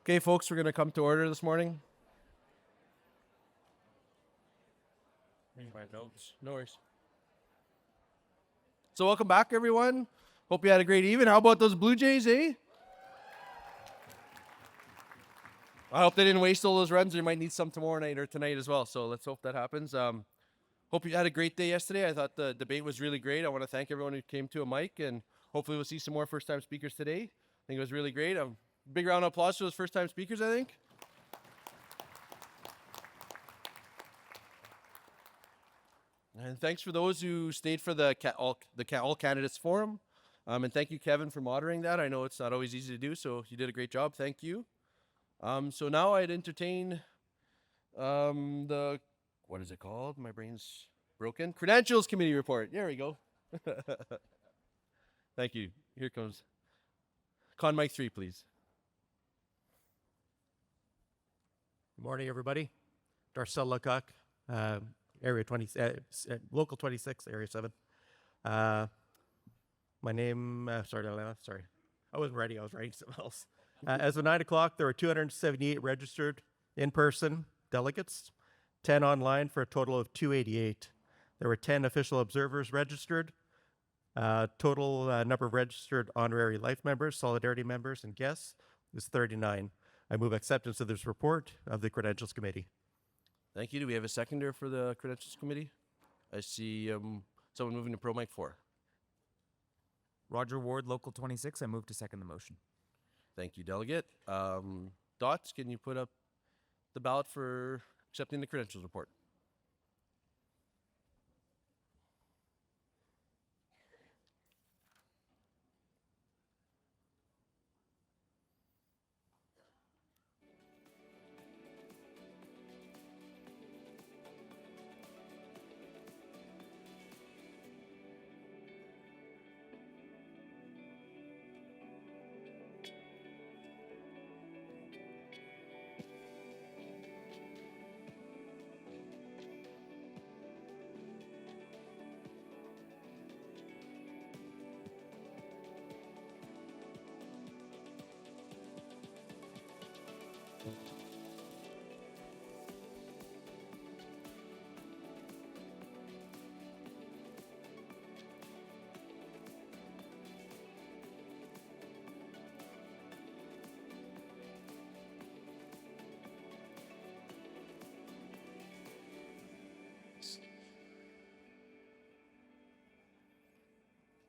Okay, folks, we're going to come to order this morning. My notes. No worries. So welcome back, everyone. Hope you had a great evening. How about those Blue Jays, eh? I hope they didn't waste all those runs. They might need some tomorrow night or tonight as well. So let's hope that happens. Hope you had a great day yesterday. I thought the debate was really great. I want to thank everyone who came to a mic, and hopefully we'll see some more first-time speakers today. I think it was really great. A big round of applause for those first-time speakers, I think. And thanks for those who stayed for the All Candidates Forum. And thank you, Kevin, for moderating that. I know it's not always easy to do, so you did a great job. Thank you. So now I'd entertain what is it called? My brain's broken. Credentials Committee report. There we go. Thank you. Here comes. Con mic 3, please. Good morning, everybody. Darcel Lecoq, Area 20, Local 26, Area 7. My name, sorry, I wasn't ready. I was writing something else. As of 9 o'clock, there were 278 registered in-person delegates, 10 online for a total of 288. There were 10 official observers registered. Total number of registered honorary life members, solidarity members, and guests is 39. I move acceptance of this report of the Credentials Committee. Thank you. Do we have a seconder for the Credentials Committee? I see someone moving to Pro Mic 4. Roger Ward, Local 26. I move to second the motion. Thank you, Delegate. Dots, can you put up the ballot for accepting the Credentials report?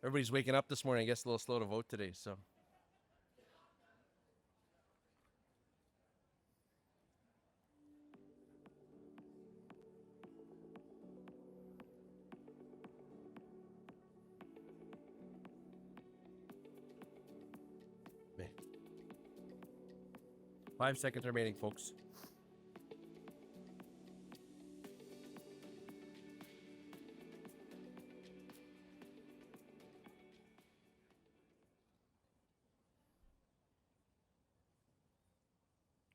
Everybody's waking up this morning. I guess a little slow to vote today, so. Okay. 5 seconds remaining, folks.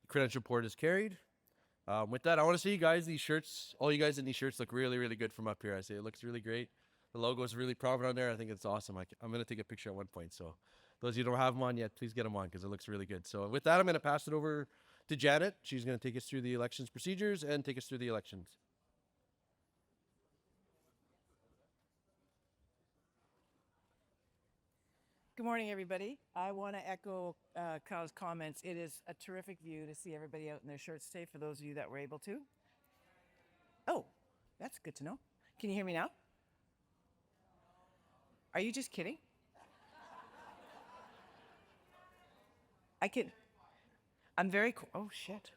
Credential report is carried. With that, I want to see you guys, these shirts, all you guys in these shirts look really, really good from up here. I say it looks really great. The logo is really prominent on there. I think it's awesome. I'm going to take a picture at one point. So those of you who don't have them on yet, please get them on because it looks really good. So with that, I'm going to pass it over to Janet. She's going to take us through the elections procedures and take us through the elections. Good morning, everybody. I want to echo Kyle's comments. It is a terrific view to see everybody out in their shirts today for those of you that were able to. Oh, that's good to know. Can you hear me now? Are you just kidding? I'm very, oh shit.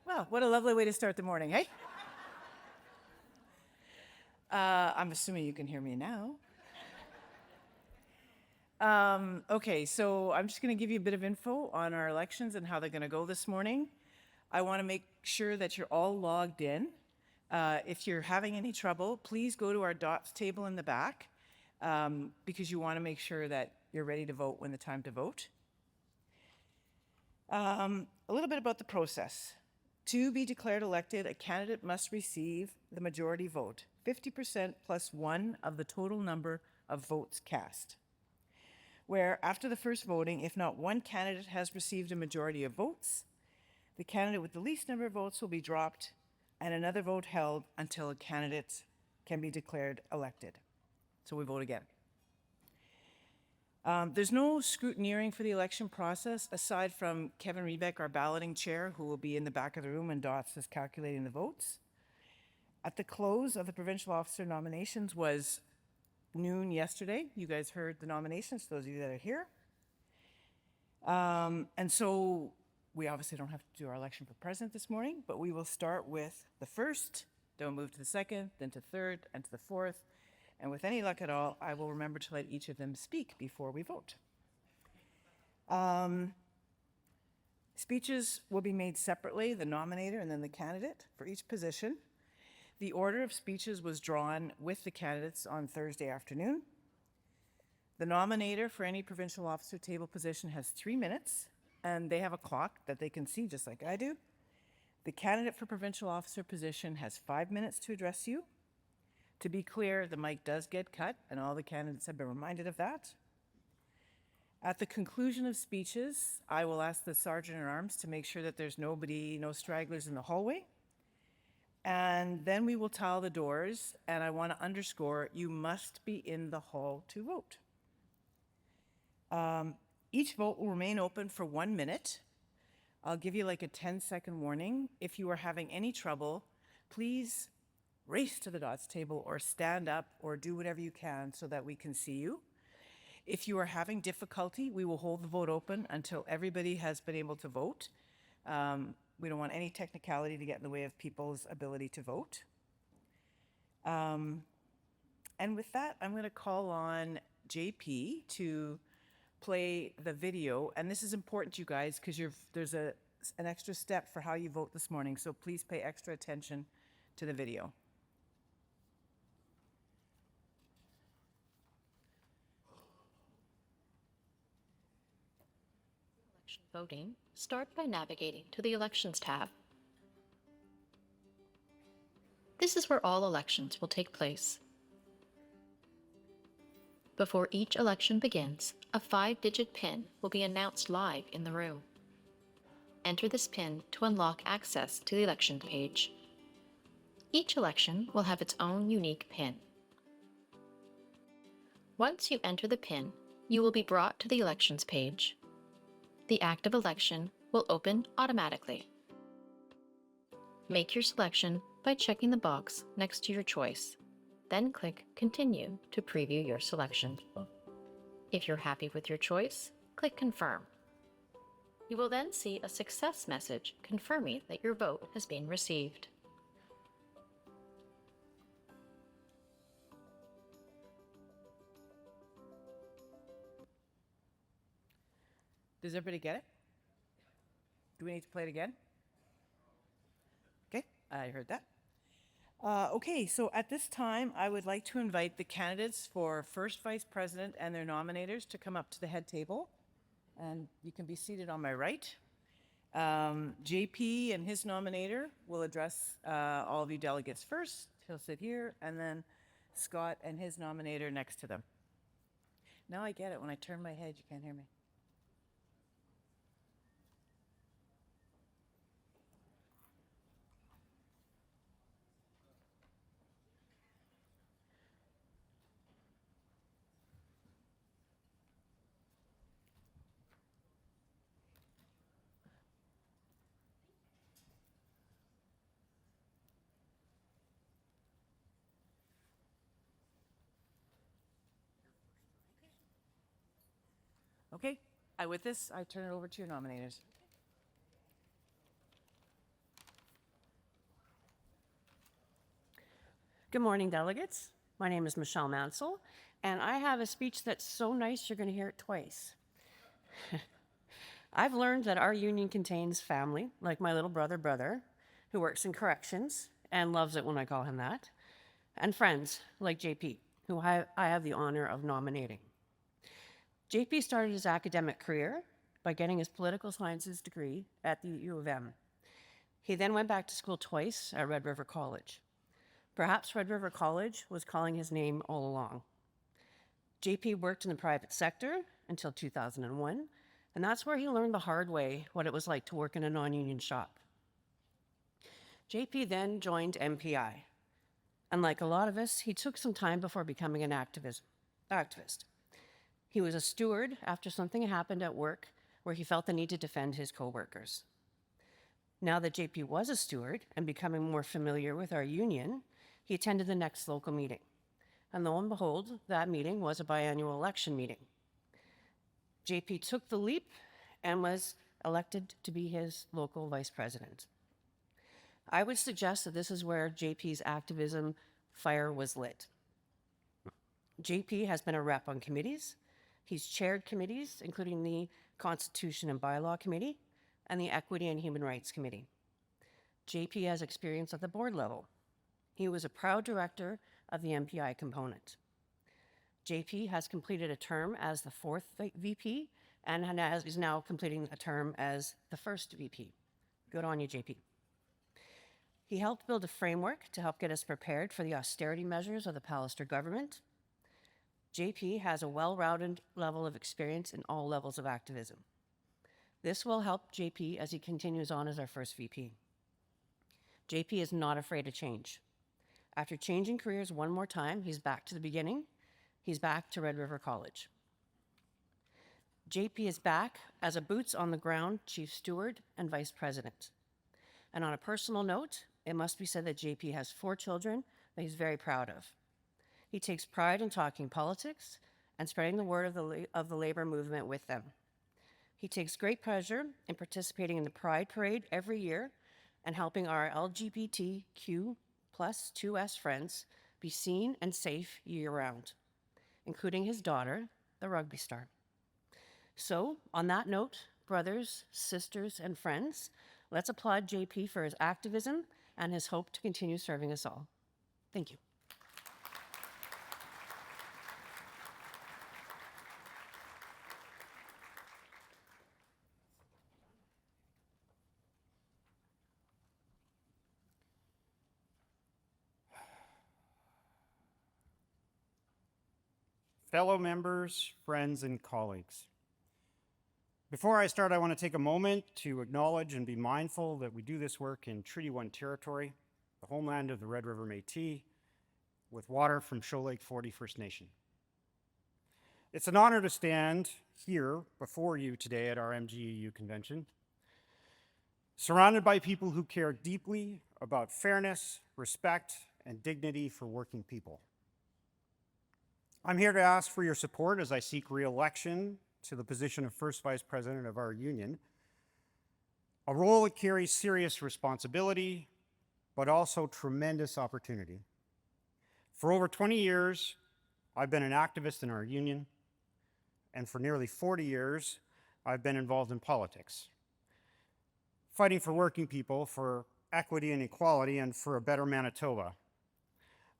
Well, what a lovely way to start the morning, hey? I'm assuming you can hear me now. Okay, so I'm just going to give you a bit of info on our elections and how they're going to go this morning. I want to make sure that you're all logged in. If you're having any trouble, please go to our dots table in the back because you want to make sure that you're ready to vote when the time to vote. A little bit about the process. To be declared elected, a candidate must receive the majority vote, 50% plus one of the total number of votes cast. Where after the first voting, if not one candidate has received a majority of votes, the candidate with the least number of votes will be dropped and another vote held until a candidate can be declared elected. So we vote again. There's no scrutineering for the election process aside from Kevin Rebeck, our balloting chair, who will be in the back of the room, and Dots is calculating the votes. At the close of the provincial officer nominations was noon yesterday. You guys heard the nominations, those of you that are here. And so we obviously don't have to do our election for president this morning, but we will start with the first, then we'll move to the second, then to third, and to the fourth. And with any luck at all, I will remember to let each of them speak before we vote. Speeches will be made separately, the nominator and then the candidate for each position. The order of speeches was drawn with the candidates on Thursday afternoon. The nominator for any provincial officer table position has 3 minutes, and they have a clock that they can see just like I do. The candidate for provincial officer position has 5 minutes to address you. To be clear, the mic does get cut, and all the candidates have been reminded of that. At the conclusion of speeches, I will ask the Sergeant-at-Arms to make sure that there's no stragglers in the hallway. And then we will tile the doors, and I want to underscore, you must be in the hall to vote. Each vote will remain open for 1 minute. I'll give you like a 10-second warning. If you are having any trouble, please race to the Dots table or stand up or do whatever you can so that we can see you. If you are having difficulty, we will hold the vote open until everybody has been able to vote. We don't want any technicality to get in the way of people's ability to vote. And with that, I'm going to call on JP to play the video. And this is important, you guys, because there's an extra step for how you vote this morning. So please pay extra attention to the video. Voting, start by navigating to the Elections tab. This is where all elections will take place. Before each election begins, a 5-digit PIN will be announced live in the room. Enter this PIN to unlock access to the election page. Each election will have its own unique PIN. Once you enter the PIN, you will be brought to the elections page. The active election will open automatically. Make your selection by checking the box next to your choice. Then click Continue to preview your selection. If you're happy with your choice, click Confirm. You will then see a success message confirming that your vote has been received. Does everybody get it? Do we need to play it again? Okay, I heard that. Okay, so at this time, I would like to invite the candidates for first vice president and their nominators to come up to the head table. And you can be seated on my right. JP and his nominator will address all of you delegates first. He'll sit here, and then Scott and his nominator next to them. Now I get it. When I turn my head, you can't hear me. Okay, with this, I turn it over to your nominators. Good morning, delegates. My name is Michelle Mansell, and I have a speech that's so nice you're going to hear it twice. I've learned that our union contains family, like my little brother, who works in corrections and loves it when I call him that, and friends, like JP, who I have the honor of nominating. JP started his academic career by getting his political sciences degree at the U of M. He then went back to school twice at Red River College. Perhaps Red River College was calling his name all along. JP worked in the private sector until 2001, and that's where he learned the hard way what it was like to work in a non-union shop. JP then joined MPI. And like a lot of us, he took some time before becoming an activist. He was a steward after something happened at work where he felt the need to defend his coworkers. Now that JP was a steward and becoming more familiar with our union, he attended the next local meeting. And lo and behold, that meeting was a biannual election meeting. JP took the leap and was elected to be his local vice president. I would suggest that this is where JP's activism fire was lit. JP has been a rep on committees. He's chaired committees, including the Constitution and Bylaw Committee and the Equity and Human Rights Committee. JP has experience at the board level. He was a proud director of the MPI component. JP has completed a term as the fourth VP and is now completing a term as the first VP. Good on you, JP. He helped build a framework to help get us prepared for the austerity measures of the Pallister government. JP has a well-rounded level of experience in all levels of activism. This will help JP as he continues on as our first VP. JP is not afraid of change. After changing careers one more time, he's back to the beginning. He's back to Red River College. JP is back as a boots-on-the-ground chief steward and vice president. And on a personal note, it must be said that JP has 4 children that he's very proud of. He takes pride in talking politics and spreading the word of the labor movement with them. He takes great pleasure in participating in the Pride Parade every year and helping our LGBTQ plus 2S friends be seen and safe year-round, including his daughter, the rugby star. So, on that note, brothers, sisters, and friends, let's applaud JP for his activism and his hope to continue serving us all. Thank you. Fellow members, friends, and colleagues. Before I start, I want to take a moment to acknowledge and be mindful that we do this work in Treaty 1 territory, the homeland of the Red River Métis, with water from Shoal Lake 40 First Nation. It's an honor to stand here before you today at our MGEU convention, surrounded by people who care deeply about fairness, respect, and dignity for working people. I'm here to ask for your support as I seek re-election to the position of First Vice President of our union, a role that carries serious responsibility, but also tremendous opportunity. For over 20 years, I've been an activist in our union, and for nearly 40 years, I've been involved in politics, fighting for working people, for equity and equality, and for a better Manitoba.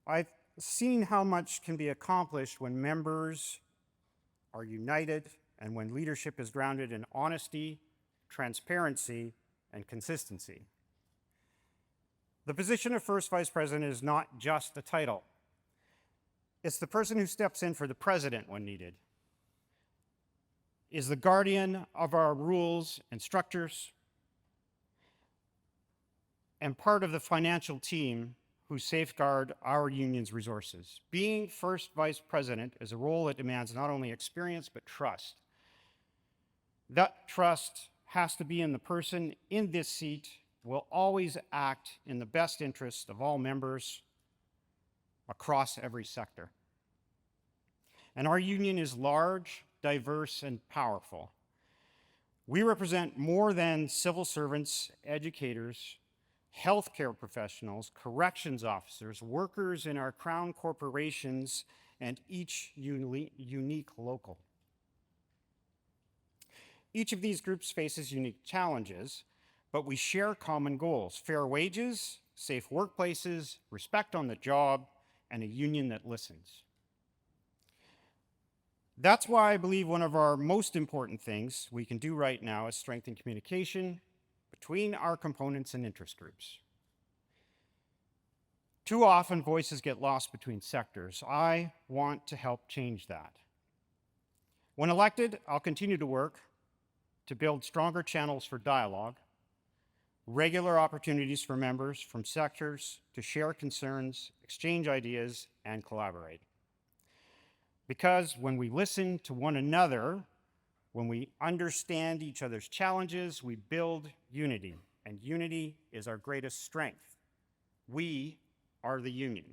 I've seen how much can be accomplished when members are united and when leadership is grounded in honesty, transparency, and consistency. The position of First Vice President is not just a title. It's the person who steps in for the president when needed, is the guardian of our rules and structures, and part of the financial team who safeguard our union's resources. Being First Vice President is a role that demands not only experience, but trust. That trust has to be in the person in this seat will always act in the best interest of all members across every sector. And our union is large, diverse, and powerful. We represent more than civil servants, educators, healthcare professionals, corrections officers, workers in our crown corporations, and each unique local. Each of these groups faces unique challenges, but we share common goals: fair wages, safe workplaces, respect on the job, and a union that listens. That's why I believe one of our most important things we can do right now is strengthen communication between our components and interest groups. Too often, voices get lost between sectors. I want to help change that. When elected, I'll continue to work to build stronger channels for dialogue, regular opportunities for members from sectors to share concerns, exchange ideas, and collaborate. Because when we listen to one another, when we understand each other's challenges, we build unity, and unity is our greatest strength. We are the union.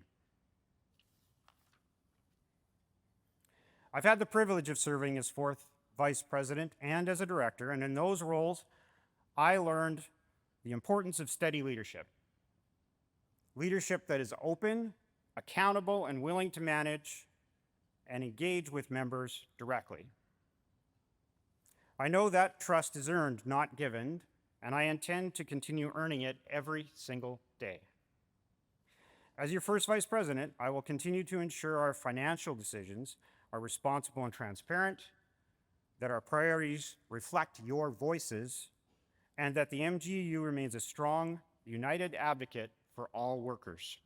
I've had the privilege of serving as fourth vice president and as a director, and in those roles, I learned the importance of steady leadership. Leadership that is open, accountable, and willing to manage and engage with members directly. I know that trust is earned, not given, and I intend to continue earning it every single day. As your first vice president, I will continue to ensure our financial decisions are responsible and transparent, that our priorities reflect your voices, and that the MGEU remains a strong, united advocate for all workers.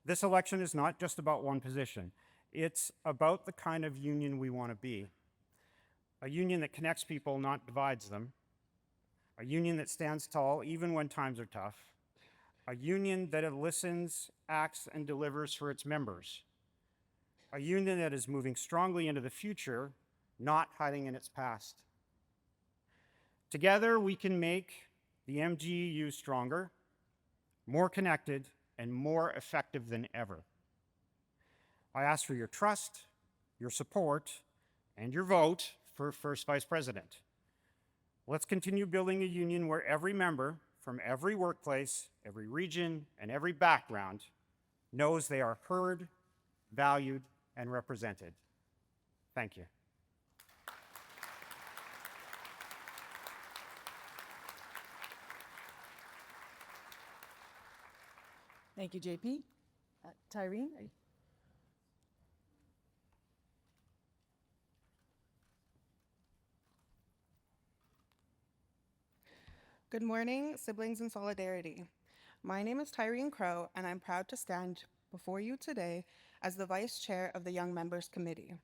This election is not just about one position. It's about the kind of union we want to be. A union that connects people, not divides them. A union that stands tall even when times are tough. A union that listens, acts, and delivers for its members. A union that is moving strongly into the future, not hiding in its past. Together, we can make the MGEU stronger, more connected, and more effective than ever. I ask for your trust, your support, and your vote for first vice president. Let's continue building a union where every member from every workplace, every region, and every background knows they are heard, valued, and represented. Thank you. Thank you, JP. Tyreen? Good morning, siblings in solidarity. My name is Tyreen Crow, and I'm proud to stand before you today as the Vice Chair of the Young Members Committee,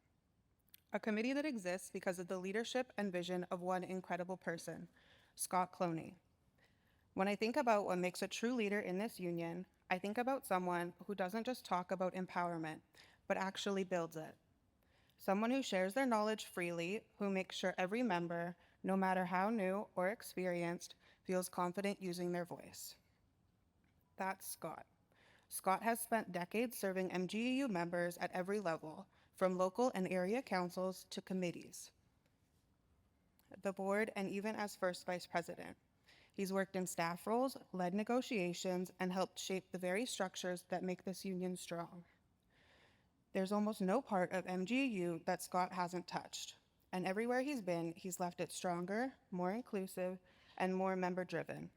a committee that exists because of the leadership and vision of one incredible person, Scott Cloney. When I think about what makes a true leader in this union, I think about someone who doesn't just talk about empowerment, but actually builds it. Someone who shares their knowledge freely, who makes sure every member, no matter how new or experienced, feels confident using their voice. That's Scott. Scott has spent decades serving MGEU members at every level, from local and area councils to committees, the board, and even as first vice president. He's worked in staff roles, led negotiations, and helped shape the very structures that make this union strong. There's almost no part of MGEU that Scott hasn't touched, and everywhere he's been, he's left it stronger, more inclusive, and more member-driven.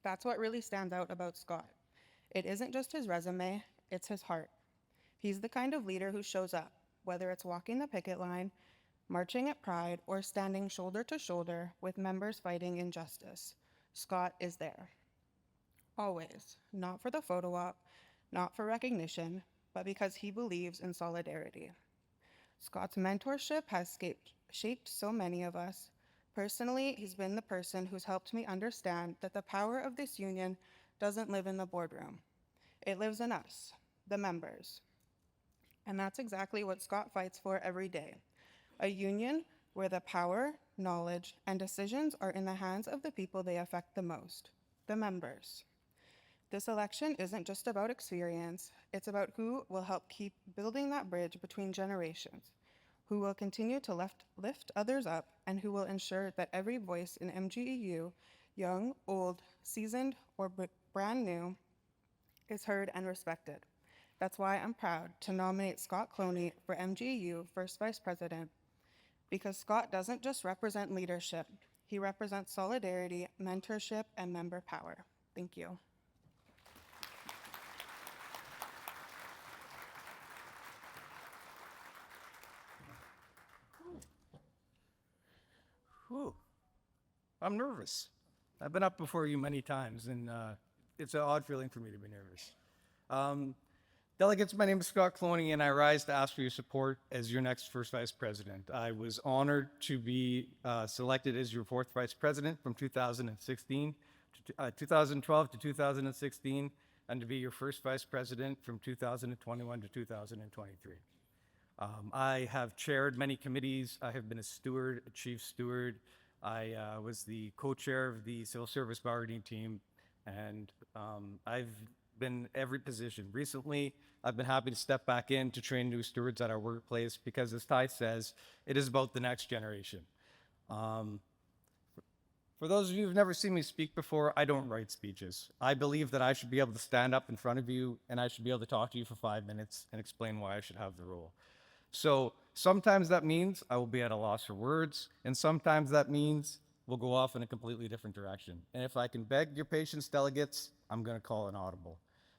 That's what really stands out about Scott. It isn't just his resume, it's his heart. He's the kind of leader who shows up, whether it's walking the picket line, marching at Pride, or standing shoulder to shoulder with members fighting injustice. Scott is there. Always. Not for the photo op, not for recognition, but because he believes in solidarity. Scott's mentorship has shaped so many of us. Personally, he's been the person who's helped me understand that the power of this union doesn't live in the boardroom. It lives in us, the members. And that's exactly what Scott fights for every day. A union where the power, knowledge, and decisions are in the hands of the people they affect the most, the members. This election isn't just about experience, it's about who will help keep building that bridge between generations, who will continue to lift others up, and who will ensure that every voice in MGEU, young, old, seasoned, or brand new, is heard and respected. That's why I'm proud to nominate Scott Cloney for MGEU First Vice President, because Scott doesn't just represent leadership, he represents solidarity, mentorship, and member power. Thank you. Whew. I'm nervous. I've been up before you many times, and it's an odd feeling for me to be nervous. Delegates, my name is Scott Cloney, and I rise to ask for your support as your next first vice president. I was honored to be selected as your fourth vice president from 2016 to 2012 to 2016, and to be your first vice president from 2021 to 2023. I have chaired many committees. I have been a steward, a chief steward. I was the co-chair of the civil service bargaining team, and I've been every position. Recently, I've been happy to step back in to train new stewards at our workplace because, as Ty says, it is about the next generation. For those of you who've never seen me speak before, I don't write speeches. I believe that I should be able to stand up in front of you and I should be able to talk to you for 5 minutes and explain why I should have the role. So sometimes that means I will be at a loss for words, and sometimes that means we'll go off in a completely different direction. And if I can beg your patience, delegates, I'm going to call an audible.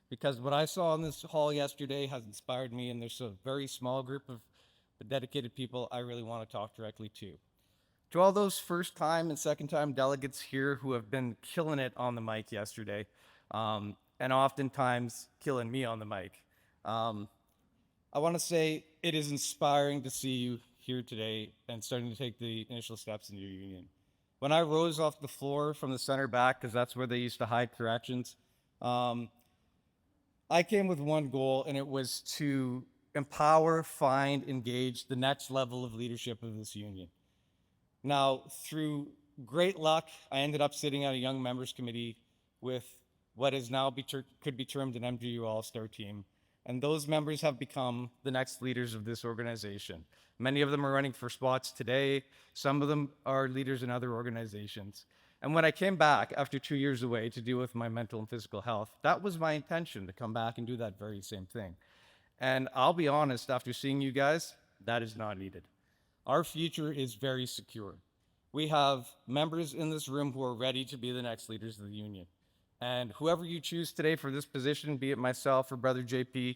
Because what I saw in this hall yesterday has inspired me, and there's a very small group of dedicated people I really want to talk directly to. To all those first time and second time delegates here who have been killing it on the mic yesterday, and oftentimes killing me on the mic, I want to say it is inspiring to see you here today and starting to take the initial steps in your union. When I rose off the floor from the center back, because that's where they used to hide corrections, I came with one goal, and it was to empower, find, engage the next level of leadership of this union. Now, through great luck, I ended up sitting on a young members committee with what is now could be termed an MGEU all-star team. And those members have become the next leaders of this organization. Many of them are running for spots today. Some of them are leaders in other organizations. And when I came back after 2 years away to deal with my mental and physical health, that was my intention, to come back and do that very same thing. And I'll be honest, after seeing you guys, that is not needed. Our future is very secure. We have members in this room who are ready to be the next leaders of the union. And whoever you choose today for this position, be it myself or Brother JP,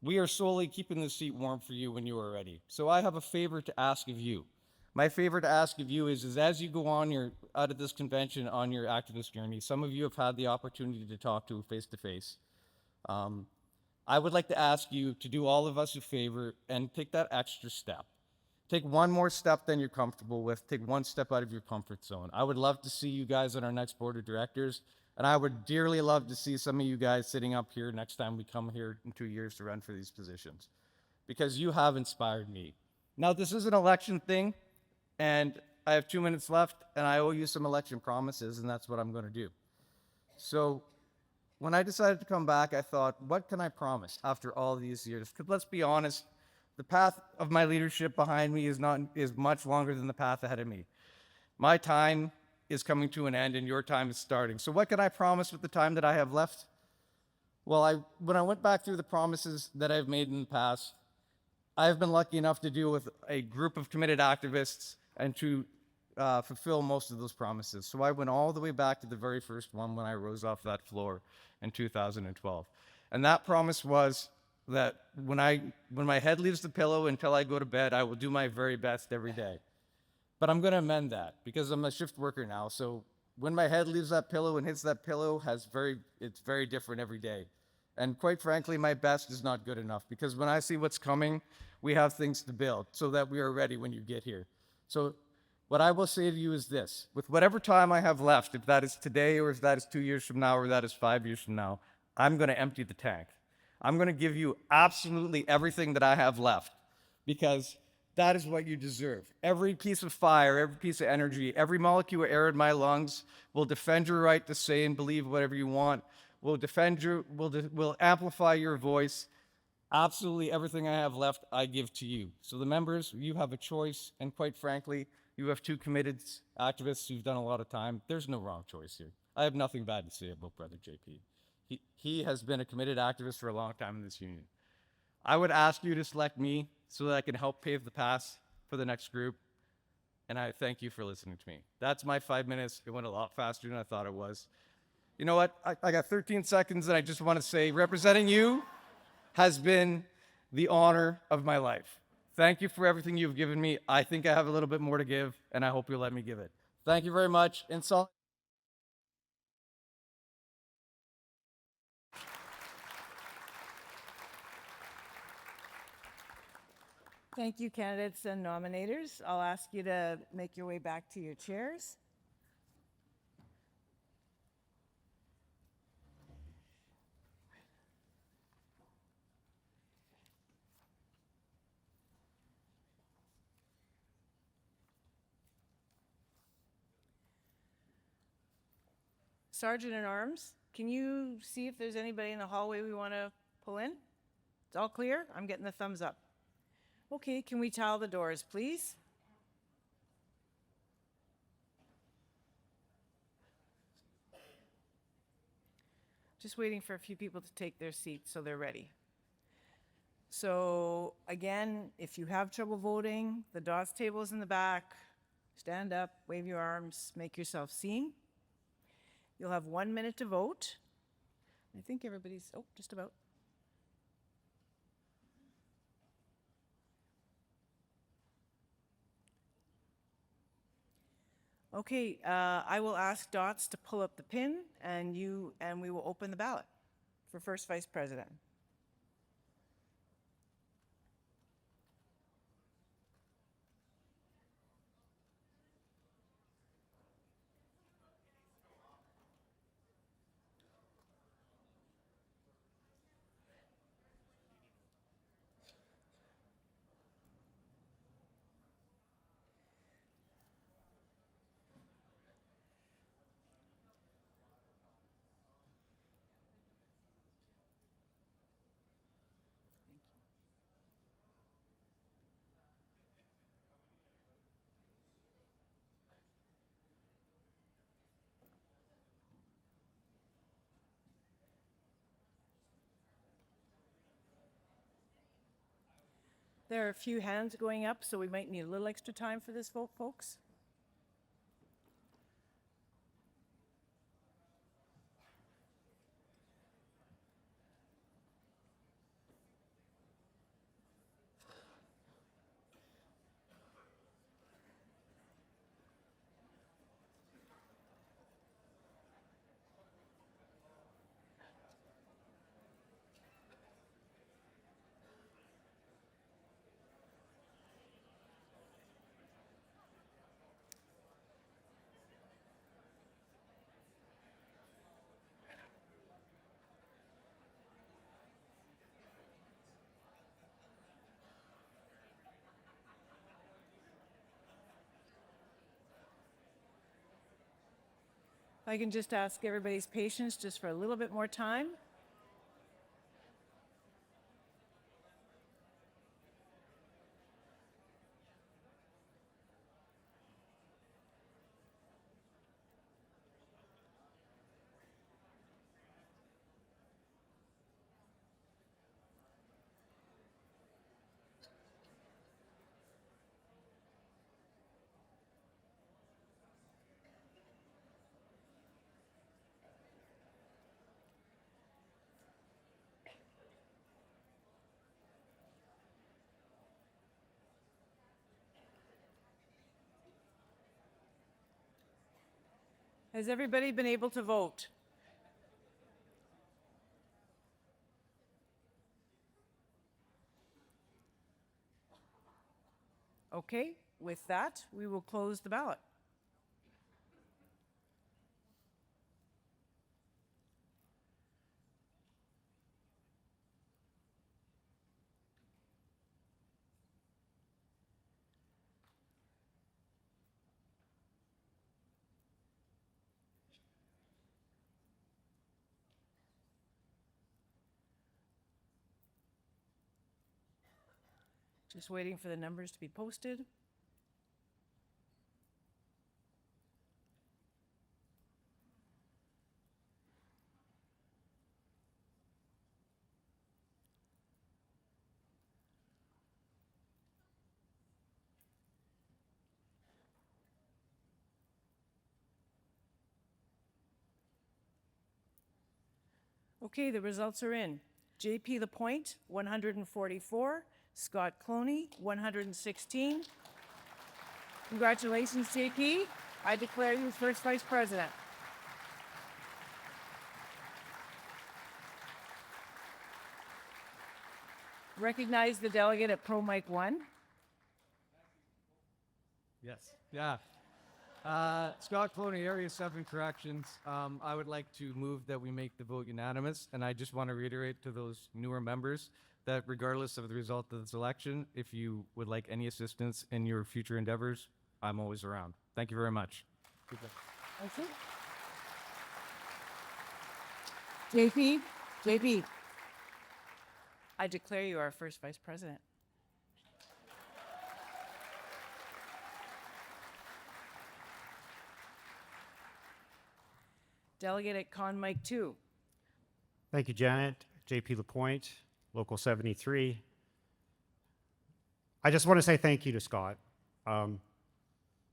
we are solely keeping the seat warm for you when you are ready. So I have a favor to ask of you. My favor to ask of you is as you go on out of this convention on your activist journey, some of you have had the opportunity to talk to face-to-face. I would like to ask you to do all of us a favor and take that extra step. Take one more step than you're comfortable with. Take one step out of your comfort zone. I would love to see you guys on our next board of directors, and I would dearly love to see some of you guys sitting up here next time we come here in 2 years to run for these positions, because you have inspired me. Now, this is an election thing, and I have 2 minutes left, and I owe you some election promises, and that's what I'm going to do. So when I decided to come back, I thought, what can I promise after all these years? Because let's be honest, the path of my leadership behind me is much longer than the path ahead of me. My time is coming to an end, and your time is starting. So what can I promise with the time that I have left? Well, when I went back through the promises that I've made in the past, I've been lucky enough to deal with a group of committed activists and to fulfill most of those promises. So I went all the way back to the very first one when I rose off that floor in 2012. And that promise was that when my head leaves the pillow until I go to bed, I will do my very best every day. But I'm going to amend that because I'm a shift worker now. So when my head leaves that pillow and hits that pillow, it's very different every day. And quite frankly, my best is not good enough, because when I see what's coming, we have things to build so that we are ready when you get here. So what I will say to you is this: with whatever time I have left, if that is today or if that is 2 years from now or that is 5 years from now, I'm going to empty the tank. I'm going to give you absolutely everything that I have left, because that is what you deserve. Every piece of fire, every piece of energy, every molecule of air in my lungs will defend your right to say and believe whatever you want, will amplify your voice. Absolutely everything I have left, I give to you. So the members, you have a choice, and quite frankly, you have two committed activists who've done a lot of time. There's no wrong choice here. I have nothing bad to say about Brother JP. He has been a committed activist for a long time in this union. I would ask you to select me so that I can help pave the path for the next group, and I thank you for listening to me. That's my 5 minutes. It went a lot faster than I thought it was. You know what? I got 13 seconds, and I just want to say, representing you has been the honor of my life. Thank you for everything you've given me. I think I have a little bit more to give, and I hope you'll let me give it. Thank you very much. Thank you, candidates and nominators. I'll ask you to make your way back to your chairs. Sergeant at Arms, can you see if there's anybody in the hallway we want to pull in? It's all clear? I'm getting the thumbs up. Okay, can we tile the doors, please? Just waiting for a few people to take their seats so they're ready. So again, if you have trouble voting, the DOTS table is in the back. Stand up, wave your arms, make yourself seen. You'll have 1 minute to vote. I think everybody's, oh, just about. Okay, I will ask Dots to pull up the pin and we will open the ballot for first vice president. There are a few hands going up, so we might need a little extra time for this vote, folks. If I can just ask everybody's patience just for a little bit more time. Has everybody been able to vote? Okay, with that, we will close the ballot. Just waiting for the numbers to be posted. Okay, the results are in. JP Lapointe, 144. Scott Cloney, 116. Congratulations, JP. I declare you first vice president. Recognize the delegate at Pro Mic 1. Yes. Yeah. Scott Cloney, Area 7 Corrections. I would like to move that we make the vote unanimous, and I just want to reiterate to those newer members that regardless of the result of this election, if you would like any assistance in your future endeavors, I'm always around. Thank you very much. JP, I declare you our first vice president. Delegate at Con Mike 2. Thank you, Janet. JP Lapointe, Local 73. I just want to say thank you to Scott.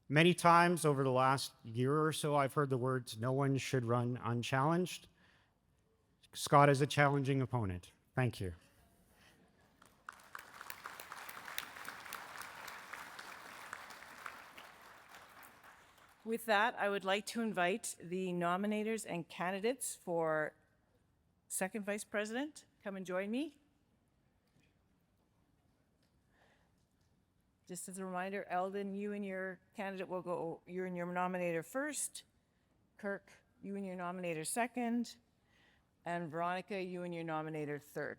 Many times over the last year or so, I've heard the words, no one should run unchallenged. Scott is a challenging opponent. Thank you. With that, I would like to invite the nominators and candidates for second vice president. Come and join me. Just as a reminder, Eldon, you and your candidate will go, you and your nominator first. Kirk, you and your nominator second. And Veronica, you and your nominator third.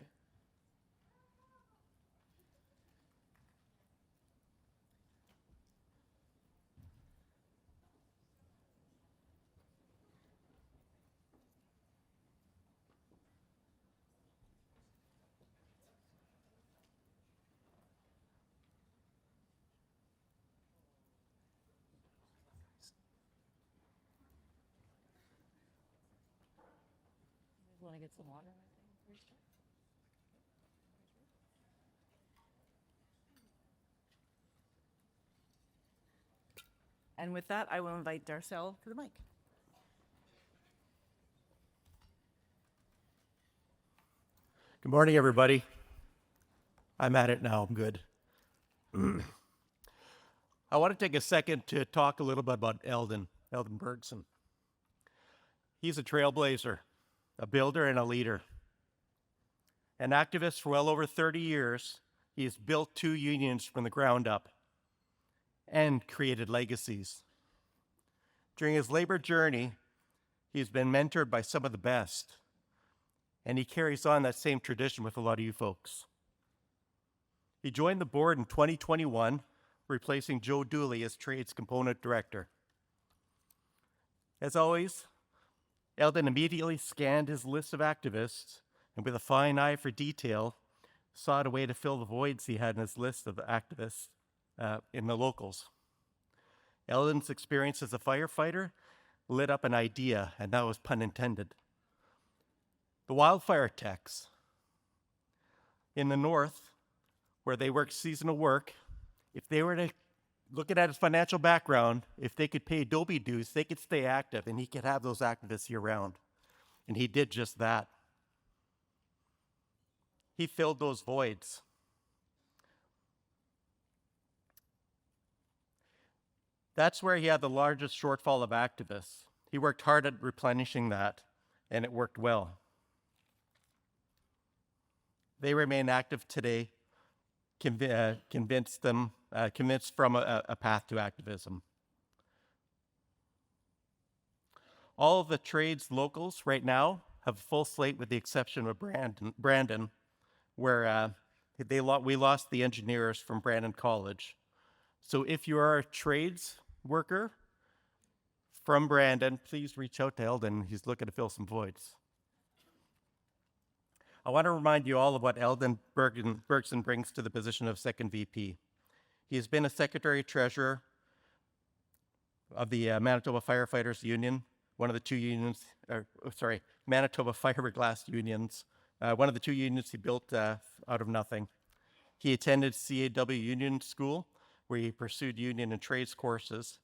Want to get some water? And with that, I will invite Darcel to the mic. Good morning, everybody. I'm at it now. I'm good. I want to take a second to talk a little bit about Eldon Bergson. He's a trailblazer, a builder, and a leader. An activist for well over 30 years, he has built 2 unions from the ground up and created legacies. During his labor journey, he's been mentored by some of the best, and he carries on that same tradition with a lot of you folks. He joined the board in 2021, replacing Joe Dooley as Trades Component Director. As always, Eldon immediately scanned his list of activists and with a fine eye for detail, sought a way to fill the voids he had in his list of activists in the locals. Eldon's experience as a firefighter lit up an idea, and that was pun intended. The wildfire techs in the north, where they work seasonal work, if they were to look at his financial background, if they could pay Adobe dues, they could stay active, and he could have those activists year-round. And he did just that. He filled those voids. That's where he had the largest shortfall of activists. He worked hard at replenishing that, and it worked well. They remain active today, convinced from a path to activism. All of the trades locals right now have a full slate with the exception of Brandon, where we lost the engineers from Brandon College. So if you are a trades worker from Brandon, please reach out to Eldon. He's looking to fill some voids. I want to remind you all of what Eldon Bergson brings to the position of second VP. He has been a secretary-treasurer of the Manitoba Firefighters Union, one of the 2 unions, Manitoba Fiberglass Unions, one of the 2 unions he built out of nothing. He attended CAW Union School, where he pursued union and trades courses.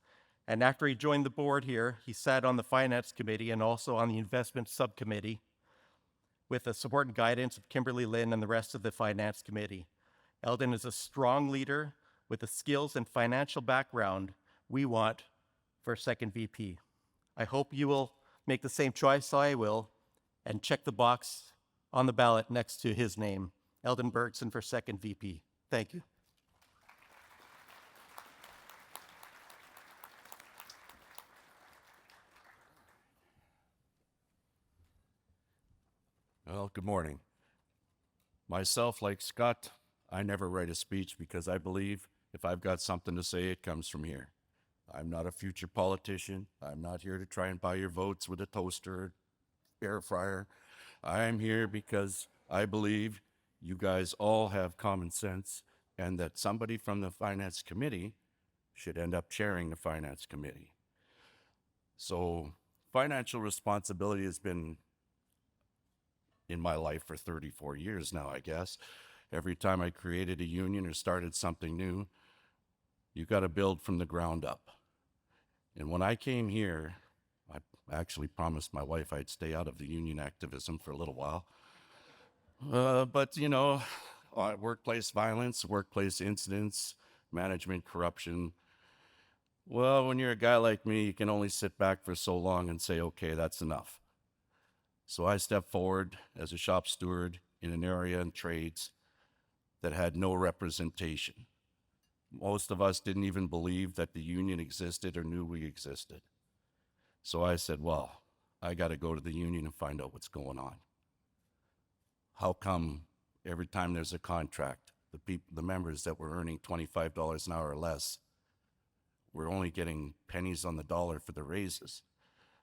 And after he joined the board here, he sat on the finance committee and also on the investment subcommittee with the support and guidance of Kimberly Lynn and the rest of the finance committee. Eldon is a strong leader with the skills and financial background we want for second VP. I hope you will make the same choice I will and check the box on the ballot next to his name, Eldon Bergson for second VP. Thank you. Well, good morning. Myself, like Scott, I never write a speech because I believe if I've got something to say, it comes from here. I'm not a future politician. I'm not here to try and buy your votes with a toaster, air fryer. I am here because I believe you guys all have common sense and that somebody from the Finance Committee should end up chairing the Finance Committee. So, financial responsibility has been in my life for 34 years now, I guess. Every time I created a union or started something new, you got to build from the ground up. And when I came here, I actually promised my wife I'd stay out of the union activism for a little while. But, you know, workplace violence, workplace incidents, management corruption. Well, when you're a guy like me, you can only sit back for so long and say, okay, that's enough. So I stepped forward as a shop steward in an area in trades that had no representation. Most of us didn't even believe that the union existed or knew we existed. So I said, well, I got to go to the union and find out what's going on. How come every time there's a contract, the members that were earning $25 an hour or less, we're only getting pennies on the dollar for the raises?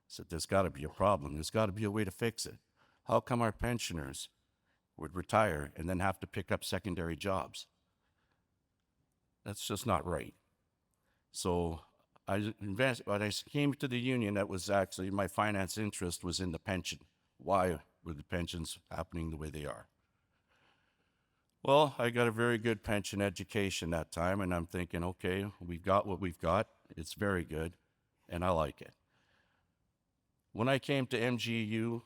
I said, there's got to be a problem. There's got to be a way to fix it. How come our pensioners would retire and then have to pick up secondary jobs? That's just not right. So when I came to the union, that was actually my finance interest was in the pension. Why were the pensions happening the way they are? Well, I got a very good pension education that time, and I'm thinking, okay, we've got what we've got. It's very good, and I like it. When I came to MGEU,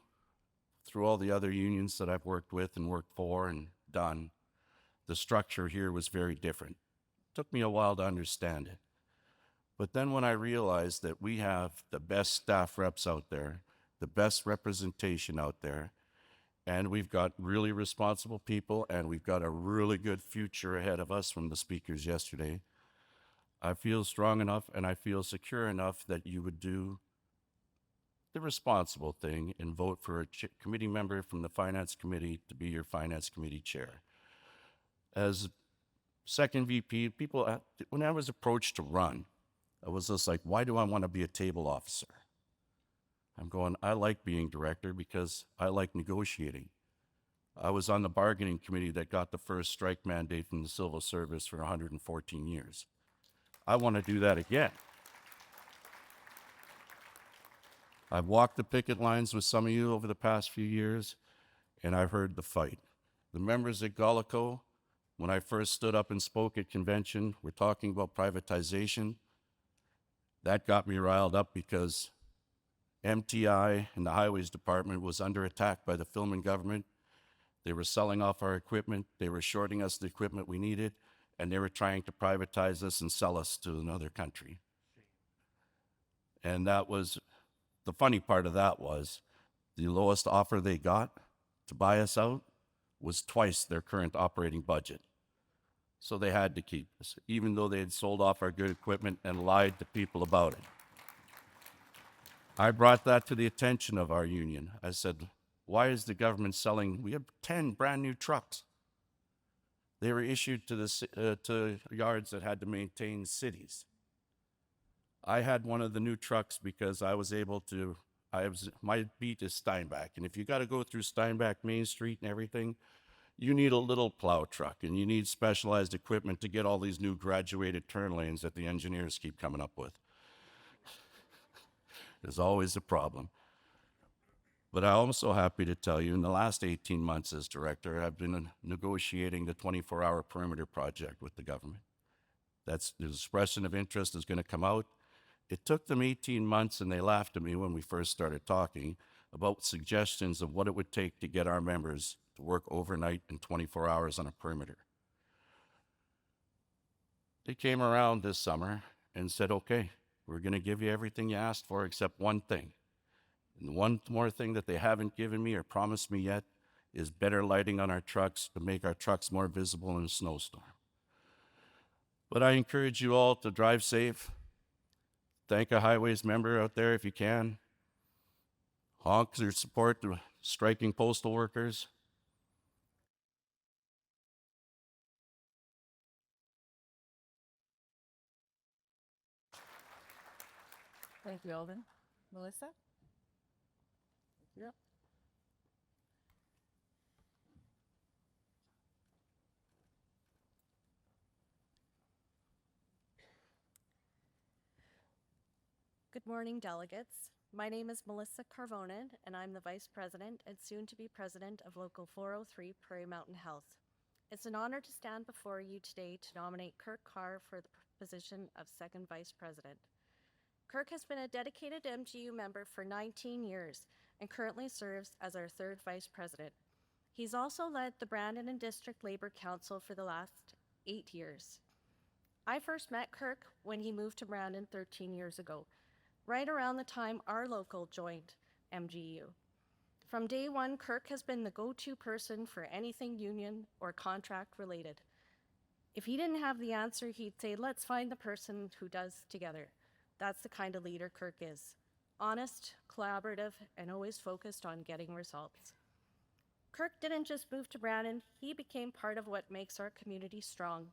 through all the other unions that I've worked with and worked for and done, the structure here was very different. Took me a while to understand it. But then when I realized that we have the best staff reps out there, the best representation out there, and we've got really responsible people, and we've got a really good future ahead of us from the speakers yesterday, I feel strong enough and I feel secure enough that you would do the responsible thing and vote for a committee member from the Finance Committee to be your Finance Committee chair. As second VP, when I was approached to run, I was just like, why do I want to be a table officer? I'm going, I like being director because I like negotiating. I was on the bargaining committee that got the first strike mandate from the civil service for 114 years. I want to do that again. I've walked the picket lines with some of you over the past few years, and I've heard the fight. The members at Gallico, when I first stood up and spoke at convention, were talking about privatization. That got me riled up because MTI and the Highways Department was under attack by the Filmon government. They were selling off our equipment, they were shorting us the equipment we needed, and they were trying to privatize us and sell us to another country. And that was, the funny part of that was, the lowest offer they got to buy us out was twice their current operating budget. So they had to keep us, even though they had sold off our good equipment and lied to people about it. I brought that to the attention of our union. I said, why is the government selling? We have 10 brand new trucks. They were issued to yards that had to maintain cities. I had one of the new trucks because I was able to, my beat is Steinbach. And if you got to go through Steinbach Main Street and everything, you need a little plow truck and you need specialized equipment to get all these new graduated turn lanes that the engineers keep coming up with. There's always a problem. But I'm also happy to tell you, in the last 18 months as director, I've been negotiating the 24-hour perimeter project with the government. That's the expression of interest is going to come out. It took them 18 months, and they laughed at me when we first started talking about suggestions of what it would take to get our members to work overnight and 24 hours on a perimeter. They came around this summer and said, okay, we're going to give you everything you asked for except one thing. And one more thing that they haven't given me or promised me yet is better lighting on our trucks to make our trucks more visible in a snowstorm. But I encourage you all to drive safe. Thank a Highways member out there if you can. Honk your support to striking postal workers. Thank you, Alden. Melissa? Yep. Good morning, delegates. My name is Melissa Carvonen, and I'm the Vice President and soon-to-be President of Local 403 Prairie Mountain Health. It's an honor to stand before you today to nominate Kirk Carr for the position of Second Vice President. Kirk has been a dedicated MGU member for 19 years and currently serves as our third Vice President. He's also led the Brandon and District Labor Council for the last 8 years. I first met Kirk when he moved to Brandon 13 years ago, right around the time our local joined MGEU. From day one, Kirk has been the go-to person for anything union or contract related. If he didn't have the answer, he'd say, let's find the person who does together. That's the kind of leader Kirk is. Honest, collaborative, and always focused on getting results. Kirk didn't just move to Brandon, he became part of what makes our community strong.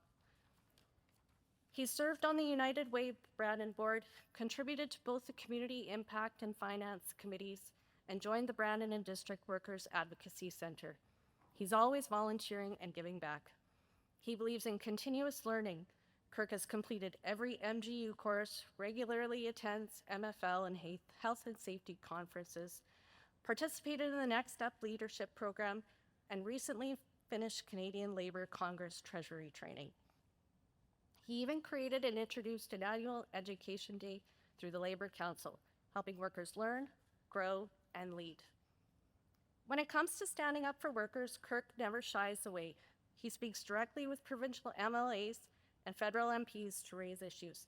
He served on the United Way Brandon board, contributed to both the Community Impact and Finance committees, and joined the Brandon and District Workers Advocacy Center. He's always volunteering and giving back. He believes in continuous learning. Kirk has completed every MGU course, regularly attends MFL and health and safety conferences, participated in the Next Step Leadership Program, and recently finished Canadian Labour Congress Treasury training. He even created and introduced an annual education day through the Labour Council, helping workers learn, grow, and lead. When it comes to standing up for workers, Kirk never shies away. He speaks directly with provincial MLAs and federal MPs to raise issues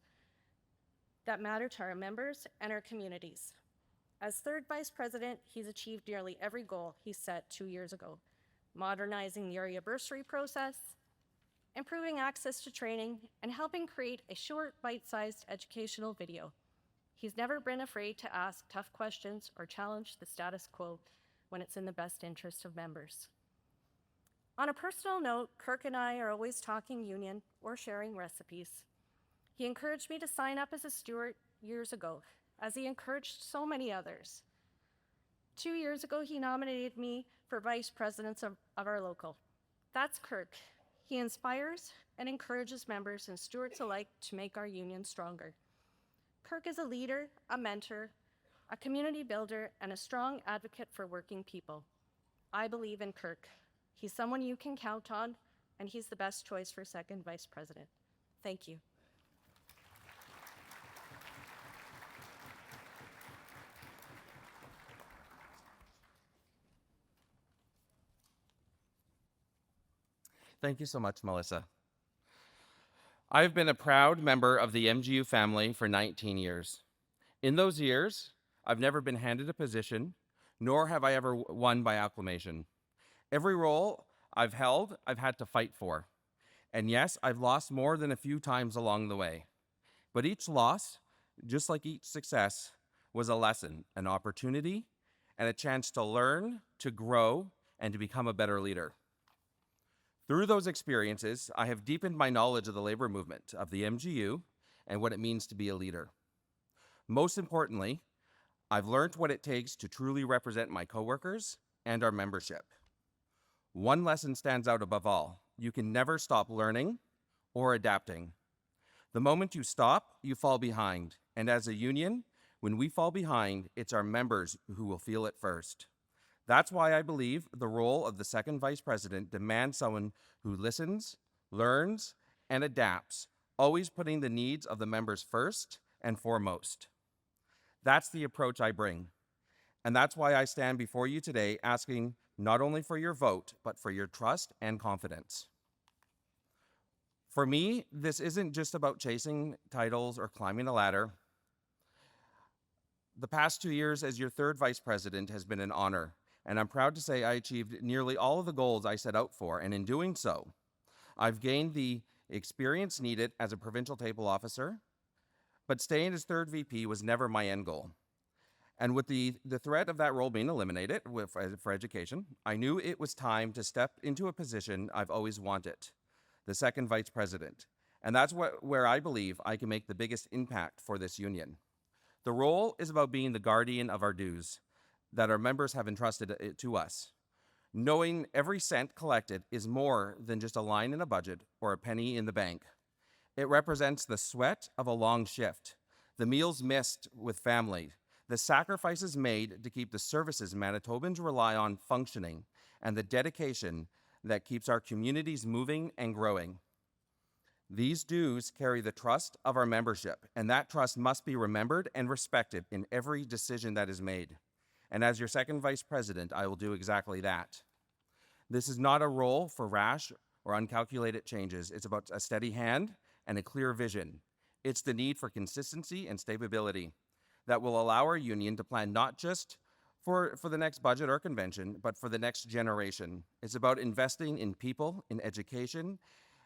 that matter to our members and our communities. As third vice president, he's achieved nearly every goal he set 2 years ago, modernizing the area bursary process, improving access to training, and helping create a short, bite-sized educational video. He's never been afraid to ask tough questions or challenge the status quo when it's in the best interest of members. On a personal note, Kirk and I are always talking union or sharing recipes. He encouraged me to sign up as a steward years ago, as he encouraged so many others. 2 years ago, he nominated me for vice president of our local. That's Kirk. He inspires and encourages members and stewards alike to make our union stronger. Kirk is a leader, a mentor, a community builder, and a strong advocate for working people. I believe in Kirk. He's someone you can count on, and he's the best choice for second vice president. Thank you. Thank you so much, Melissa. I've been a proud member of the MGU family for 19 years. In those years, I've never been handed a position, nor have I ever won by acclamation. Every role I've held, I've had to fight for. And yes, I've lost more than a few times along the way. But each loss, just like each success, was a lesson, an opportunity, and a chance to learn, to grow, and to become a better leader. Through those experiences, I have deepened my knowledge of the labor movement, of the MGU, and what it means to be a leader. Most importantly, I've learned what it takes to truly represent my coworkers and our membership. One lesson stands out above all. You can never stop learning or adapting. The moment you stop, you fall behind. And as a union, when we fall behind, it's our members who will feel it first. That's why I believe the role of the second vice president demands someone who listens, learns, and adapts, always putting the needs of the members first and foremost. That's the approach I bring. And that's why I stand before you today asking not only for your vote, but for your trust and confidence. For me, this isn't just about chasing titles or climbing a ladder. The past 2 years as your third vice president has been an honor, and I'm proud to say I achieved nearly all of the goals I set out for, and in doing so, I've gained the experience needed as a provincial table officer, but staying as third VP was never my end goal. And with the threat of that role being eliminated for education, I knew it was time to step into a position I've always wanted, the second vice president. And that's where I believe I can make the biggest impact for this union. The role is about being the guardian of our dues that our members have entrusted to us. Knowing every cent collected is more than just a line in a budget or a penny in the bank. It represents the sweat of a long shift, the meals missed with family, the sacrifices made to keep the services Manitobans rely on functioning, and the dedication that keeps our communities moving and growing. These dues carry the trust of our membership, and that trust must be remembered and respected in every decision that is made. And as your second vice president, I will do exactly that. This is not a role for rash or uncalculated changes. It's about a steady hand and a clear vision. It's the need for consistency and stability that will allow our union to plan not just for the next budget or convention, but for the next generation. It's about investing in people, in education,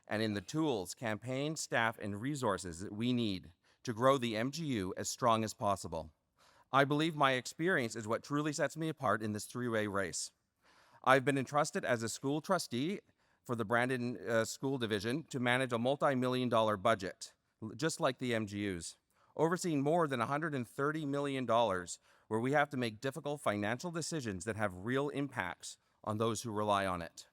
and in the tools, campaign, staff, and resources that we need to grow the MGU as strong as possible. I believe my experience is what truly sets me apart in this three-way race. I've been entrusted as a school trustee for the Brandon School Division to manage a multi-million-dollar budget, just like the MGUs, overseeing more than $130 million, where we have to make difficult financial decisions that have real impacts on those who rely on it.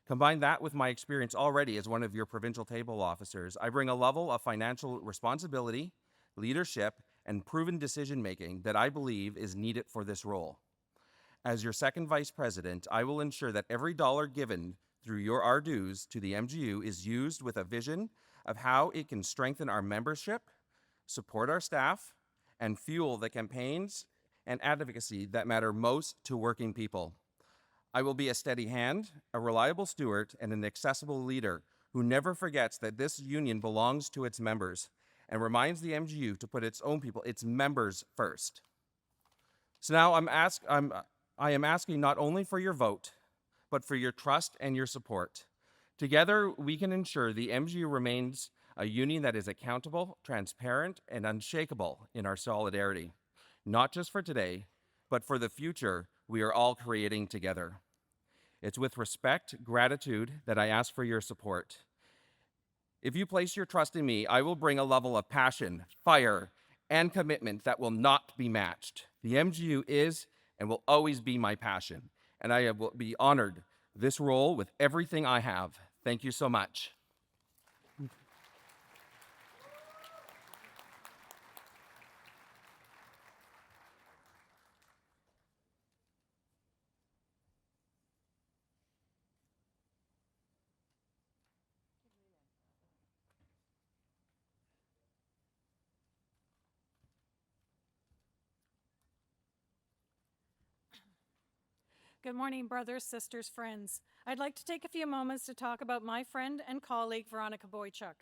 Combine that with my experience already as one of your provincial table officers, I bring a level of financial responsibility, leadership, and proven decision-making that I believe is needed for this role. As your second vice president, I will ensure that every dollar given through our dues to the MGU is used with a vision of how it can strengthen our membership, support our staff, and fuel the campaigns and advocacy that matter most to working people. I will be a steady hand, a reliable steward, and an accessible leader who never forgets that this union belongs to its members and reminds the MGU to put its own people, its members, first. So now I am asking not only for your vote, but for your trust and your support. Together, we can ensure the MGU remains a union that is accountable, transparent, and unshakable in our solidarity, not just for today, but for the future we are all creating together. It's with respect, gratitude that I ask for your support. If you place your trust in me, I will bring a level of passion, fire, and commitment that will not be matched. The MGU is and will always be my passion, and I will be honored this role with everything I have. Thank you so much. Good morning, brothers, sisters, friends. I'd like to take a few moments to talk about my friend and colleague, Veronica Boychuk.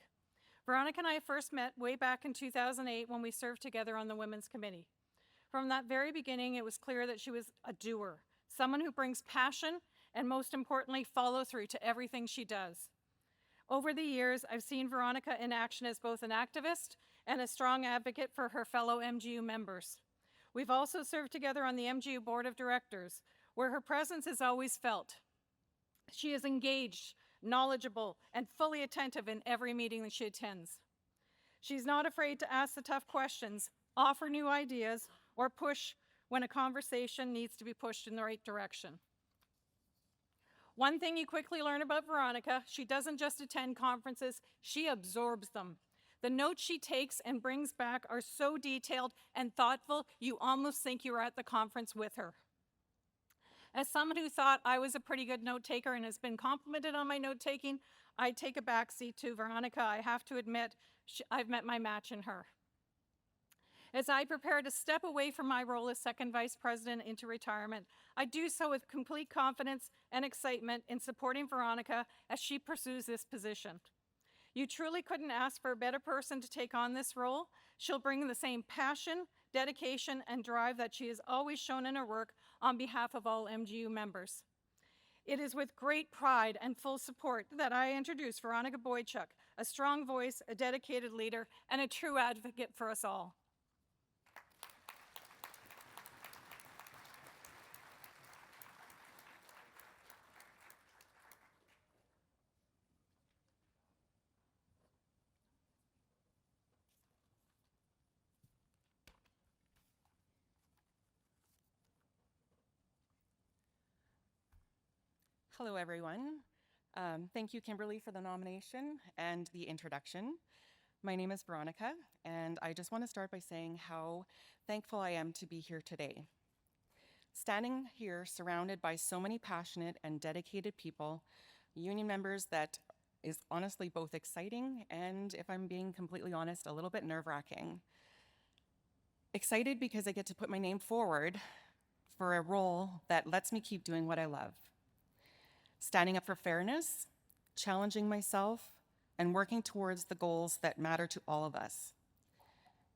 Veronica and I first met way back in 2008 when we served together on the Women's Committee. From that very beginning, it was clear that she was a doer, someone who brings passion and, most importantly, follow through to everything she does. Over the years, I've seen Veronica in action as both an activist and a strong advocate for her fellow MGU members. We've also served together on the MGU Board of Directors, where her presence is always felt. She is engaged, knowledgeable, and fully attentive in every meeting that she attends. She's not afraid to ask the tough questions, offer new ideas, or push when a conversation needs to be pushed in the right direction. One thing you quickly learn about Veronica, she doesn't just attend conferences, she absorbs them. The notes she takes and brings back are so detailed and thoughtful, you almost think you were at the conference with her. As someone who thought I was a pretty good note taker and has been complimented on my note taking, I take a backseat to Veronica. I have to admit, I've met my match in her. As I prepare to step away from my role as second vice president into retirement, I do so with complete confidence and excitement in supporting Veronica as she pursues this position. You truly couldn't ask for a better person to take on this role. She'll bring the same passion, dedication, and drive that she has always shown in her work on behalf of all MGU members. It is with great pride and full support that I introduce Veronica Boychuk, a strong voice, a dedicated leader, and a true advocate for us all. Hello, everyone. Thank you, Kimberly, for the nomination and the introduction. My name is Veronica, and I just want to start by saying how thankful I am to be here today. Standing here surrounded by so many passionate and dedicated people, union members, that is honestly both exciting and, if I'm being completely honest, a little bit nerve-wracking. Excited because I get to put my name forward for a role that lets me keep doing what I love. Standing up for fairness, challenging myself, and working towards the goals that matter to all of us.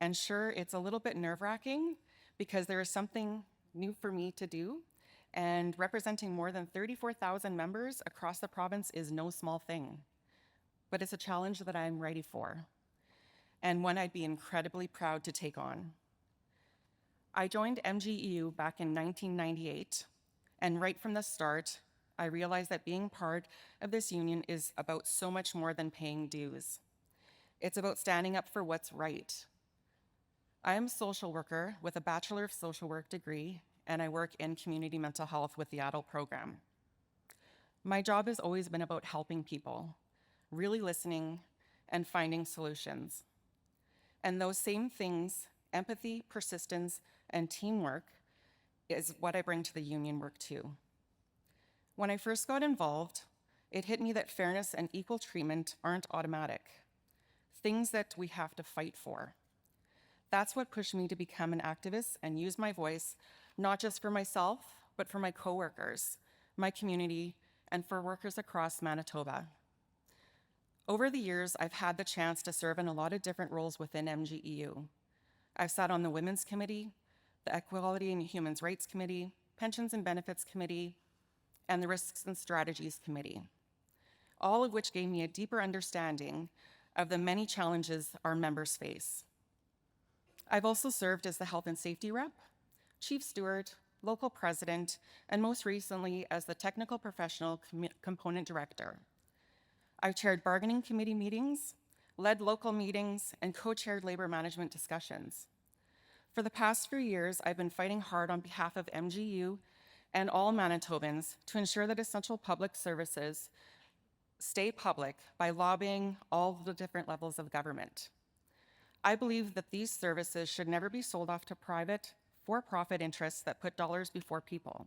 And sure, it's a little bit nerve-wracking because there is something new for me to do, and representing more than 34,000 members across the province is no small thing. But it's a challenge that I'm ready for, and one I'd be incredibly proud to take on. I joined MGEU back in 1998, and right from the start, I realized that being part of this union is about so much more than paying dues. It's about standing up for what's right. I am a social worker with a Bachelor of Social Work degree, and I work in community mental health with the adult program. My job has always been about helping people, really listening, and finding solutions. And those same things, empathy, persistence, and teamwork, is what I bring to the union work too. When I first got involved, it hit me that fairness and equal treatment aren't automatic, things that we have to fight for. That's what pushed me to become an activist and use my voice, not just for myself, but for my coworkers, my community, and for workers across Manitoba. Over the years, I've had the chance to serve in a lot of different roles within MGEU. I've sat on the Women's Committee, the Equality and Human Rights Committee, Pensions and Benefits Committee, and the Risks and Strategies Committee, all of which gave me a deeper understanding of the many challenges our members face. I've also served as the Health and Safety Rep, Chief Steward, Local President, and most recently as the Technical Professional Component Director. I've chaired bargaining committee meetings, led local meetings, and co-chaired labor management discussions. For the past few years, I've been fighting hard on behalf of MGU and all Manitobans to ensure that essential public services stay public by lobbying all the different levels of government. I believe that these services should never be sold off to private, for-profit interests that put dollars before people.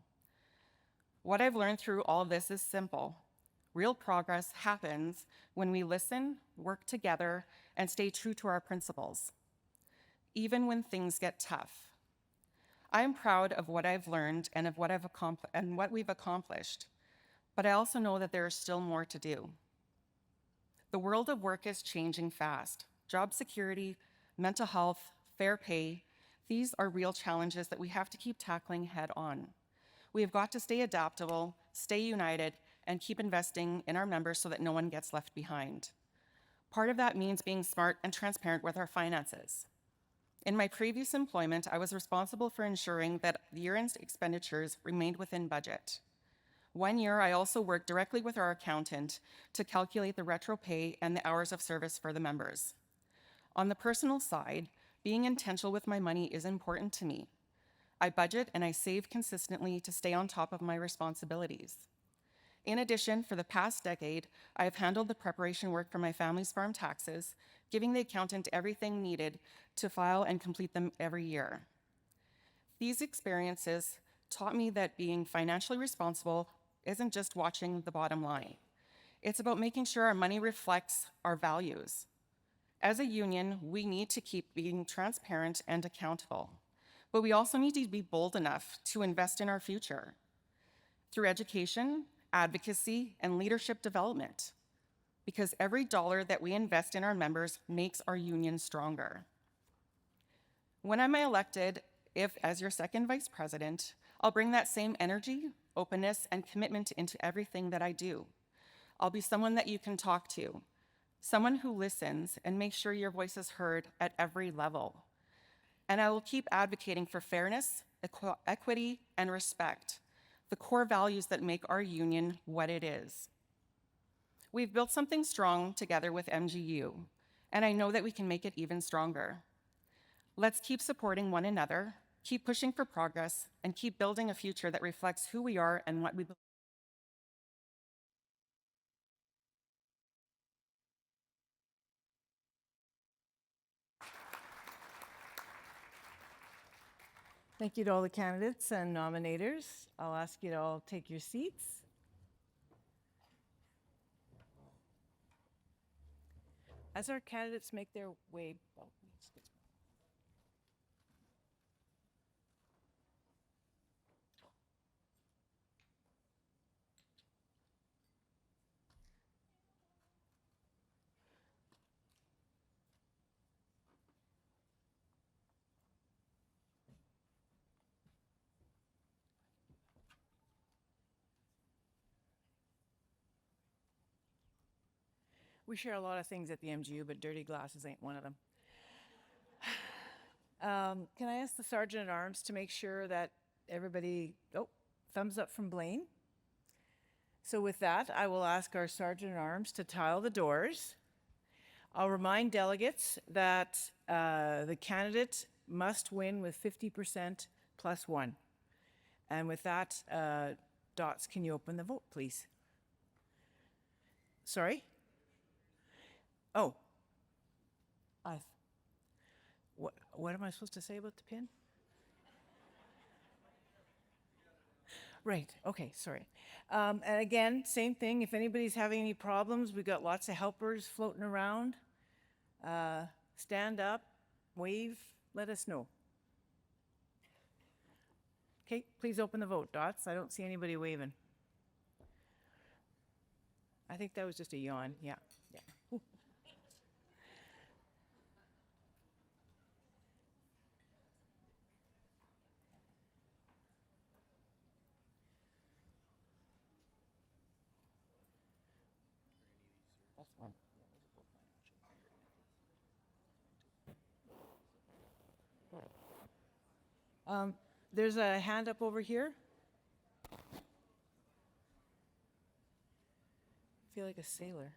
What I've learned through all of this is simple. Real progress happens when we listen, work together, and stay true to our principles, even when things get tough. I am proud of what I've learned and of what we've accomplished, but I also know that there is still more to do. The world of work is changing fast. Job security, mental health, fair pay, these are real challenges that we have to keep tackling head on. We have got to stay adaptable, stay united, and keep investing in our members so that no one gets left behind. Part of that means being smart and transparent with our finances. In my previous employment, I was responsible for ensuring that the year-end expenditures remained within budget. One year, I also worked directly with our accountant to calculate the retro pay and the hours of service for the members. On the personal side, being intentional with my money is important to me. I budget and I save consistently to stay on top of my responsibilities. In addition, for the past decade, I have handled the preparation work for my family's farm taxes, giving the accountant everything needed to file and complete them every year. These experiences taught me that being financially responsible isn't just watching the bottom line. It's about making sure our money reflects our values. As a union, we need to keep being transparent and accountable, but we also need to be bold enough to invest in our future through education, advocacy, and leadership development, because every dollar that we invest in our members makes our union stronger. When I'm elected, as your second vice president, I'll bring that same energy, openness, and commitment into everything that I do. I'll be someone that you can talk to, someone who listens and makes sure your voice is heard at every level. And I will keep advocating for fairness, equity, and respect, the core values that make our union what it is. We've built something strong together with MGU, and I know that we can make it even stronger. Let's keep supporting one another, keep pushing for progress, and keep building a future that reflects who we are and what we believe. Thank you to all the candidates and nominators. I'll ask you to all take your seats. As our candidates make their way, we share a lot of things at the MGU, but dirty glasses ain't one of them. Can I ask the Sergeant at Arms to make sure that everybody, oh, thumbs up from Blaine. So with that, I will ask our Sergeant at Arms to tile the doors. I'll remind delegates that the candidate must win with 50% plus one. And with that, Dots, can you open the vote, please? Sorry? Oh. What am I supposed to say about the pin? Right, okay, sorry. And again, same thing, if anybody's having any problems, we've got lots of helpers floating around. Stand up, wave, let us know. Okay, please open the vote, Dots. I don't see anybody waving. I think that was just a yawn, yeah. There's a hand up over here. I feel like a sailor.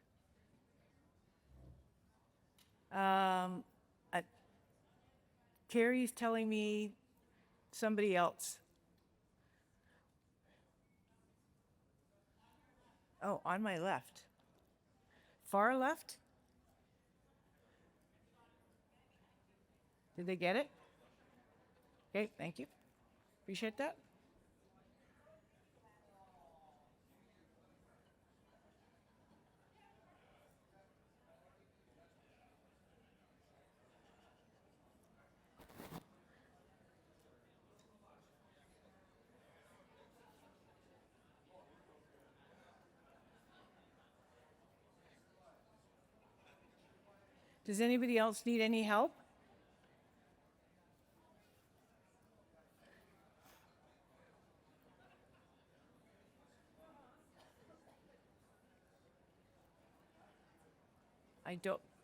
Carrie's telling me somebody else. Oh, on my left. Far left? Did they get it? Okay, thank you. Appreciate that. Does anybody else need any help?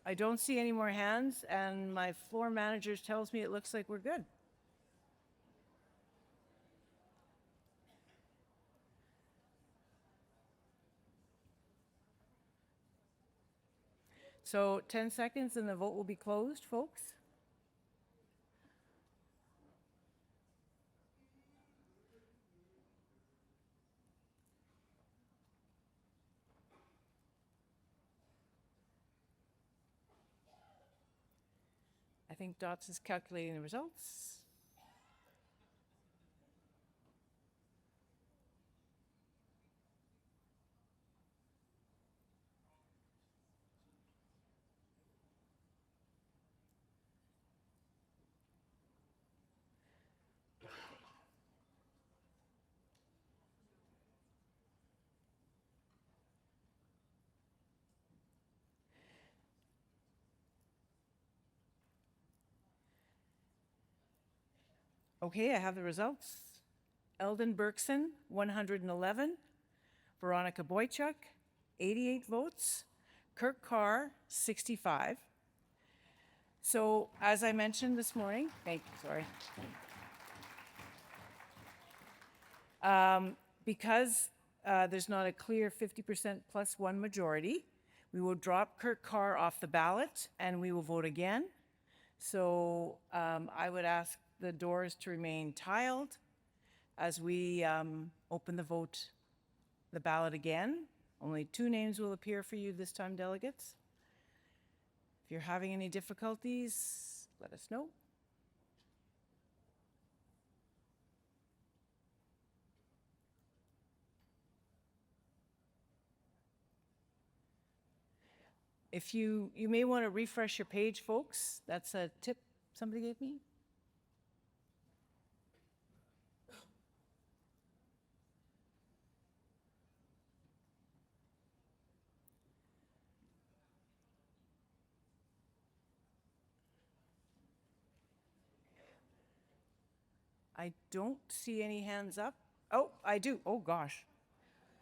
I don't see any more hands, and my floor manager tells me it looks like we're good. So 10 seconds and the vote will be closed, folks. I think Dots is calculating the results. Okay, I have the results. Eldon Berkson, 111. Veronica Boychuk, 88 votes. Kirk Carr, 65. So, as I mentioned this morning, because there's not a clear 50% plus one majority, we will drop Kirk Carr off the ballot and we will vote again. So I would ask the doors to remain tiled as we open the ballot again. Only 2 names will appear for you this time, delegates. If you're having any difficulties, let us know. If you may want to refresh your page, folks. That's a tip somebody gave me. I don't see any hands up. Oh, I do. Oh, gosh.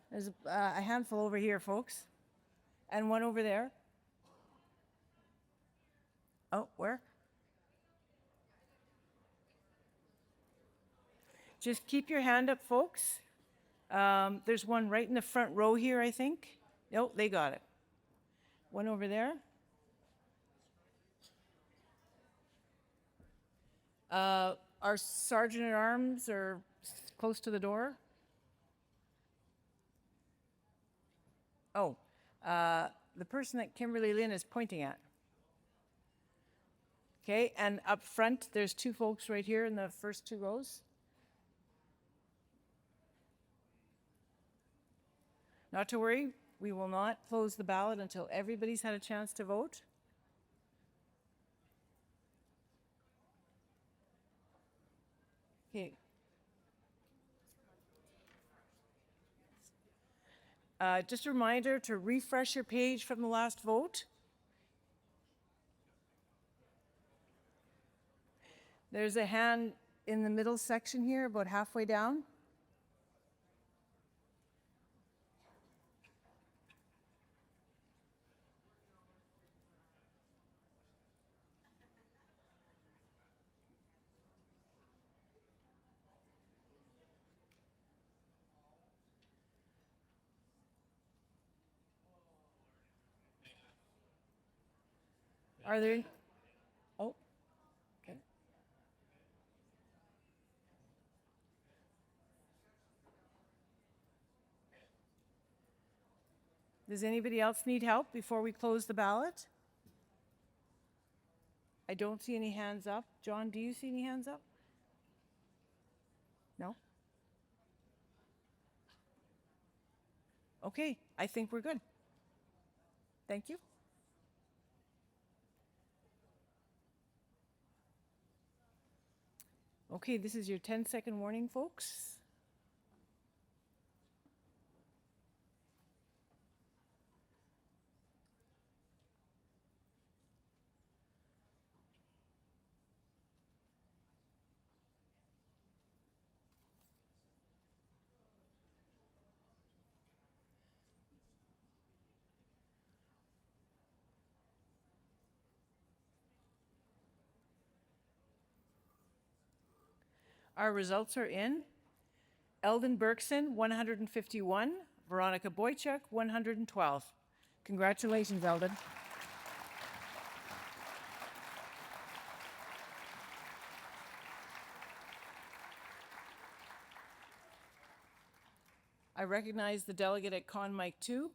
There's a handful over here, folks. And one over there. Oh, where? Just keep your hand up, folks. There's one right in the front row here, I think. Oh, they got it. One over there. Our sergeant at arms are close to the door. Oh, the person that Kimberly Lynn is pointing at. Okay, and up front, there's two folks right here in the first two rows. Not to worry, we will not close the ballot until everybody's had a chance to vote. Okay. Just a reminder to refresh your page from the last vote. There's a hand in the middle section here, about halfway down. Are there? Oh, okay. Does anybody else need help before we close the ballot? I don't see any hands up. John, do you see any hands up? No? Okay, I think we're good. Thank you. Okay, this is your 10-second warning, folks. Our results are in. Eldon Berkson, 151. Veronica Boychuk, 112. Congratulations, Eldon. I recognize the delegate at Con Mike 2.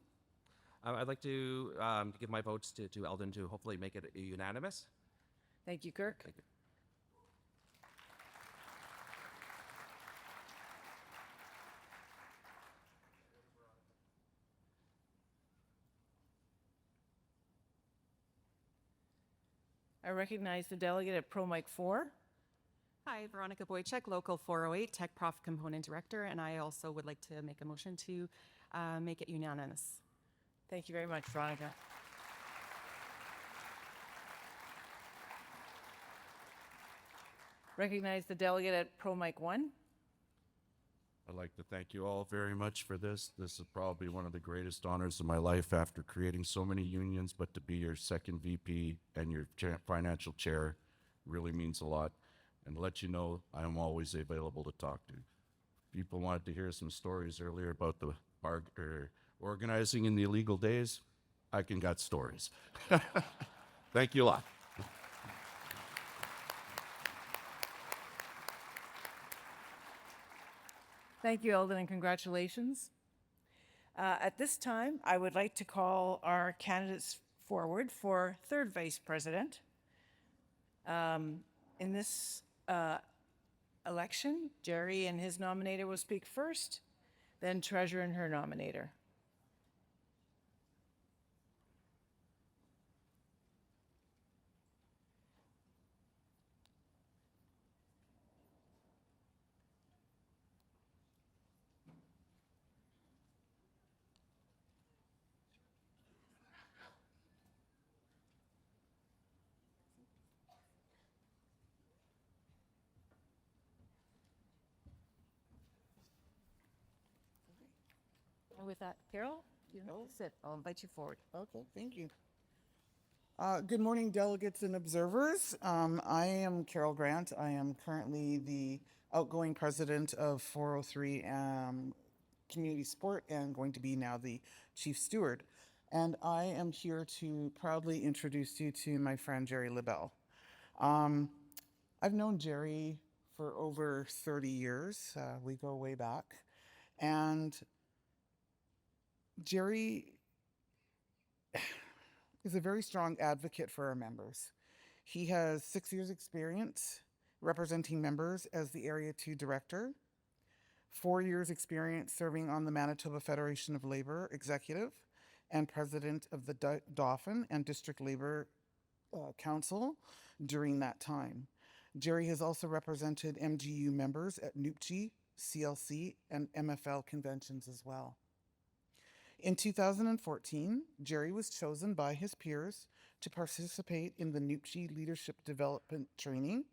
I'd like to give my votes to Eldon to hopefully make it unanimous. Thank you, Kirk. Thank you. I recognize the delegate at Pro Mike 4. Hi, Veronica Boychuk, Local 408, Tech Prof Component Director, and I also would like to make a motion to make it unanimous. Thank you very much, Veronica. Recognize the delegate at Pro Mike 1. I'd like to thank you all very much for this. This is probably one of the greatest honors of my life after creating so many unions, but to be your second VP and your financial chair really means a lot. And to let you know, I am always available to talk to. People wanted to hear some stories earlier about the organizing in the illegal days. I can got stories. Thank you a lot. Thank you, Eldon, and congratulations. At this time, I would like to call our candidates forward for third vice president. In this election, Jerry and his nominator will speak first, then treasurer and her nominator. And with that, Carol, you have to sit. I'll invite you forward. Okay, thank you. Good morning, delegates and observers. I am Carol Grant. I am currently the outgoing president of 403 Community Sport and going to be now the chief steward. And I am here to proudly introduce you to my friend Jerry LaBelle. I've known Jerry for over 30 years. We go way back. And Jerry is a very strong advocate for our members. He has 6 years' experience representing members as the Area 2 Director, 4 years' experience serving on the Manitoba Federation of Labor Executive, and President of the Dauphin and District Labor Council during that time. Jerry has also represented MGEU members at NUPGE, CLC, and MFL conventions as well. In 2014, Jerry was chosen by his peers to participate in the NUPGE Leadership Development Training,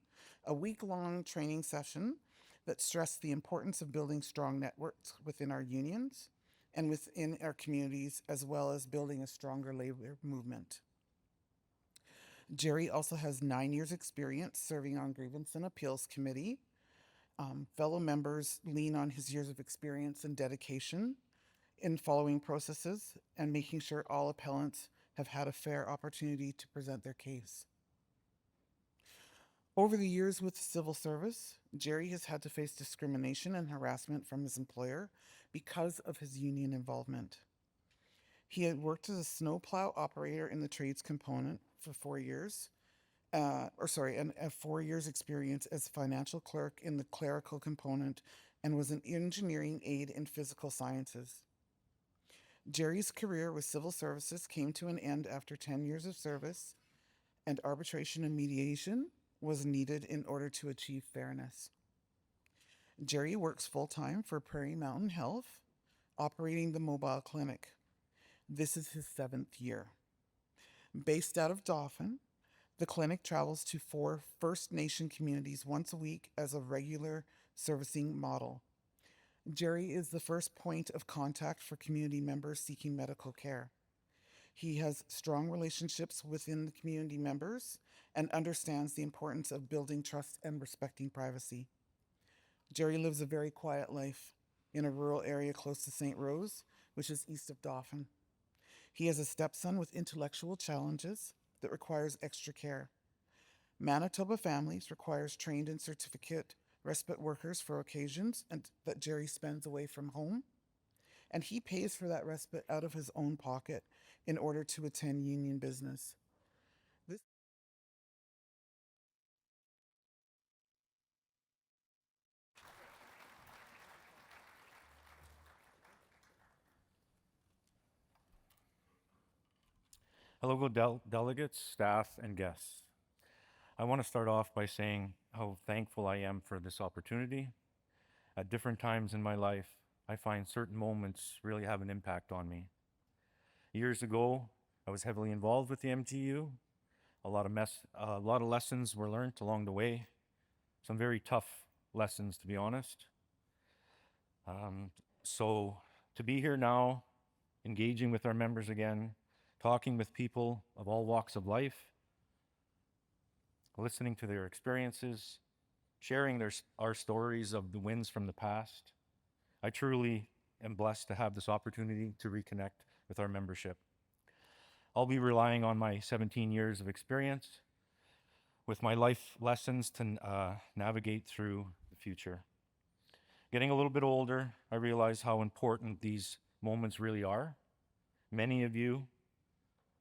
a week-long training session that stressed the importance of building strong networks within our unions and within our communities, as well as building a stronger labor movement. Jerry also has 9 years' experience serving on Grievance and Appeals Committee. Fellow members lean on his years of experience and dedication in following processes and making sure all appellants have had a fair opportunity to present their case. Over the years with civil service, Jerry has had to face discrimination and harassment from his employer because of his union involvement. He had worked as a snowplow operator in the trades component for 4 years, and 4 years experience as financial clerk in the clerical component, and was an engineering aide in physical sciences. Jerry's career with civil services came to an end after 10 years of service, and arbitration and mediation was needed in order to achieve fairness. Jerry works full-time for Prairie Mountain Health, operating the mobile clinic. This is his 7th year. Based out of Dauphin, the clinic travels to 4 First Nation communities once a week as a regular servicing model. Jerry is the first point of contact for community members seeking medical care. He has strong relationships within the community members and understands the importance of building trust and respecting privacy. Jerry lives a very quiet life in a rural area close to St. Rose, which is east of Dauphin. He has a stepson with intellectual challenges that requires extra care. Manitoba Families requires trained and certificate respite workers for occasions and that Jerry spends away from home, and he pays for that respite out of his own pocket in order to attend union business. Hello, delegates, staff, and guests. I want to start off by saying how thankful I am for this opportunity. At different times in my life, I find certain moments really have an impact on me. Years ago, I was heavily involved with the MGEU. A lot of lessons were learned along the way. Some very tough lessons, to be honest. So to be here now, engaging with our members again, talking with people of all walks of life, listening to their experiences, sharing our stories of the wins from the past. I truly am blessed to have this opportunity to reconnect with our membership. I'll be relying on my 17 years of experience with my life lessons to navigate through the future. Getting a little bit older, I realize how important these moments really are. Many of you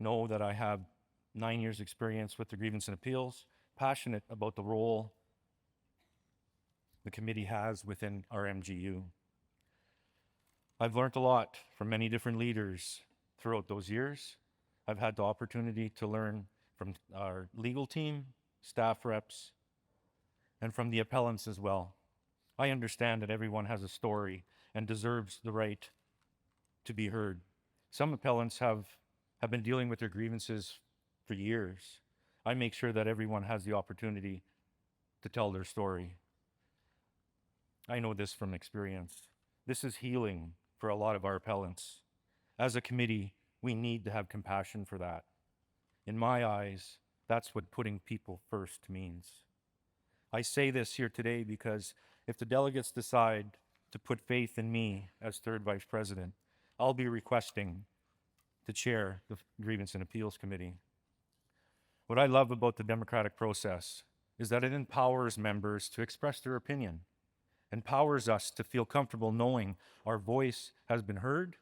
know that I have 9 years experience with the Grievance and Appeals, passionate about the role the committee has within our MGEU. I've learned a lot from many different leaders throughout those years. I've had the opportunity to learn from our legal team, staff reps, and from the appellants as well. I understand that everyone has a story and deserves the right to be heard. Some appellants have been dealing with their grievances for years. I make sure that everyone has the opportunity to tell their story. I know this from experience. This is healing for a lot of our appellants. As a committee, we need to have compassion for that. In my eyes, that's what putting people first means. I say this here today because if the delegates decide to put faith in me as third vice president, I'll be requesting to chair the Grievance and Appeals Committee. What I love about the democratic process is that it empowers members to express their opinion, empowers us to feel comfortable knowing our voice has been heard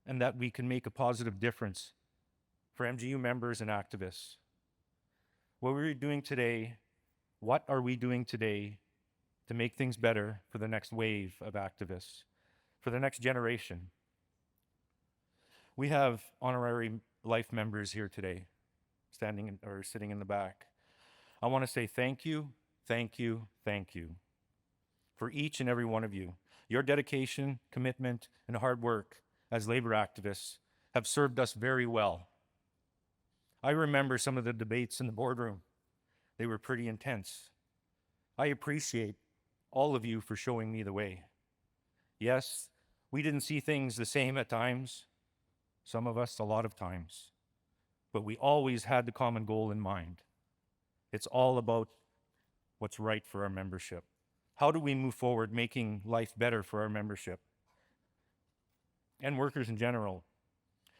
and that we can make a positive difference for MGU members and activists. What are we doing today to make things better for the next wave of activists, for the next generation? We have honorary life members here today, sitting in the back. I want to say thank you, thank you, thank you for each and every one of you. Your dedication, commitment, and hard work as labor activists have served us very well. I remember some of the debates in the boardroom. They were pretty intense. I appreciate all of you for showing me the way. Yes, we didn't see things the same at times, some of us a lot of times, but we always had the common goal in mind. It's all about what's right for our membership. How do we move forward making life better for our membership and workers in general?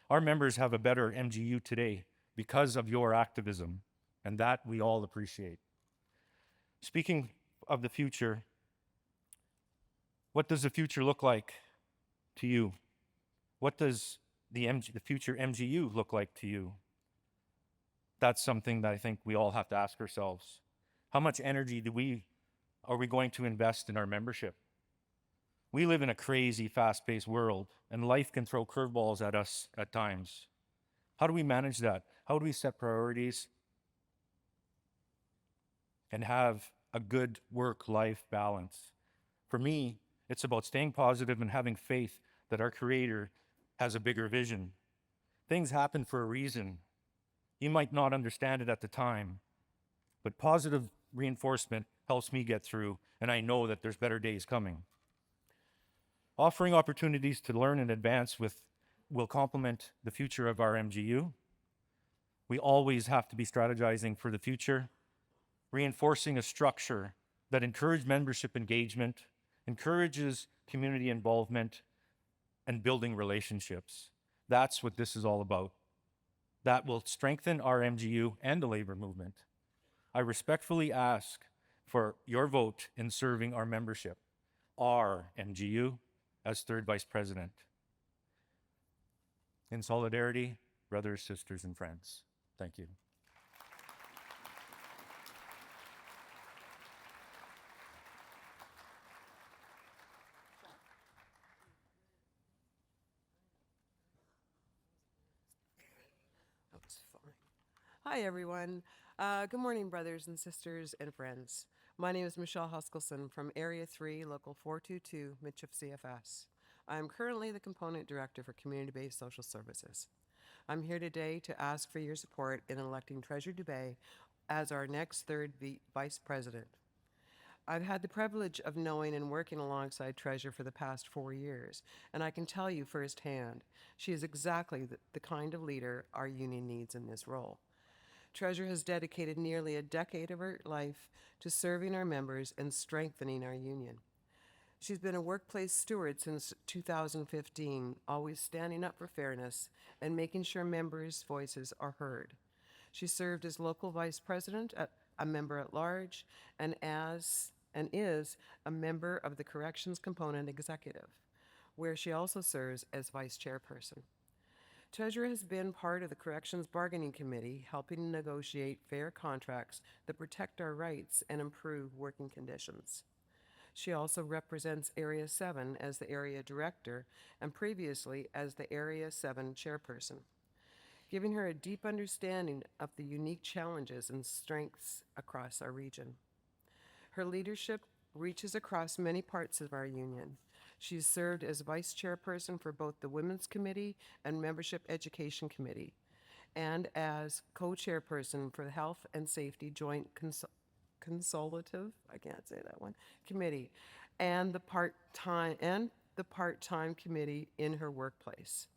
Our members have a better MGU today because of your activism, and that we all appreciate. Speaking of the future, what does the future look like to you? What does the future MGU look like to you? That's something that I think we all have to ask ourselves. How much energy are we going to invest in our membership? We live in a crazy, fast-paced world, and life can throw curveballs at us at times. How do we manage that? How do we set priorities and have a good work-life balance? For me, it's about staying positive and having faith that our Creator has a bigger vision. Things happen for a reason. You might not understand it at the time, but positive reinforcement helps me get through, and I know that there's better days coming. Offering opportunities to learn and advance will complement the future of our MGU. We always have to be strategizing for the future, reinforcing a structure that encourages membership engagement, encourages community involvement, and building relationships. That's what this is all about. That will strengthen our MGU and the labor movement. I respectfully ask for your vote in serving our membership, our MGU, as third vice president. In solidarity, brothers, sisters, and friends. Thank you. That's fine. Hi, everyone. Good morning, brothers and sisters and friends. My name is Michelle Huskelson from Area 3, Local 422, Mitchell CFS. I am currently the Component Director for Community-Based Social Services. I'm here today to ask for your support in electing Treasurer Dubé as our next third Vice President. I've had the privilege of knowing and working alongside Treasurer for the past 4 years, and I can tell you firsthand, she is exactly the kind of leader our union needs in this role. Treasurer has dedicated nearly a decade of her life to serving our members and strengthening our union. She's been a workplace steward since 2015, always standing up for fairness and making sure members' voices are heard. She served as local vice president, a member at large, and is a member of the Corrections Component Executive, where she also serves as vice chairperson. Treasurer has been part of the Corrections Bargaining Committee, helping negotiate fair contracts that protect our rights and improve working conditions. She also represents Area 7 as the area director and previously as the Area 7 chairperson, giving her a deep understanding of the unique challenges and strengths across our region. Her leadership reaches across many parts of our union. She's served as vice chairperson for both the Women's Committee and Membership Education Committee, and as co-chairperson for the Health and Safety Joint Consultative, I can't say that one, Committee, and the part-time the part-time committee in her workplace.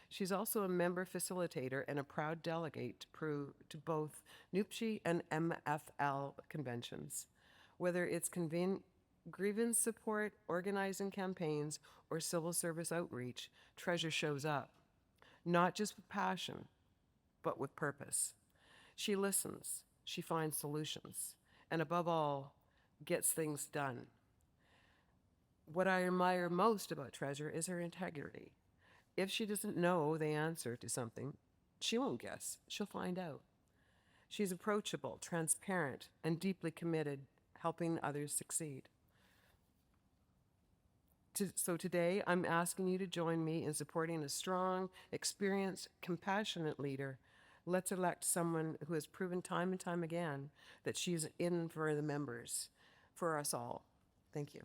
She's also a member facilitator and a proud delegate to both NUPSI and MFL conventions. Whether it's grievance support, organizing campaigns, or civil service outreach, Treasure shows up, not just with passion, but with purpose. She listens, she finds solutions, and above all, gets things done. What I admire most about Treasure is her integrity. If she doesn't know the answer to something, she won't guess, she'll find out. She's approachable, transparent, and deeply committed, helping others succeed. So today, I'm asking you to join me in supporting a strong, experienced, compassionate leader. Let's elect someone who has proven time and time again that she's in for the members, for us all. Thank you.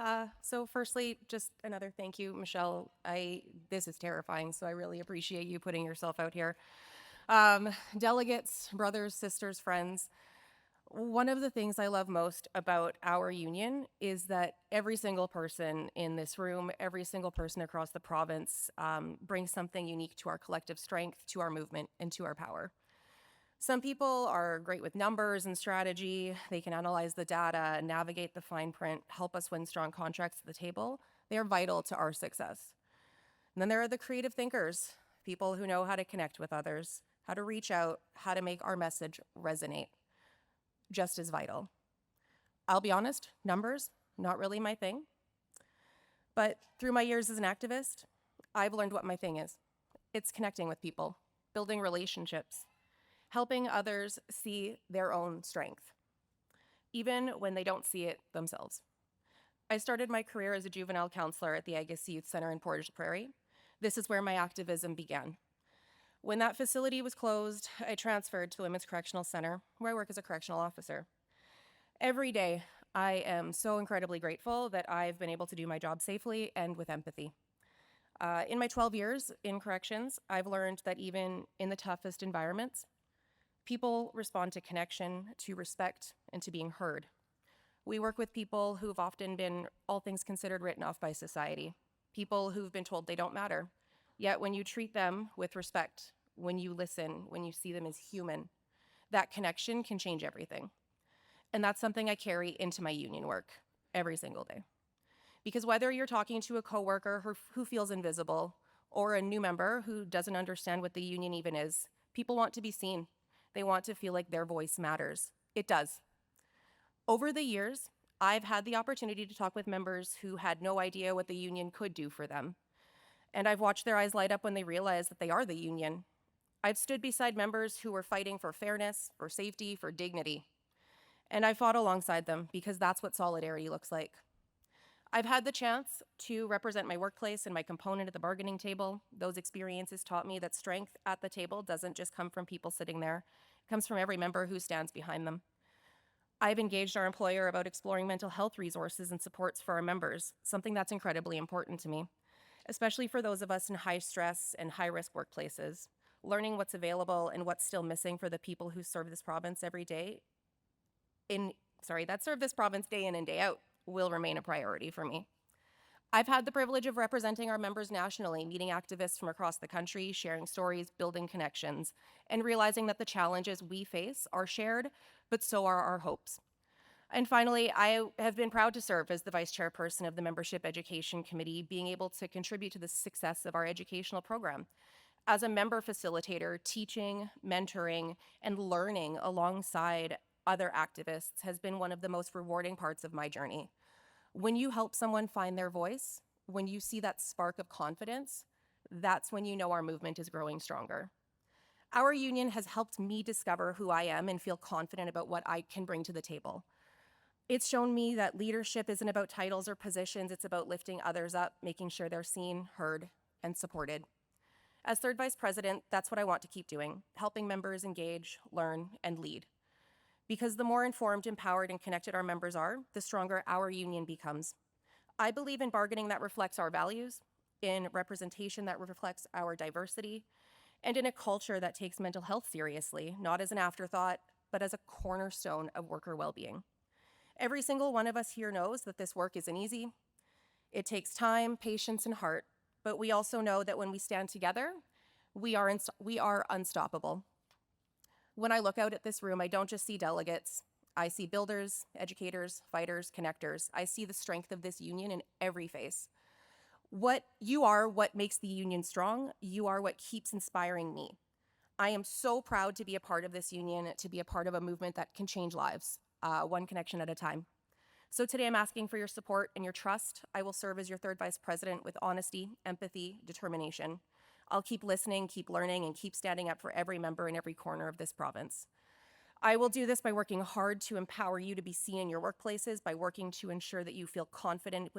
Hi. So firstly, just another thank you, Michelle. This is terrifying, so I really appreciate you putting yourself out here. Delegates, brothers, sisters, friends, one of the things I love most about our union is that every single person in this room, every single person across the province brings something unique to our collective strength, to our movement, and to our power. Some people are great with numbers and strategy. They can analyze the data, navigate the fine print, help us win strong contracts at the table. They are vital to our success. And then there are the creative thinkers, people who know how to connect with others, how to reach out, how to make our message resonate. Just as vital. I'll be honest, numbers, not really my thing. But through my years as an activist, I've learned what my thing is. It's connecting with people, building relationships, helping others see their own strength, even when they don't see it themselves. I started my career as a juvenile counselor at the Agassiz Youth Center in Portage Prairie. This is where my activism began. When that facility was closed, I transferred to Women's Correctional Center, where I work as a correctional officer. Every day, I am so incredibly grateful that I've been able to do my job safely and with empathy. In my 12 years in corrections, I've learned that even in the toughest environments, people respond to connection, to respect, and to being heard. We work with people who've often been, all things considered, written off by society, people who've been told they don't matter. Yet when you treat them with respect, when you listen, when you see them as human, that connection can change everything. And that's something I carry into my union work every single day. Because whether you're talking to a coworker who feels invisible or a new member who doesn't understand what the union even is, people want to be seen. They want to feel like their voice matters. It does. Over the years, I've had the opportunity to talk with members who had no idea what the union could do for them. And I've watched their eyes light up when they realize that they are the union. I've stood beside members who were fighting for fairness, for safety, for dignity. And I fought alongside them because that's what solidarity looks like. I've had the chance to represent my workplace and my component at the bargaining table. Those experiences taught me that strength at the table doesn't just come from people sitting there. It comes from every member who stands behind them. I've engaged our employer about exploring mental health resources and supports for our members, something that's incredibly important to me, especially for those of us in high stress and high risk workplaces. Learning what's available and what's still missing for the people who serve this province every day that serve this province day in and day out will remain a priority for me. I've had the privilege of representing our members nationally, meeting activists from across the country, sharing stories, building connections, and realizing that the challenges we face are shared, but so are our hopes. And finally, I have been proud to serve as the vice chairperson of the Membership Education Committee, being able to contribute to the success of our educational program. As a member facilitator, teaching, mentoring, and learning alongside other activists has been one of the most rewarding parts of my journey. When you help someone find their voice, when you see that spark of confidence, that's when you know our movement is growing stronger. Our union has helped me discover who I am and feel confident about what I can bring to the table. It's shown me that leadership isn't about titles or positions, it's about lifting others up, making sure they're seen, heard, and supported. As third vice president, that's what I want to keep doing, helping members engage, learn, and lead. Because the more informed, empowered, and connected our members are, the stronger our union becomes. I believe in bargaining that reflects our values, in representation that reflects our diversity, and in a culture that takes mental health seriously, not as an afterthought, but as a cornerstone of worker well-being. Every single one of us here knows that this work isn't easy. It takes time, patience, and heart, but we also know that when we stand together, we are unstoppable. When I look out at this room, I don't just see delegates. I see builders, educators, fighters, connectors. I see the strength of this union in every face. What makes the union strong. You are what keeps inspiring me. I am so proud to be a part of this union, to be a part of a movement that can change lives, one connection at a time. So today I'm asking for your support and your trust. I will serve as your third vice president with honesty, empathy, determination. I'll keep listening, keep learning, and keep standing up for every member in every corner of this province. I will do this by working hard to empower you to be seen in your workplaces, by working to ensure that you feel confident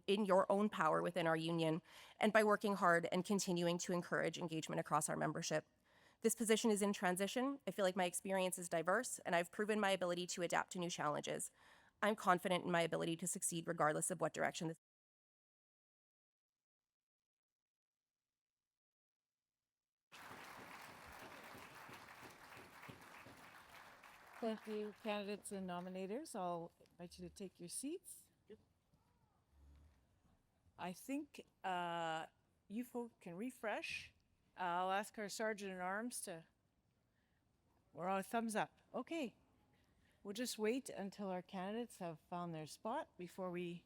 in your own power within our union, and by working hard and continuing to encourage engagement across our membership. This position is in transition. I feel like my experience is diverse, and I've proven my ability to adapt to new challenges. I'm confident in my ability to succeed regardless of what direction this. Thank you, candidates and nominators. I'll invite you to take your seats. I think you folks can refresh. I'll ask our Sergeant at Arms to. We're on a thumbs up. Okay. We'll just wait until our candidates have found their spot before we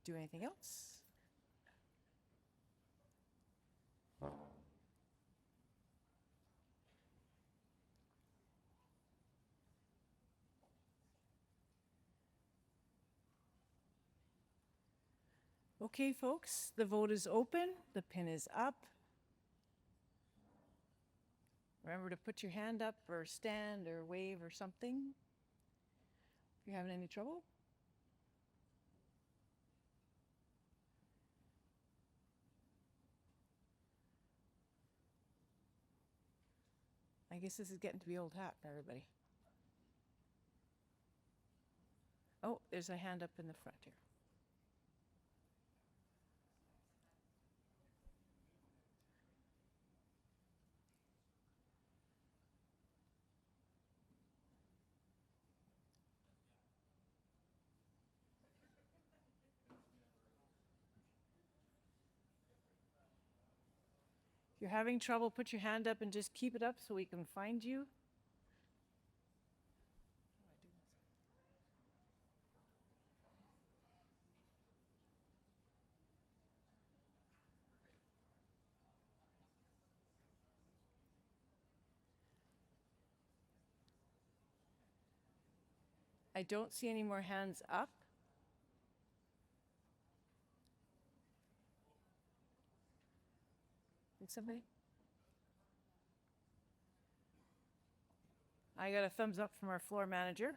do anything else. Okay, folks, the vote is open. The pin is up. Remember to put your hand up or stand or wave or something if you're having any trouble. I guess this is getting to be old hat for everybody. Oh, there's a hand up in the front here. If you're having trouble, put your hand up and just keep it up so we can find you. I don't see any more hands up. Did somebody? I got a thumbs up from our floor manager.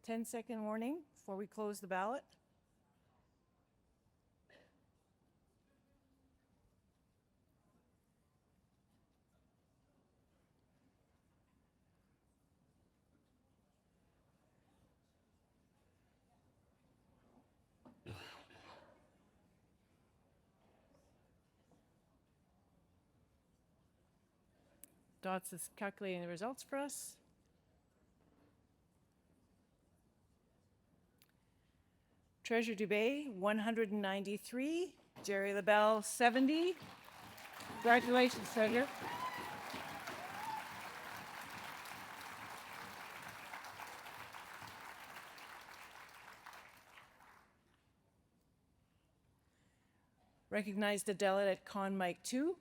Ten-second warning before we close the ballot. Dots is calculating the results for us. Treasurer Dubé, 193. Jerry LaBelle, 70. Congratulations, Treasurer. Recognize the delegate at Con Mike 2.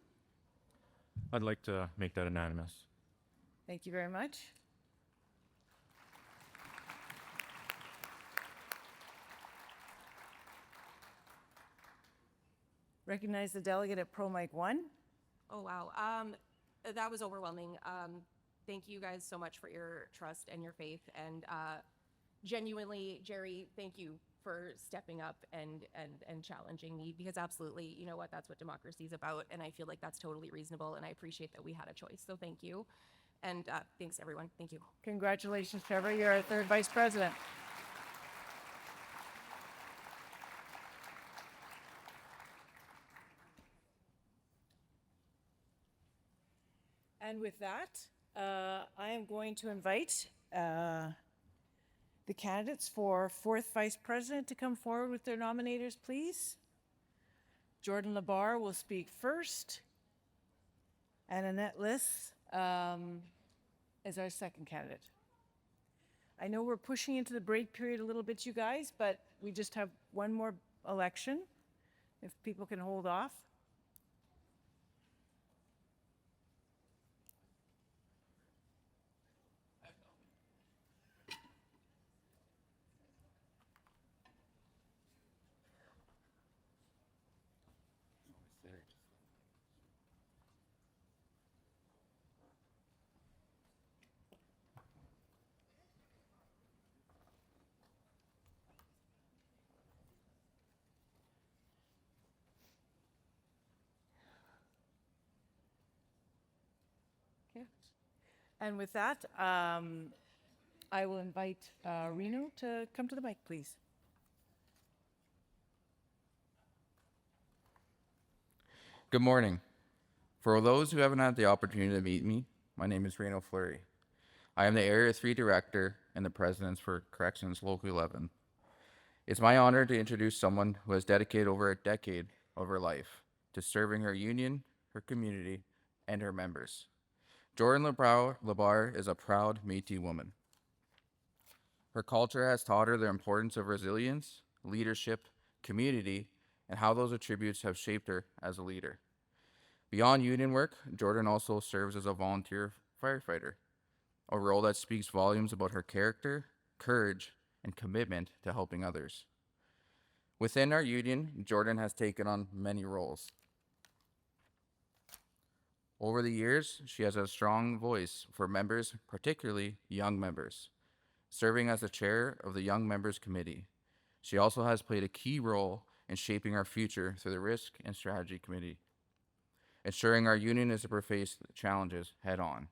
I'd like to make that unanimous. Thank you very much. Recognize the delegate at Pro Mike 1. Oh, wow. That was overwhelming. Thank you guys so much for your trust and your faith. And genuinely, Jerry, thank you for stepping up and challenging me, because absolutely, you know what, that's what democracy is about. And I feel like that's totally reasonable. And I appreciate that we had a choice. So thank you. And thanks, everyone. Thank you. Congratulations, Trevor. You're our third vice president. And with that, I am going to invite the candidates for fourth vice president to come forward with their nominators, please. Jordan Labar will speak first, and Annette Liss is our second candidate. I know we're pushing into the break period a little bit, you guys, but we just have one more election, if people can hold off. Okay. And with that, I will invite Reno to come to the mic, please. Good morning. For those who haven't had the opportunity to meet me, my name is Reno Fleury. I am the Area 3 Director and the President for Corrections Local 11. It's my honor to introduce someone who has dedicated over a decade of her life to serving her union, her community, and her members. Jordan Labar is a proud Métis woman. Her culture has taught her the importance of resilience, leadership, community, and how those attributes have shaped her as a leader. Beyond union work, Jordan also serves as a volunteer firefighter, a role that speaks volumes about her character, courage, and commitment to helping others. Within our union, Jordan has taken on many roles. Over the years, she has a strong voice for members, particularly young members, serving as the chair of the Young Members Committee. She also has played a key role in shaping our future through the Risk and Strategy Committee, ensuring our union is able to face challenges head on.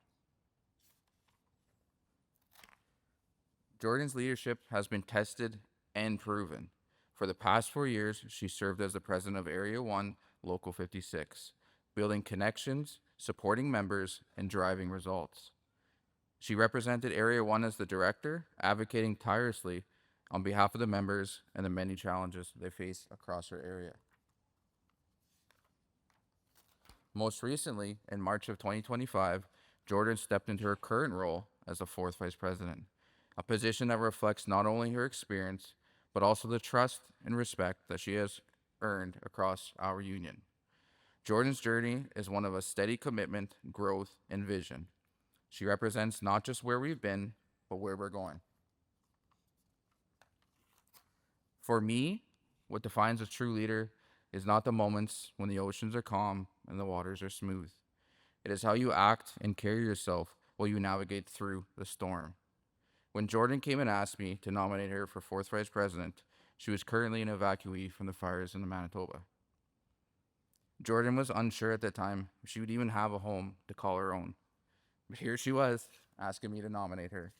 Jordan's leadership has been tested and proven. For the past 4 years, she served as the president of Area 1, Local 56, building connections, supporting members, and driving results. She represented Area 1 as the director, advocating tirelessly on behalf of the members and the many challenges they face across her area. Most recently, in March of 2025, Jordan stepped into her current role as the fourth vice president, a position that reflects not only her experience, but also the trust and respect that she has earned across our union. Jordan's journey is one of a steady commitment, growth, and vision. She represents not just where we've been, but where we're going. For me, what defines a true leader is not the moments when the oceans are calm and the waters are smooth. It is how you act and carry yourself while you navigate through the storm. When Jordan came and asked me to nominate her for fourth vice president, she was currently an evacuee from the fires in Manitoba. Jordan was unsure at the time if she would even have a home to call her own. But here she was, asking me to nominate her.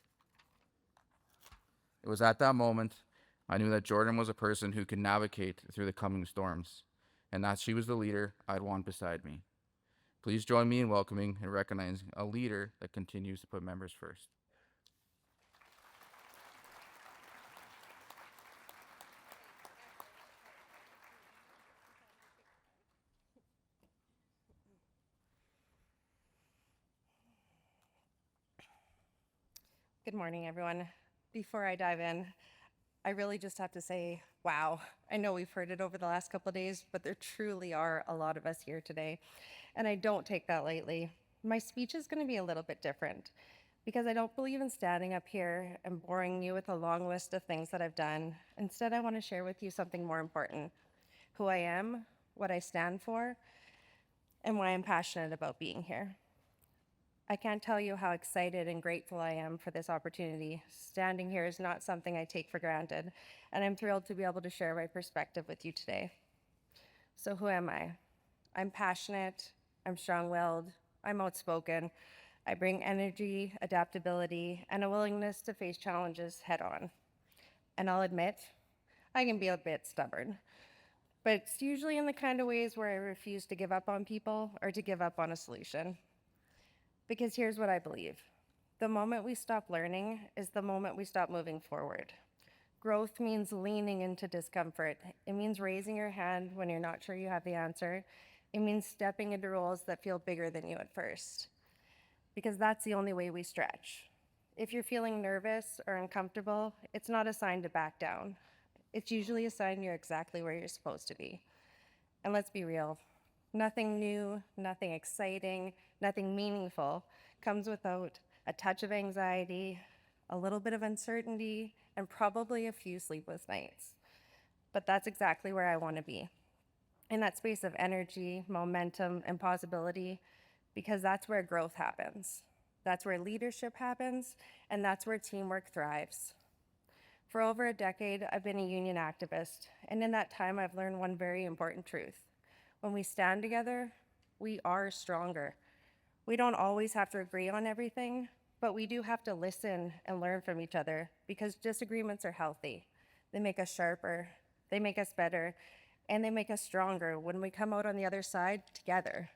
It was at that moment I knew that Jordan was a person who could navigate through the coming storms, and that she was the leader I'd want beside me. Please join me in welcoming and recognizing a leader that continues to put members first. Good morning, everyone. Before I dive in, I really just have to say, wow. I know we've heard it over the last couple of days, but there truly are a lot of us here today, and I don't take that lightly. My speech is going to be a little bit different because I don't believe in standing up here and boring you with a long list of things that I've done. Instead, I want to share with you something more important: who I am, what I stand for, and why I'm passionate about being here. I can't tell you how excited and grateful I am for this opportunity. Standing here is not something I take for granted, and I'm thrilled to be able to share my perspective with you today. So who am I? I'm passionate, I'm strong-willed, I'm outspoken, I bring energy, adaptability, and a willingness to face challenges head on. And I'll admit, I can be a bit stubborn, but it's usually in the kind of ways where I refuse to give up on people or to give up on a solution. Because here's what I believe. The moment we stop learning is the moment we stop moving forward. Growth means leaning into discomfort. It means raising your hand when you're not sure you have the answer. It means stepping into roles that feel bigger than you at first. Because that's the only way we stretch. If you're feeling nervous or uncomfortable, it's not a sign to back down. It's usually a sign you're exactly where you're supposed to be. And let's be real, nothing new, nothing exciting, nothing meaningful comes without a touch of anxiety, a little bit of uncertainty, and probably a few sleepless nights. But that's exactly where I want to be, in that space of energy, momentum, and possibility, because that's where growth happens. That's where leadership happens, and that's where teamwork thrives. For over a decade, I've been a union activist, and in that time, I've learned one very important truth. When we stand together, we are stronger. We don't always have to agree on everything, but we do have to listen and learn from each other because disagreements are healthy. They make us sharper, they make us better, and they make us stronger when we come out on the other side together.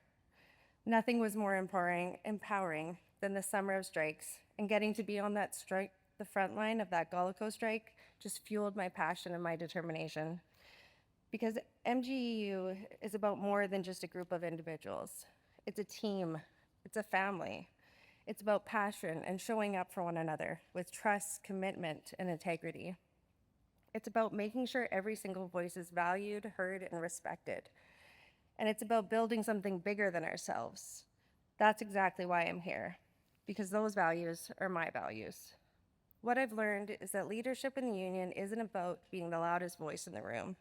Nothing was more empowering than the summer of strikes, and getting to be on that strike, the front line of that Gullico strike, just fueled my passion and my determination. Because MGEU is about more than just a group of individuals. It's a team, it's a family. It's about passion and showing up for one another with trust, commitment, and integrity. It's about making sure every single voice is valued, heard, and respected. And it's about building something bigger than ourselves. That's exactly why I'm here, because those values are my values. What I've learned is that leadership in the union isn't about being the loudest voice in the room.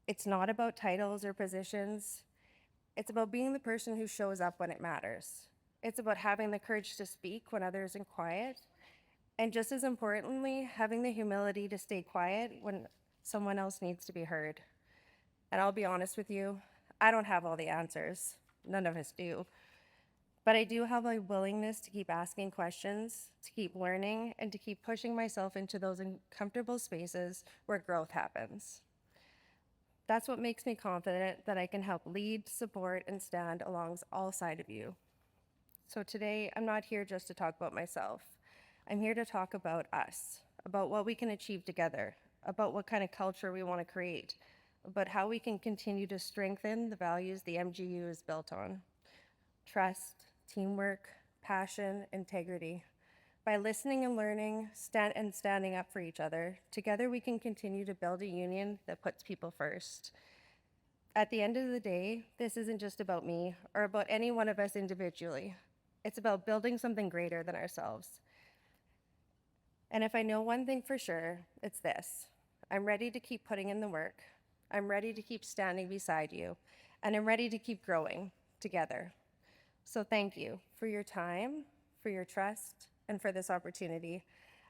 It's not about titles or positions. It's about being the person who shows up when it matters. It's about having the courage to speak when others are quiet. And just as importantly, having the humility to stay quiet when someone else needs to be heard. And I'll be honest with you, I don't have all the answers. None of us do. But I do have a willingness to keep asking questions, to keep learning, and to keep pushing myself into those uncomfortable spaces where growth happens. That's what makes me confident that I can help lead, support, and stand alongside all sides of you. So today, I'm not here just to talk about myself. I'm here to talk about us, about what we can achieve together, about what kind of culture we want to create, about how we can continue to strengthen the values the MGU is built on. Trust, teamwork, passion, integrity. By listening and learning, standing up for each other, together we can continue to build a union that puts people first. At the end of the day, this isn't just about me or about any one of us individually. It's about building something greater than ourselves. And if I know one thing for sure, it's this. I'm ready to keep putting in the work. I'm ready to keep standing beside you. And I'm ready to keep growing together. So thank you for your time, for your trust, and for this opportunity.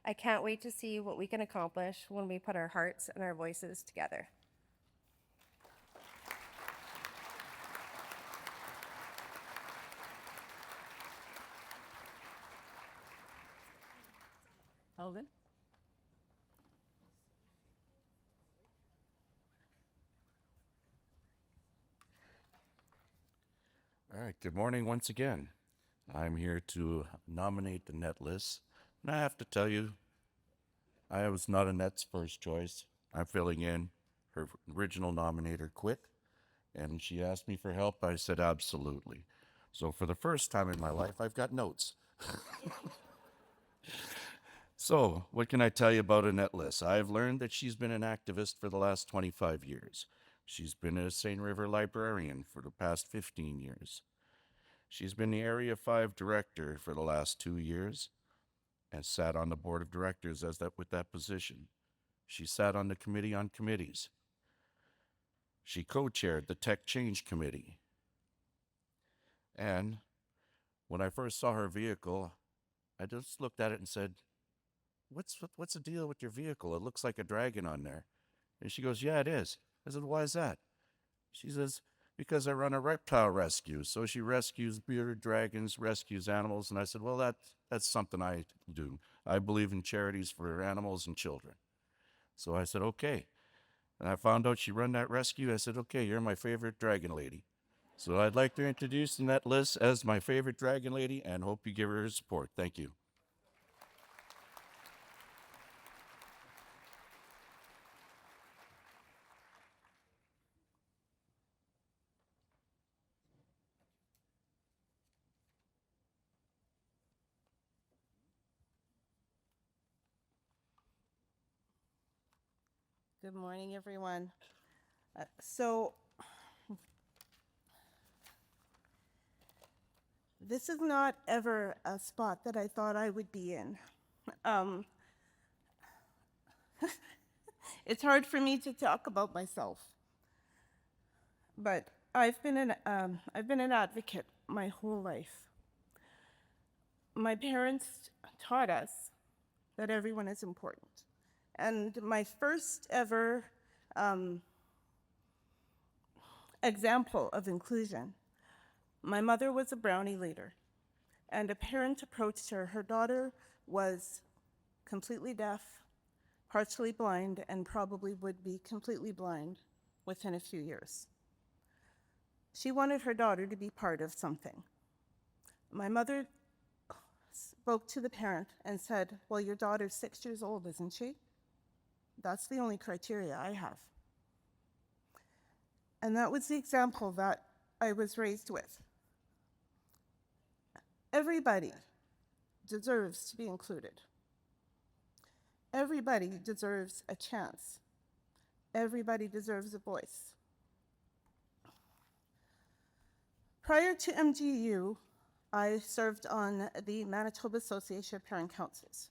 I can't wait to see what we can accomplish when we put our hearts and our voices together. Alvin? All right, good morning once again. I'm here to nominate the net list. And I have to tell you, I was not Annette's first choice. I'm filling in. Her original nominator quit, and she asked me for help. I said absolutely. So for the first time in my life, I've got notes. So what can I tell you about Annette Liss? I've learned that she's been an activist for the last 25 years. She's been a St. River librarian for the past 15 years. She's been the Area 5 director for the last 2 years and sat on the board of directors with that position. She sat on the committee on committees. She co-chaired the Tech Change Committee. And when I first saw her vehicle, I just looked at it and said, what's the deal with your vehicle? It looks like a dragon on there. And she goes, yeah, it is. I said, why is that? She says, Because I run a reptile rescue. So she rescues bearded dragons, rescues animals. And I said, well, that's something I do. I believe in charities for animals and children. So I said, okay. And I found out she run that rescue. I said, okay, you're my favorite dragon lady. So I'd like to introduce Annette Liss as my favorite dragon lady and hope you give her support. Thank you. Good morning, everyone. So this is not ever a spot that I thought I would be in. It's hard for me to talk about myself, but I've been an advocate my whole life. My parents taught us that everyone is important. And my first ever example of inclusion, my mother was a Brownie leader, and a parent approached her. Her daughter was completely deaf, partially blind, and probably would be completely blind within a few years. She wanted her daughter to be part of something. My mother spoke to the parent and said, well, your daughter's 6 years old, isn't she? That's the only criteria I have. And that was the example that I was raised with. Everybody deserves to be included. Everybody deserves a chance. Everybody deserves a voice. Prior to MGEU, I served on the Manitoba Association of Parent Councils.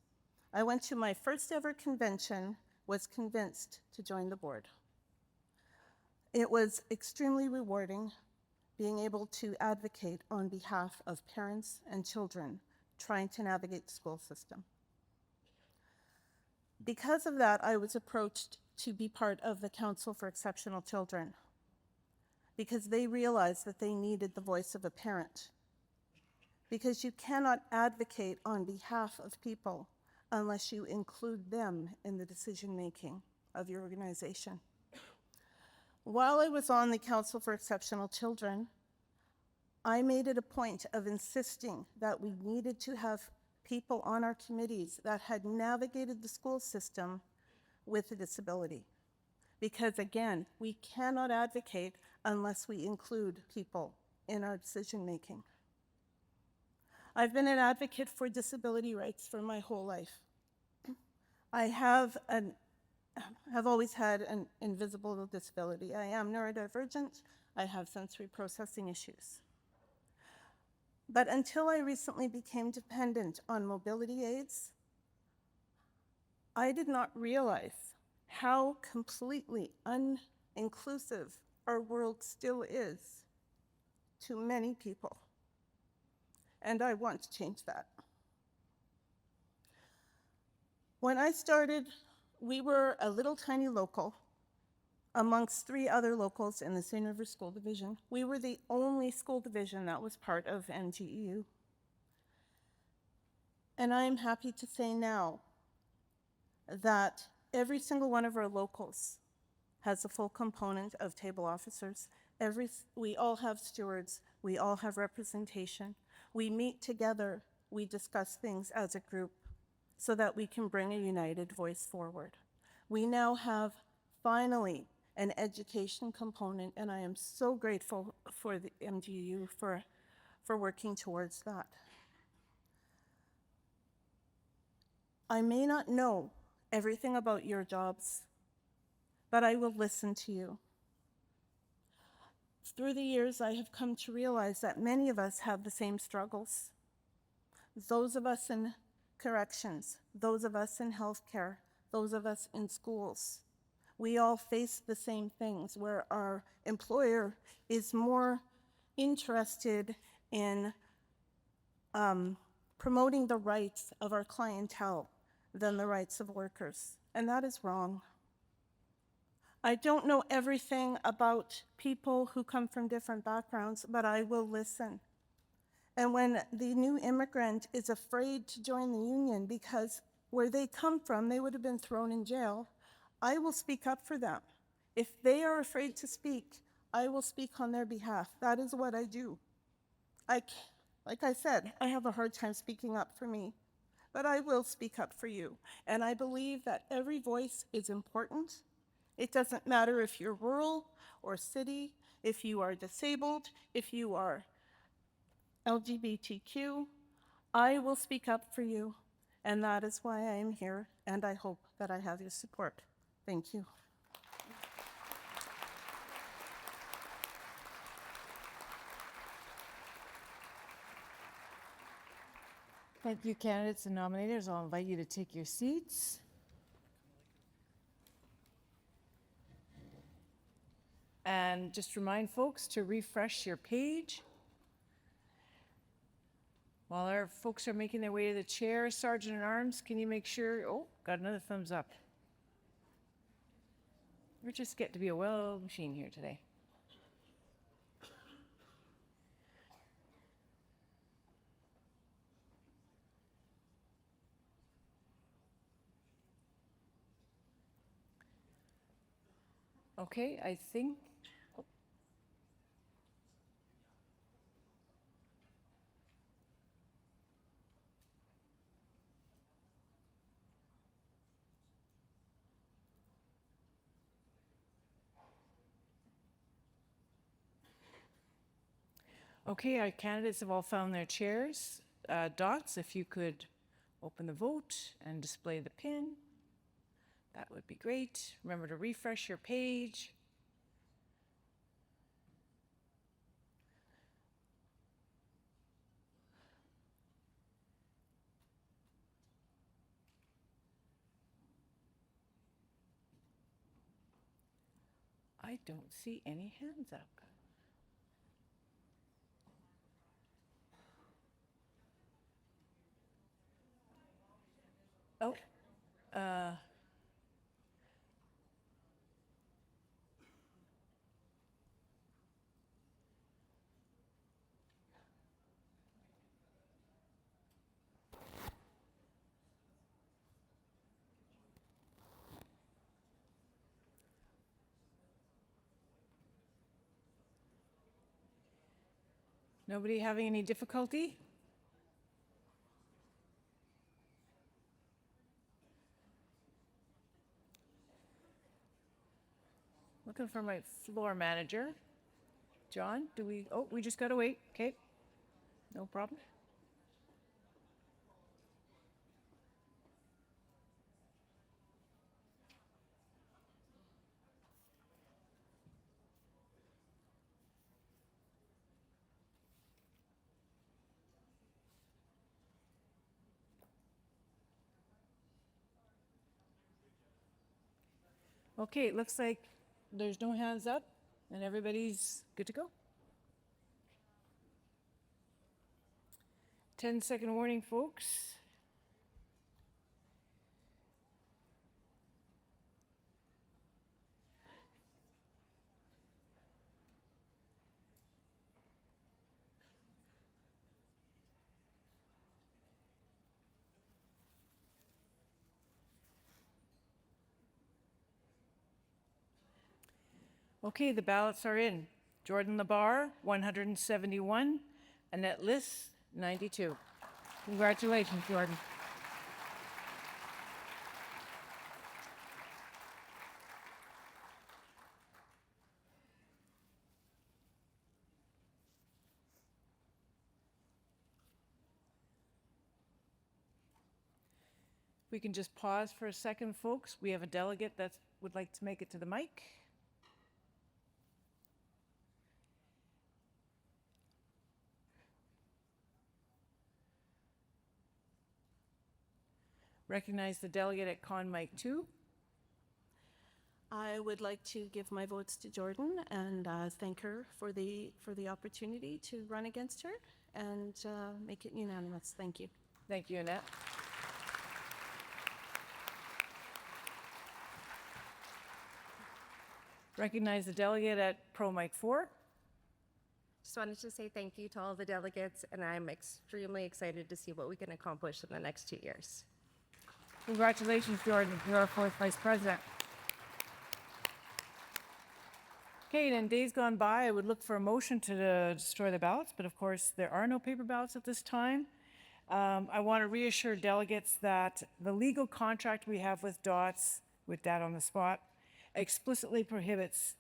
I went to my first ever convention, was convinced to join the board. It was extremely rewarding being able to advocate on behalf of parents and children trying to navigate the school system. Because of that, I was approached to be part of the Council for Exceptional Children because they realized that they needed the voice of a parent. Because you cannot advocate on behalf of people unless you include them in the decision-making of your organization. While I was on the Council for Exceptional Children, I made it a point of insisting that we needed to have people on our committees that had navigated the school system with a disability. Because again, we cannot advocate unless we include people in our decision-making. I've been an advocate for disability rights for my whole life. I have always had an invisible disability. I am neurodivergent. I have sensory processing issues. But until I recently became dependent on mobility aids, I did not realize how completely uninclusive our world still is to many people. And I want to change that. When I started, we were a little tiny local amongst 3 other locals in the St. River School Division. We were the only school division that was part of MGEU. And I am happy to say now that every single one of our locals has a full component of table officers. We all have stewards, we all have representation. We meet together, we discuss things as a group so that we can bring a united voice forward. We now have, finally, an education component, and I am so grateful for the MGEU for working towards that. I may not know everything about your jobs, but I will listen to you. Through the years, I have come to realize that many of us have the same struggles. Those of us in corrections, those of us in healthcare, those of us in schools. We all face the same things where our employer is more interested in promoting the rights of our clientele than the rights of workers, and that is wrong. I don't know everything about people who come from different backgrounds, but I will listen. And when the new immigrant is afraid to join the union because where they come from, they would have been thrown in jail, I will speak up for them. If they are afraid to speak, I will speak on their behalf. That is what I do. Like I said, I have a hard time speaking up for me, but I will speak up for you. And I believe that every voice is important. It doesn't matter if you're rural or city, if you are disabled, if you are LGBTQ, I will speak up for you. And that is why I am here, and I hope that I have your support. Thank you. Thank you, candidates and nominators. I'll invite you to take your seats. And just remind folks to refresh your page. While our folks are making their way to the chair, Sergeant at Arms, can you make sure? Oh, got another thumbs up. We're just getting to be a well-oiled machine here today. Okay, I think. Okay, our candidates have all found their chairs. Dots, if you could open the vote and display the pin, that would be great. Remember to refresh your page. I don't see any hands up. Oh, nobody having any difficulty? Looking for my floor manager. John, we just gotta wait. Okay, no problem. Okay, it looks like there's no hands up and everybody's good to go. 10-second warning, folks. Okay, the ballots are in. Jordan Labar, 171. Annette Liss, 92. Congratulations, Jordan. We can just pause for a second, folks. We have a delegate that would like to make it to the mic. Recognize the delegate at Con Mic 2. I would like to give my votes to Jordan and thank her for the opportunity to run against her and make it unanimous. Thank you. Thank you, Annette. Recognize the delegate at Pro Mic 4. Just wanted to say thank you to all the delegates, and I'm extremely excited to see what we can accomplish in the next 2 years. Congratulations, Jordan. You're our fourth vice president. Okay, and in days gone by, I would look for a motion to destroy the ballots, but of course, there are no paper ballots at this time. I want to reassure delegates that the legal contract we have with DOTS, with Data on the Spot, explicitly prohibits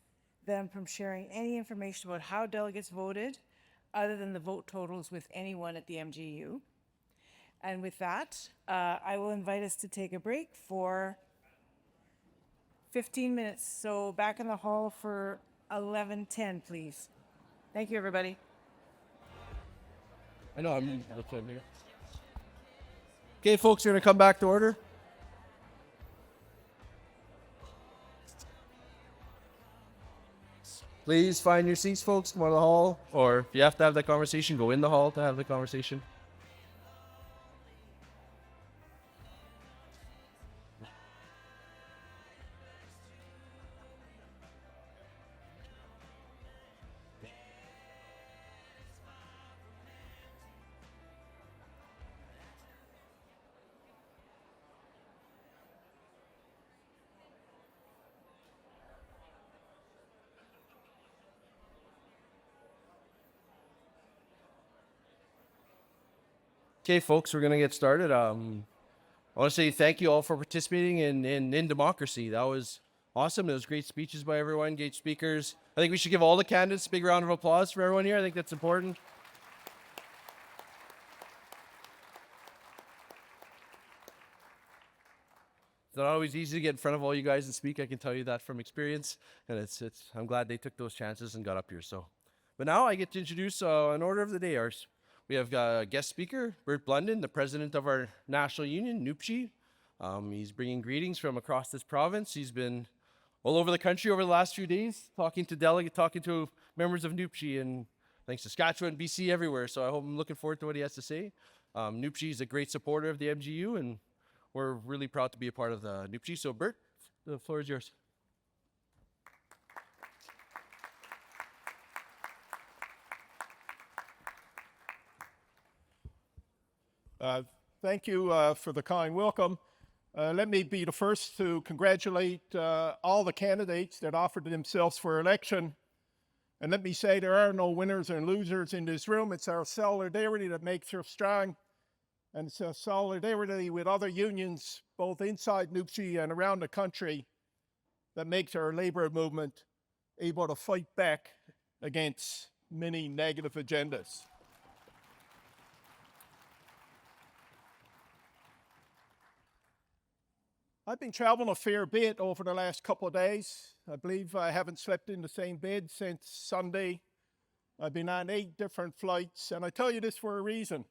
them from sharing any information about how delegates voted other than the vote totals with anyone at the MGEU. And with that, I will invite us to take a break for 15 minutes. So back in the hall for 11:10, please. Thank you, everybody. I know, Okay, folks, we're going to come back to order. Please find your seats, folks. Come out of the hall. Or if you have to have that conversation, go in the hall to have the conversation. Okay, folks, we're going to get started. I want to say thank you all for participating in democracy. That was awesome. It was great speeches by everyone, great speakers. I think we should give all the candidates a big round of applause for everyone here. I think that's important. It's not always easy to get in front of all you guys and speak. I can tell you that from experience. And I'm glad they took those chances and got up here. But now I get to introduce an order of the day. We have a guest speaker, Bert Blunden, the president of our national union, NUPCI. He's bringing greetings from across this province. He's been all over the country over the last few days, talking to members of NUPCI in Saskatchewan, BC, everywhere. So I'm looking forward to what he has to say. NUPCI is a great supporter of the MGEU, and we're really proud to be a part of the NUPCI. So Bert, the floor is yours. Thank you for the kind welcome. Let me be the first to congratulate all the candidates that offered themselves for election. And let me say there are no winners and losers in this room. It's our solidarity that makes us strong. And it's a solidarity with other unions, both inside NUPCI and around the country, that makes our labor movement able to fight back against many negative agendas. I've been traveling a fair bit over the last couple of days. I believe I haven't slept in the same bed since Sunday. I've been on 8 different flights, and I tell you this for a reason.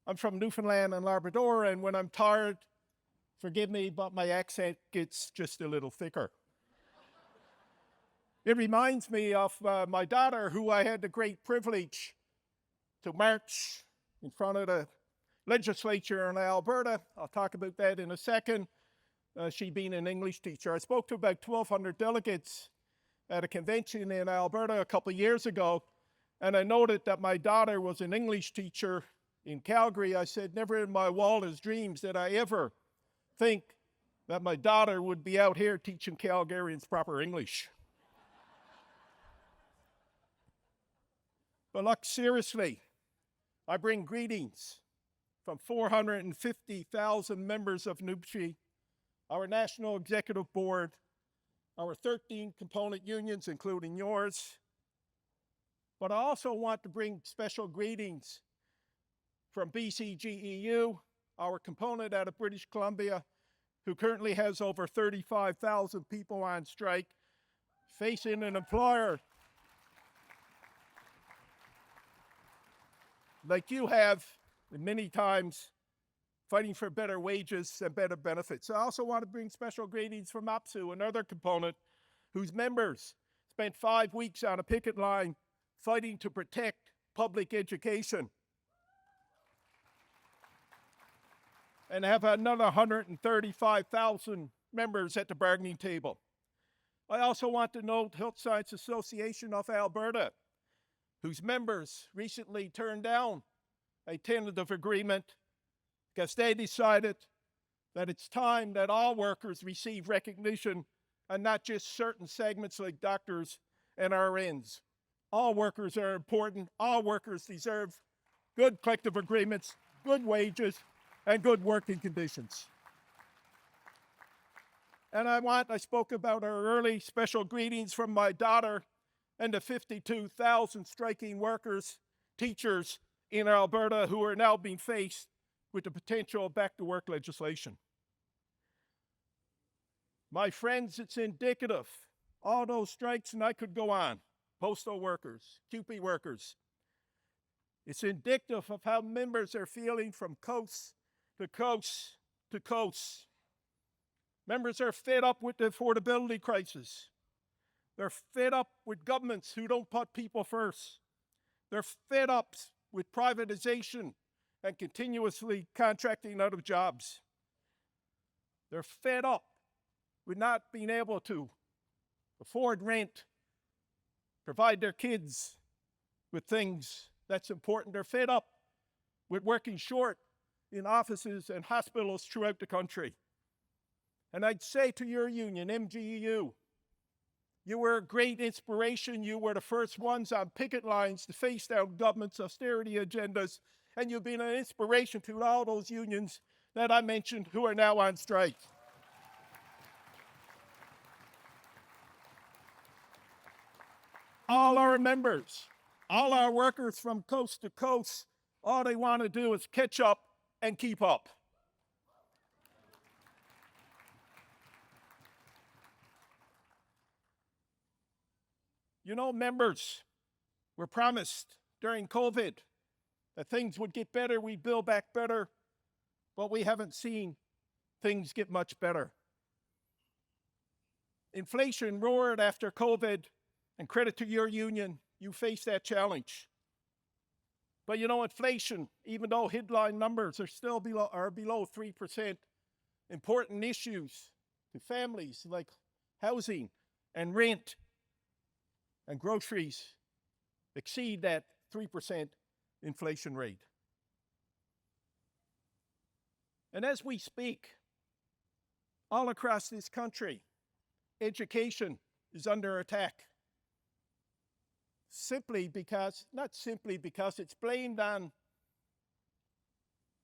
I'm from Newfoundland and Labrador, and when I'm tired, forgive me, but my accent gets just a little thicker. It reminds me of my daughter, who I had the great privilege to march in front of the legislature in Alberta. I'll talk about that in a second. She being an English teacher. I spoke to about 1,200 delegates at a convention in Alberta a couple of years ago, and I noted that my daughter was an English teacher in Calgary. I said, never in my wildest dreams did I ever think that my daughter would be out here teaching Calgarians proper English. But look, seriously, I bring greetings from 450,000 members of NUPCI, our National Executive Board, our 13 component unions, including yours. But I also want to bring special greetings from MGEU, our component out of British Columbia, who currently has over 35,000 people on strike, facing an employer like you have, many times fighting for better wages and better benefits. I also want to bring special greetings from OPSU, another component whose members spent 5 weeks on a picket line fighting to protect public education, and have another 135,000 members at the bargaining table. I also want to note Health Science Association of Alberta, whose members recently turned down a tentative agreement because they decided that it's time that all workers receive recognition and not just certain segments like doctors and RNs. All workers are important. All workers deserve good collective agreements, good wages, and good working conditions. And I spoke about our early special greetings from my daughter and the 52,000 striking workers, teachers in Alberta who are now being faced with the potential back-to-work legislation. My friends, it's indicative. All those strikes, and I could go on, postal workers, QP workers. It's indicative of how members are feeling from coast to coast to coast. Members are fed up with the affordability crisis. They're fed up with governments who don't put people first. They're fed up with privatization and continuously contracting out of jobs. They're fed up with not being able to afford rent, provide their kids with things that's important. They're fed up with working short in offices and hospitals throughout the country. And I'd say to your union, MGEU, you were a great inspiration. You were the first ones on picket lines to face down government's austerity agendas, and you've been an inspiration to all those unions that I mentioned who are now on strike. All our members, all our workers from coast to coast, all they want to do is catch up and keep up. You know, members were promised during COVID that things would get better, we'd build back better, but we haven't seen things get much better. Inflation roared after COVID, and credit to your union, you faced that challenge. But you know, inflation, even though headline numbers are still below 3%, important issues to families like housing and rent and groceries exceed that 3% inflation rate. And as we speak, all across this country, education is under attack. Not simply because it's blamed on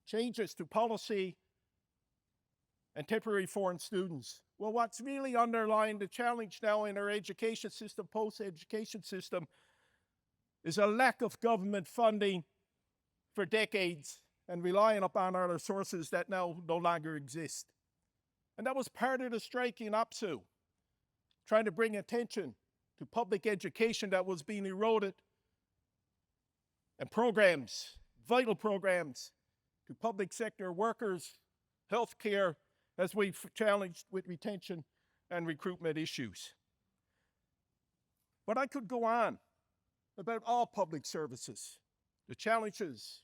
changes to policy and temporary foreign students. Well, what's really underlying the challenge now in our education system, post-education system, is a lack of government funding for decades and relying upon other sources that now no longer exist. And that was part of the strike in OPSU, trying to bring attention to public education that was being eroded, and programs, vital programs, to public sector workers, healthcare, as we've challenged with retention and recruitment issues. But I could go on about all public services, the challenges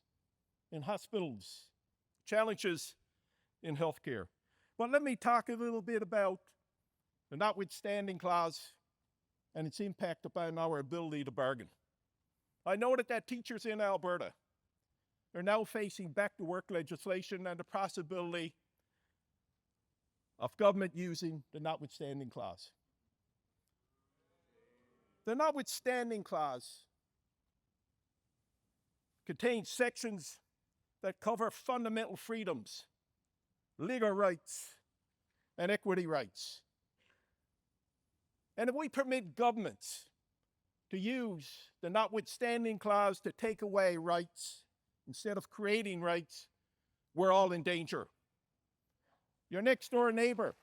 in hospitals, challenges in healthcare. But let me talk a little bit about the notwithstanding clause and its impact upon our ability to bargain. I noted that teachers in Alberta are now facing back-to-work legislation and the possibility of government using the notwithstanding clause. The notwithstanding clause contains sections that cover fundamental freedoms, legal rights, and equity rights. And if we permit governments to use the notwithstanding clause to take away rights instead of creating rights, we're all in danger. Your next door neighbor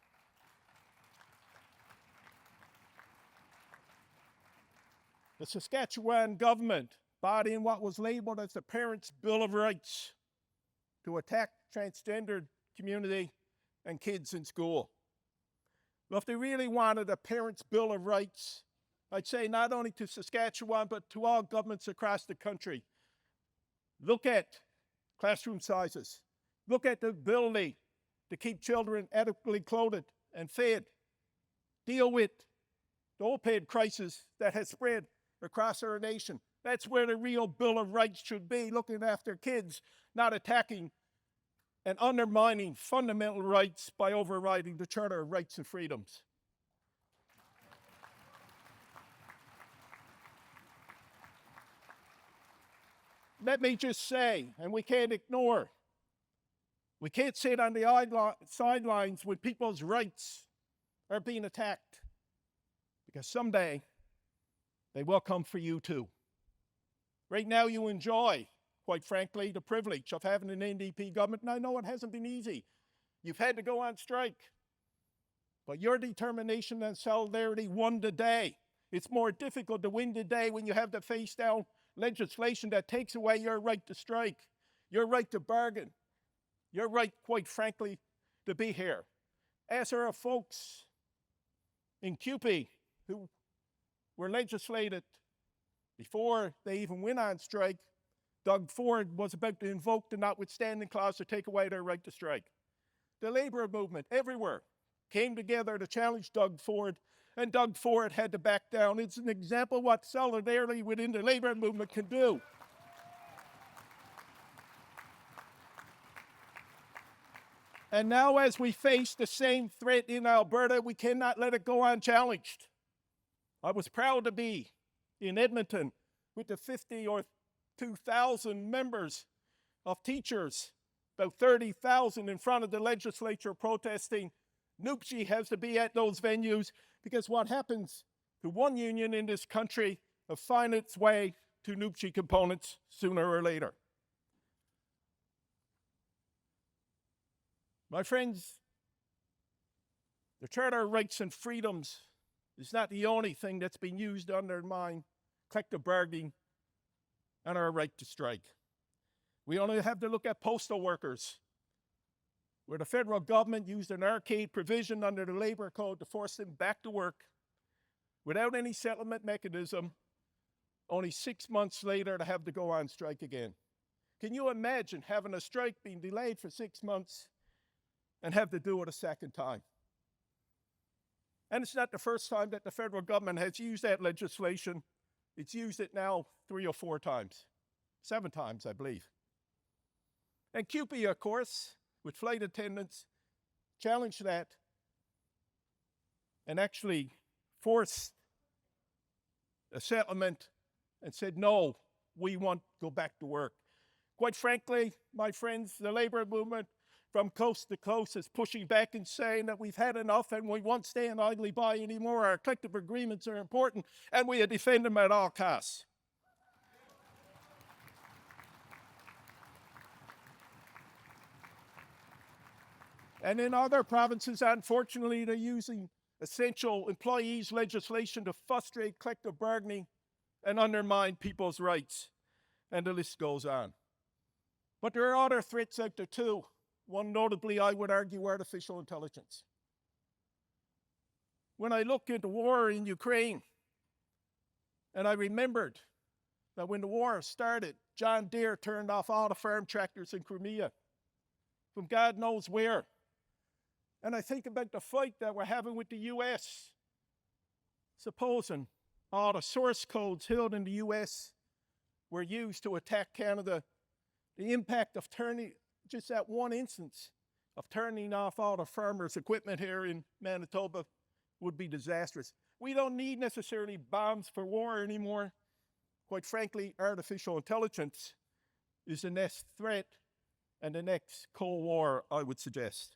the Saskatchewan government brought in what was labeled as the Parents' Bill of Rights to attack transgendered community and kids in school. Well, if they really wanted a Parents' Bill of Rights, I'd say not only to Saskatchewan, but to all governments across the country, look at classroom sizes. Look at the ability to keep children adequately clothed and fed. Deal with the opioid crisis that has spread across our nation. That's where the real Bill of Rights should be, looking after kids, not attacking and undermining fundamental rights by overriding the Charter of Rights and Freedoms. Let me just say, and we can't ignore, we can't sit on the sidelines when people's rights are being attacked, because someday they will come for you too. Right now you enjoy, quite frankly, the privilege of having an NDP government, and I know it hasn't been easy. You've had to go on strike, but your determination and solidarity won the day. It's more difficult to win the day when you have to face down legislation that takes away your right to strike, your right to bargain, your right, quite frankly, to be here. As are our folks in CUPE who were legislated before they even went on strike. Doug Ford was about to invoke the notwithstanding clause to take away their right to strike. The labor movement everywhere came together to challenge Doug Ford, and Doug Ford had to back down. It's an example of what solidarity within the labor movement can do. And now, as we face the same threat in Alberta, we cannot let it go unchallenged. I was proud to be in Edmonton with the 50 or 2,000 members of teachers, about 30,000 in front of the legislature protesting. NUPSI has to be at those venues, because what happens to one union in this country will find its way to NUPSI components sooner or later. My friends, the Charter of Rights and Freedoms is not the only thing that's been used to undermine collective bargaining and our right to strike. We only have to look at postal workers, where the federal government used an arcade provision under the labor code to force them back to work without any settlement mechanism, only 6 months later to have to go on strike again. Can you imagine having a strike being delayed for 6 months and have to do it a second time? And it's not the first time that the federal government has used that legislation. It's used it now 3 or 4 times, 7 times, I believe. And CUPE, of course, with flight attendants, challenged that and actually forced a settlement and said, no, we want to go back to work. Quite frankly, my friends, the labor movement from coast to coast is pushing back and saying that we've had enough and we won't stand idly by anymore. Our collective agreements are important and we defend them at all costs. And in other provinces, unfortunately, they're using essential employees legislation to frustrate collective bargaining and undermine people's rights. And the list goes on. But there are other threats out there too. One notably, I would argue, artificial intelligence. When I look at the war in Ukraine, and I remembered that when the war started, John Deere turned off all the farm tractors in Crimea from God knows where. And I think about the fight that we're having with the US. Supposing all the source codes held in the US were used to attack Canada, the impact of turning, just that one instance of turning off all the farmers' equipment here in Manitoba would be disastrous. We don't need necessarily bombs for war anymore. Quite frankly, artificial intelligence is the next threat and the next Cold War, I would suggest.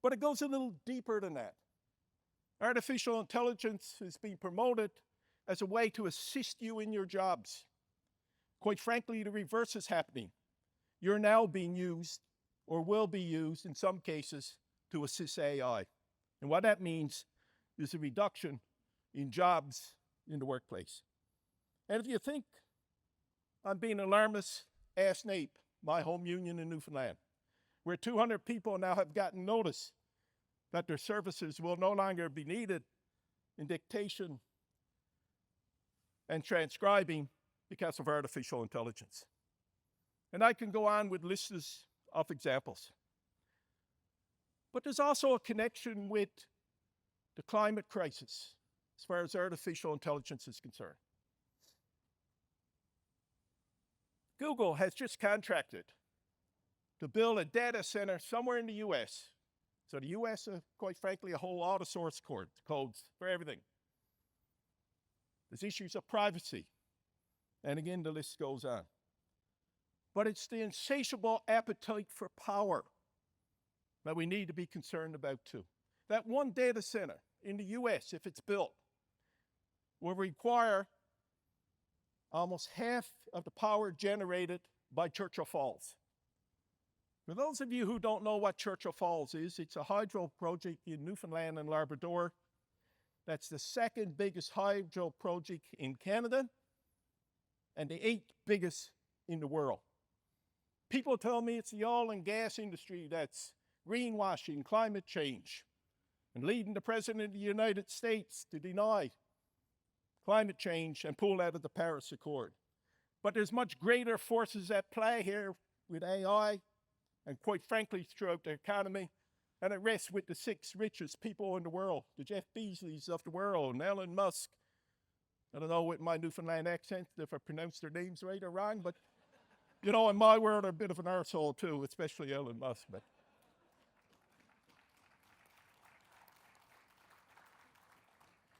But it goes a little deeper than that. Artificial intelligence is being promoted as a way to assist you in your jobs. Quite frankly, the reverse is happening. You're now being used, or will be used in some cases, to assist AI. And what that means is a reduction in jobs in the workplace. And if you think I'm being alarmist, ask NAPE, my home union in Newfoundland, where 200 people now have gotten notice that their services will no longer be needed in dictation and transcribing because of artificial intelligence. And I can go on with lists of examples. But there's also a connection with the climate crisis as far as artificial intelligence is concerned. Google has just contracted to build a data center somewhere in the US. So the US, quite frankly, a whole lot of source codes for everything. There's issues of privacy. And again, the list goes on. But it's the insatiable appetite for power that we need to be concerned about too. That one data center in the US, if it's built, will require almost half of the power generated by Churchill Falls. For those of you who don't know what Churchill Falls is, it's a hydro project in Newfoundland and Labrador. That's the second biggest hydro project in Canada and the 8th biggest in the world. People tell me it's the oil and gas industry that's greenwashing climate change and leading the President of the United States to deny climate change and pull out of the Paris Accord. But there's much greater forces at play here with AI and quite frankly throughout the economy, and it rests with the 6 richest people in the world, the Jeff Bezos of the world, and Elon Musk. I don't know with my Newfoundland accent if I pronounced their names right or wrong, but you know, in my world, they're a bit of an arsehole too, especially Elon Musk. But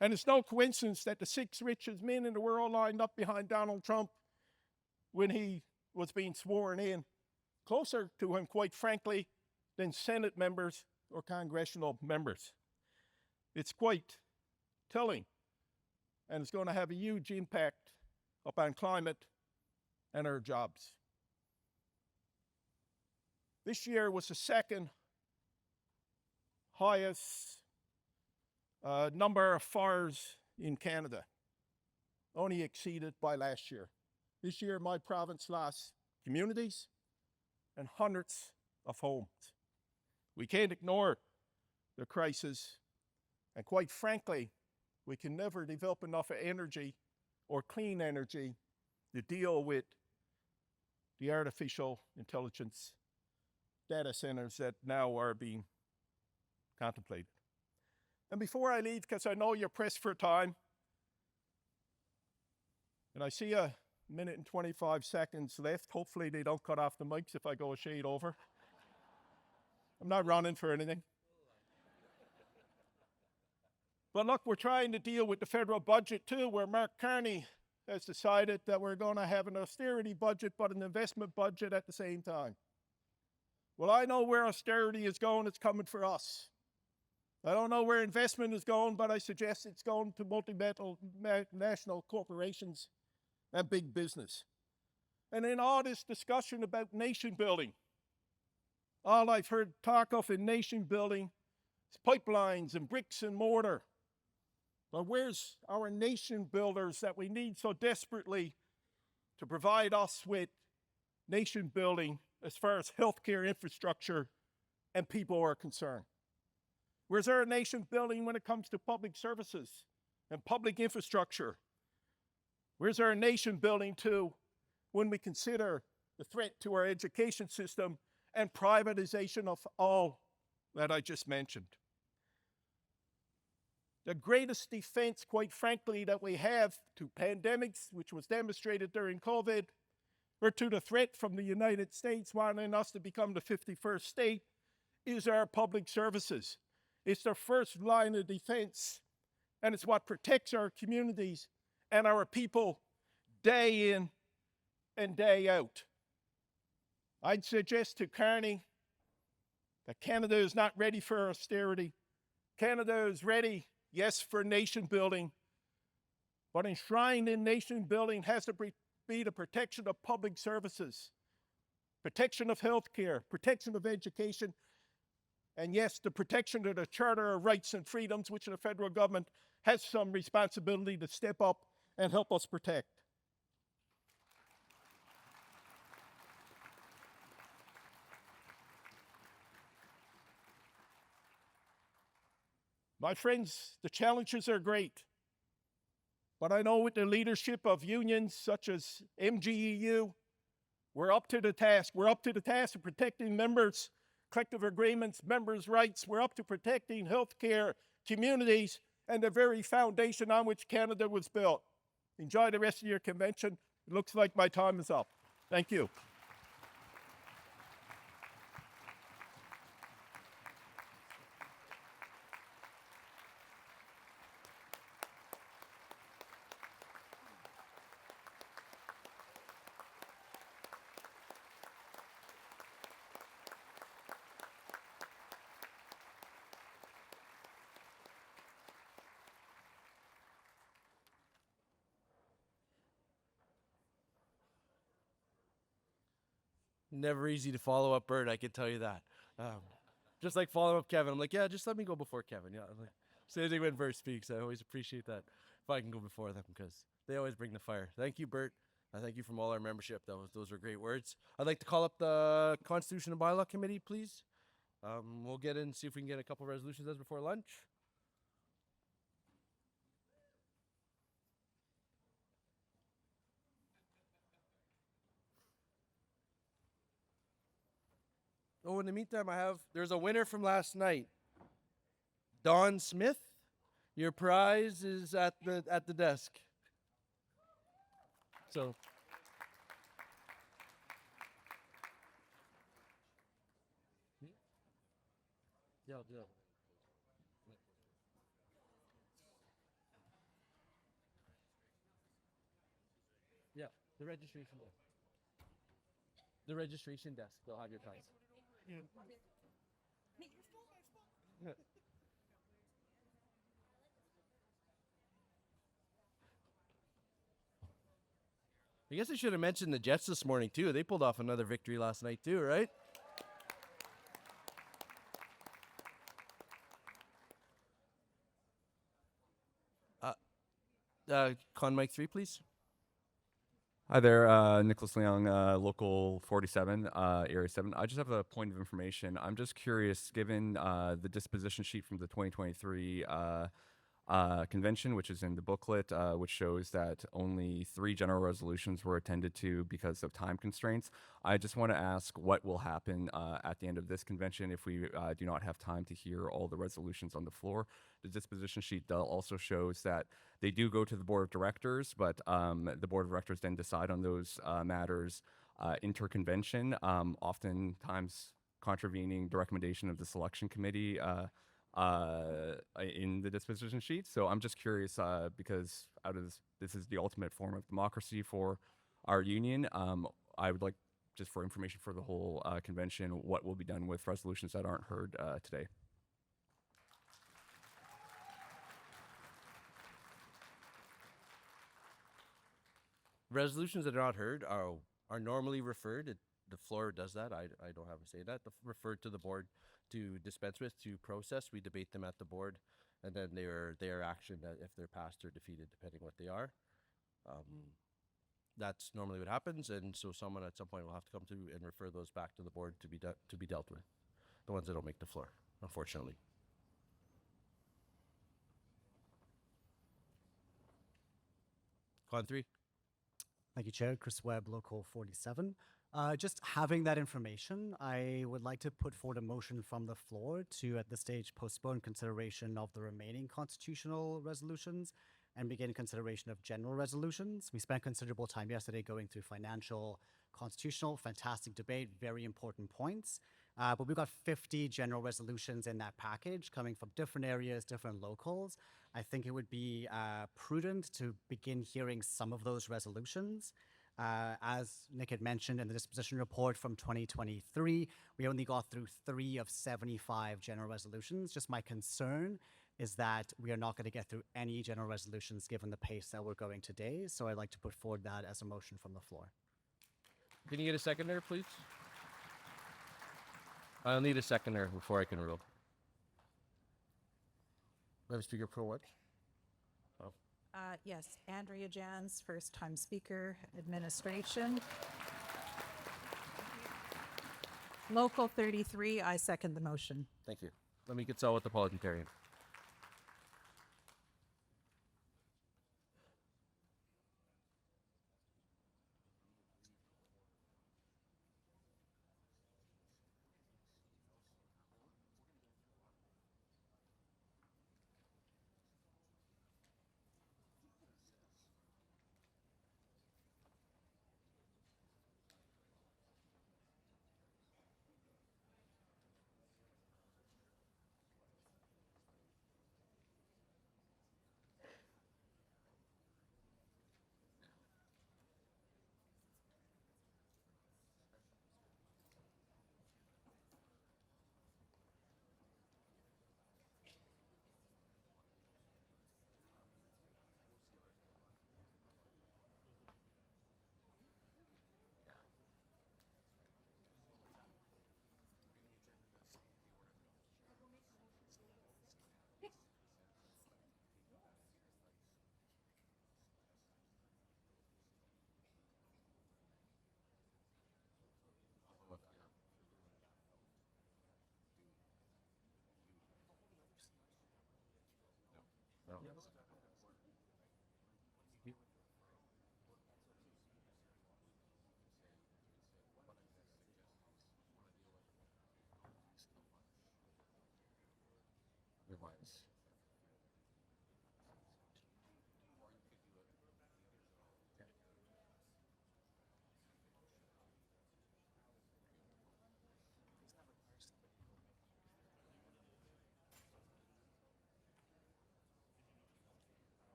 and it's no coincidence that the 6 richest men in the world lined up behind Donald Trump when he was being sworn in, closer to him, quite frankly, than Senate members or congressional members. It's quite telling, and it's going to have a huge impact upon climate and our jobs. This year was the second highest number of fires in Canada, only exceeded by last year. This year, my province lost communities and hundreds of homes. We can't ignore the crisis, and quite frankly, we can never develop enough energy or clean energy to deal with the artificial intelligence data centers that now are being contemplated. And before I leave, because I know you're pressed for time, and I see a minute and 25 seconds left. Hopefully they don't cut off the mics if I go a shade over. I'm not running for anything. But look, we're trying to deal with the federal budget too, where Mark Carney has decided that we're going to have an austerity budget, but an investment budget at the same time. Well, I know where austerity is going. It's coming for us. I don't know where investment is going, but I suggest it's going to multinational corporations and big business. And in all this discussion about nation building, all I've heard talk of in nation building is pipelines and bricks and mortar. But where's our nation builders that we need so desperately to provide us with nation building as far as healthcare infrastructure and people are concerned? Where's our nation building when it comes to public services and public infrastructure? Where's our nation building too when we consider the threat to our education system and privatization of all that I just mentioned? The greatest defense, quite frankly, that we have to pandemics, which was demonstrated during COVID, or to the threat from the United States wanting us to become the 51st state, is our public services. It's the first line of defense, and it's what protects our communities and our people day in and day out. I'd suggest to Carney that Canada is not ready for austerity. Canada is ready, yes, for nation building, but enshrined in nation building has to be the protection of public services, protection of health care, protection of education, and yes, the protection of the Charter of Rights and Freedoms, which the federal government has some responsibility to step up and help us protect. My friends, the challenges are great, but I know with the leadership of unions such as MGEU, we're up to the task. We're up to the task of protecting members' collective agreements, members' rights. We're up to protecting healthcare, communities, and the very foundation on which Canada was built. Enjoy the rest of your convention. It looks like my time is up. Thank you. Never easy to follow up Bert, I can tell you that. Just like following up Kevin, I'm like, yeah, just let me go before Kevin. Yeah, I'm like, same thing when Bert speaks. I always appreciate that if I can go before them because they always bring the fire. Thank you, Bert. I thank you from all our membership. Those were great words. I'd like to call up the Constitution and Bylaw Committee, please. We'll get in, see if we can get a couple resolutions as before lunch. Oh, in the meantime, there's a winner from last night. Don Smith, your prize is at the desk. So. Yeah, yeah. Yeah, the registration desk. The registration desk, they'll have your prize. I guess I should have mentioned the Jets this morning too. They pulled off another victory last night too, right? Con Mike 3, please. Hi there, Nicholas Leong, Local 47, Area 7. I just have a point of information. I'm just curious, given the disposition sheet from the 2023 convention, which is in the booklet, which shows that only 3 general resolutions were attended to because of time constraints. I just want to ask what will happen at the end of this convention if we do not have time to hear all the resolutions on the floor. The disposition sheet also shows that they do go to the board of directors, but the board of directors then decide on those matters interconvention, oftentimes contravening the recommendation of the selection committee in the disposition sheet. So I'm just curious because this is the ultimate form of democracy for our union. I would like, just for information for the whole convention, what will be done with resolutions that aren't heard today. Resolutions that are not heard are normally referred. The floor does that. I don't have to say that. Referred to the board to dispense with, to process. We debate them at the board, and then they are actioned if they're passed or defeated, depending what they are. That's normally what happens, and so someone at some point will have to come to and refer those back to the board to be dealt with. The ones that don't make the floor, unfortunately. Con 3. Thank you, Chair. Chris Webb, Local 47. Just having that information, I would like to put forward a motion from the floor to, at this stage, postpone consideration of the remaining constitutional resolutions and begin consideration of general resolutions. We spent considerable time yesterday going through financial, constitutional, fantastic debate, very important points. But we've got 50 general resolutions in that package coming from different areas, different locals. I think it would be prudent to begin hearing some of those resolutions. As Nick had mentioned in the disposition report from 2023, we only got through 3 of 75 general resolutions. Just my concern is that we are not going to get through any general resolutions given the pace that we're going today. So I'd like to put forward that as a motion from the floor. Can you get a seconder, please? I'll need a seconder before I can rule. I have a speaker pro what? Oh. Yes, Andrea Jans, first time speaker, administration. Local 33, I second the motion. Thank you. Let me consult with the parliamentarian.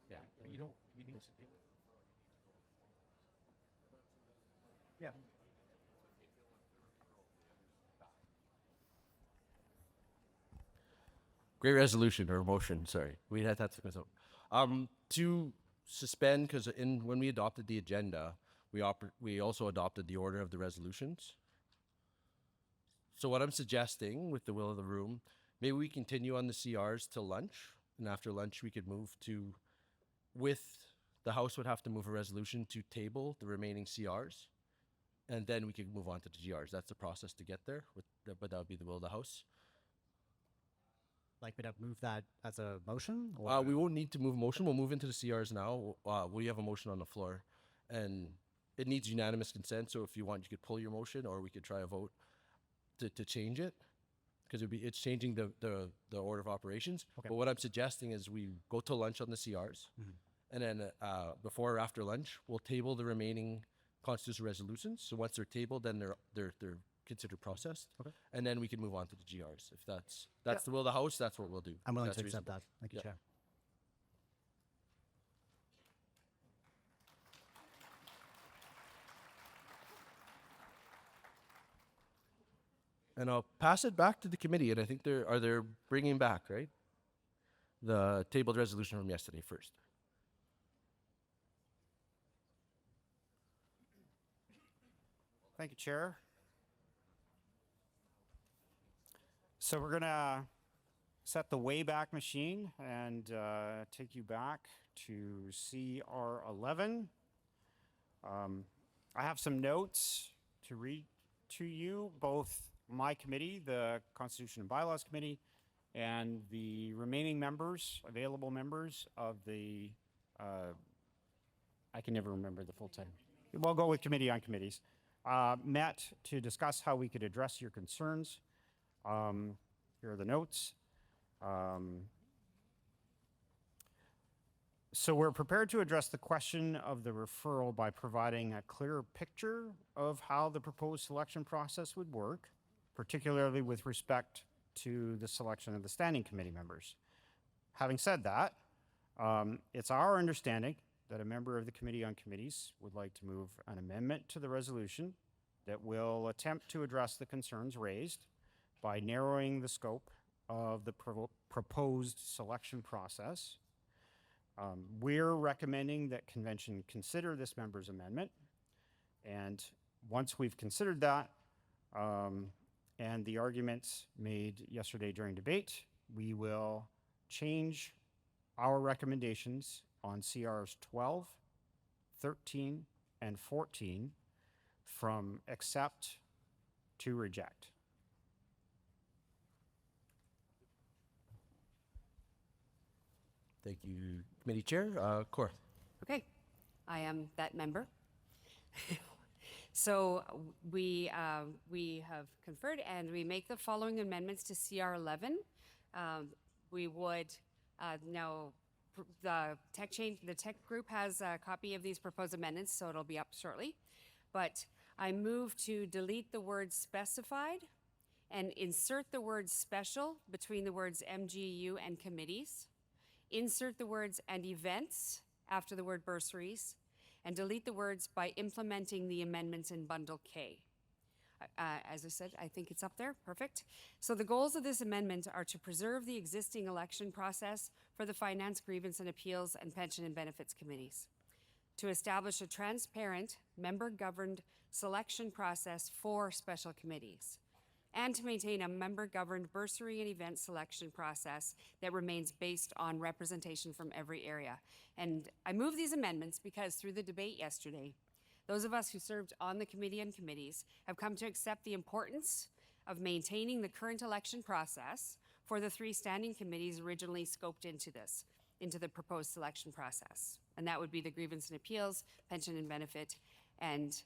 Yeah. Yeah, you don't. You need to. Yeah. Great resolution or motion. Sorry, we had that. To suspend because when we adopted the agenda, we also adopted the order of the resolutions. So what I'm suggesting, with the will of the room, maybe we continue on the CRs till lunch, and after lunch we could move to, with the House would have to move a resolution to table the remaining CRs, and then we could move on to the GRs. That's the process to get there, but that would be the will of the House. Like me to move that as a motion? Or? We won't need to move motion. We'll move into the CRs now. We have a motion on the floor, and it needs unanimous consent. So if you want, you could pull your motion, or we could try a vote to change it, because it's changing the order of operations. Okay. But what I'm suggesting is we go to lunch on the CRs, and then before or after lunch, we'll table the remaining constitutional resolutions. So once they're tabled, then they're considered processed. Okay. And then we can move on to the GRs. If that's the will of the House, that's what we'll do. I'm willing That's to accept reasonable. that. Thank you, Yeah. Chair. And I'll pass it back to the committee, and I think they're bringing back, right, the tabled resolution from yesterday first. Thank you, Chair. So we're going to set the Wayback Machine and take you back to CR11. I have some notes to read to you, both my committee, the Constitution and Bylaws Committee, and the remaining members, available members of the, I can never remember the full time. We'll go with Committee on Committees. Met to discuss how we could address your concerns. Here are the notes. So we're prepared to address the question of the referral by providing a clearer picture of how the proposed selection process would work, particularly with respect to the selection of the standing committee members. Having said that, it's our understanding that a member of the Committee on Committees would like to move an amendment to the resolution that will attempt to address the concerns raised by narrowing the scope of the proposed selection process. We're recommending that Convention consider this member's amendment, and once we've considered that and the arguments made yesterday during debate, we will change our recommendations on CRs 12, 13, and 14 from accept to reject. Thank you, Committee Chair. Cor. Okay, I am that member. So we have conferred and we make the following amendments to CR 11. We would now the tech group has a copy of these proposed amendments, so it'll be up shortly. But I move to delete the word specified and insert the word special between the words MGEU and committees. Insert the words and events after the word bursaries, and delete the words by implementing the amendments in Bundle K. As I said, I think it's up there. Perfect. So the goals of this amendment are to preserve the existing election process for the Finance, Grievance and Appeals and Pension and Benefits Committees, to establish a transparent, member-governed selection process for special committees, and to maintain a member-governed bursary and event selection process that remains based on representation from every area. And I move these amendments because through the debate yesterday, those of us who served on the committee and committees have come to accept the importance of maintaining the current election process for the 3 standing committees originally scoped into the proposed selection process. And that would be the Grievance and Appeals, Pension and Benefit, and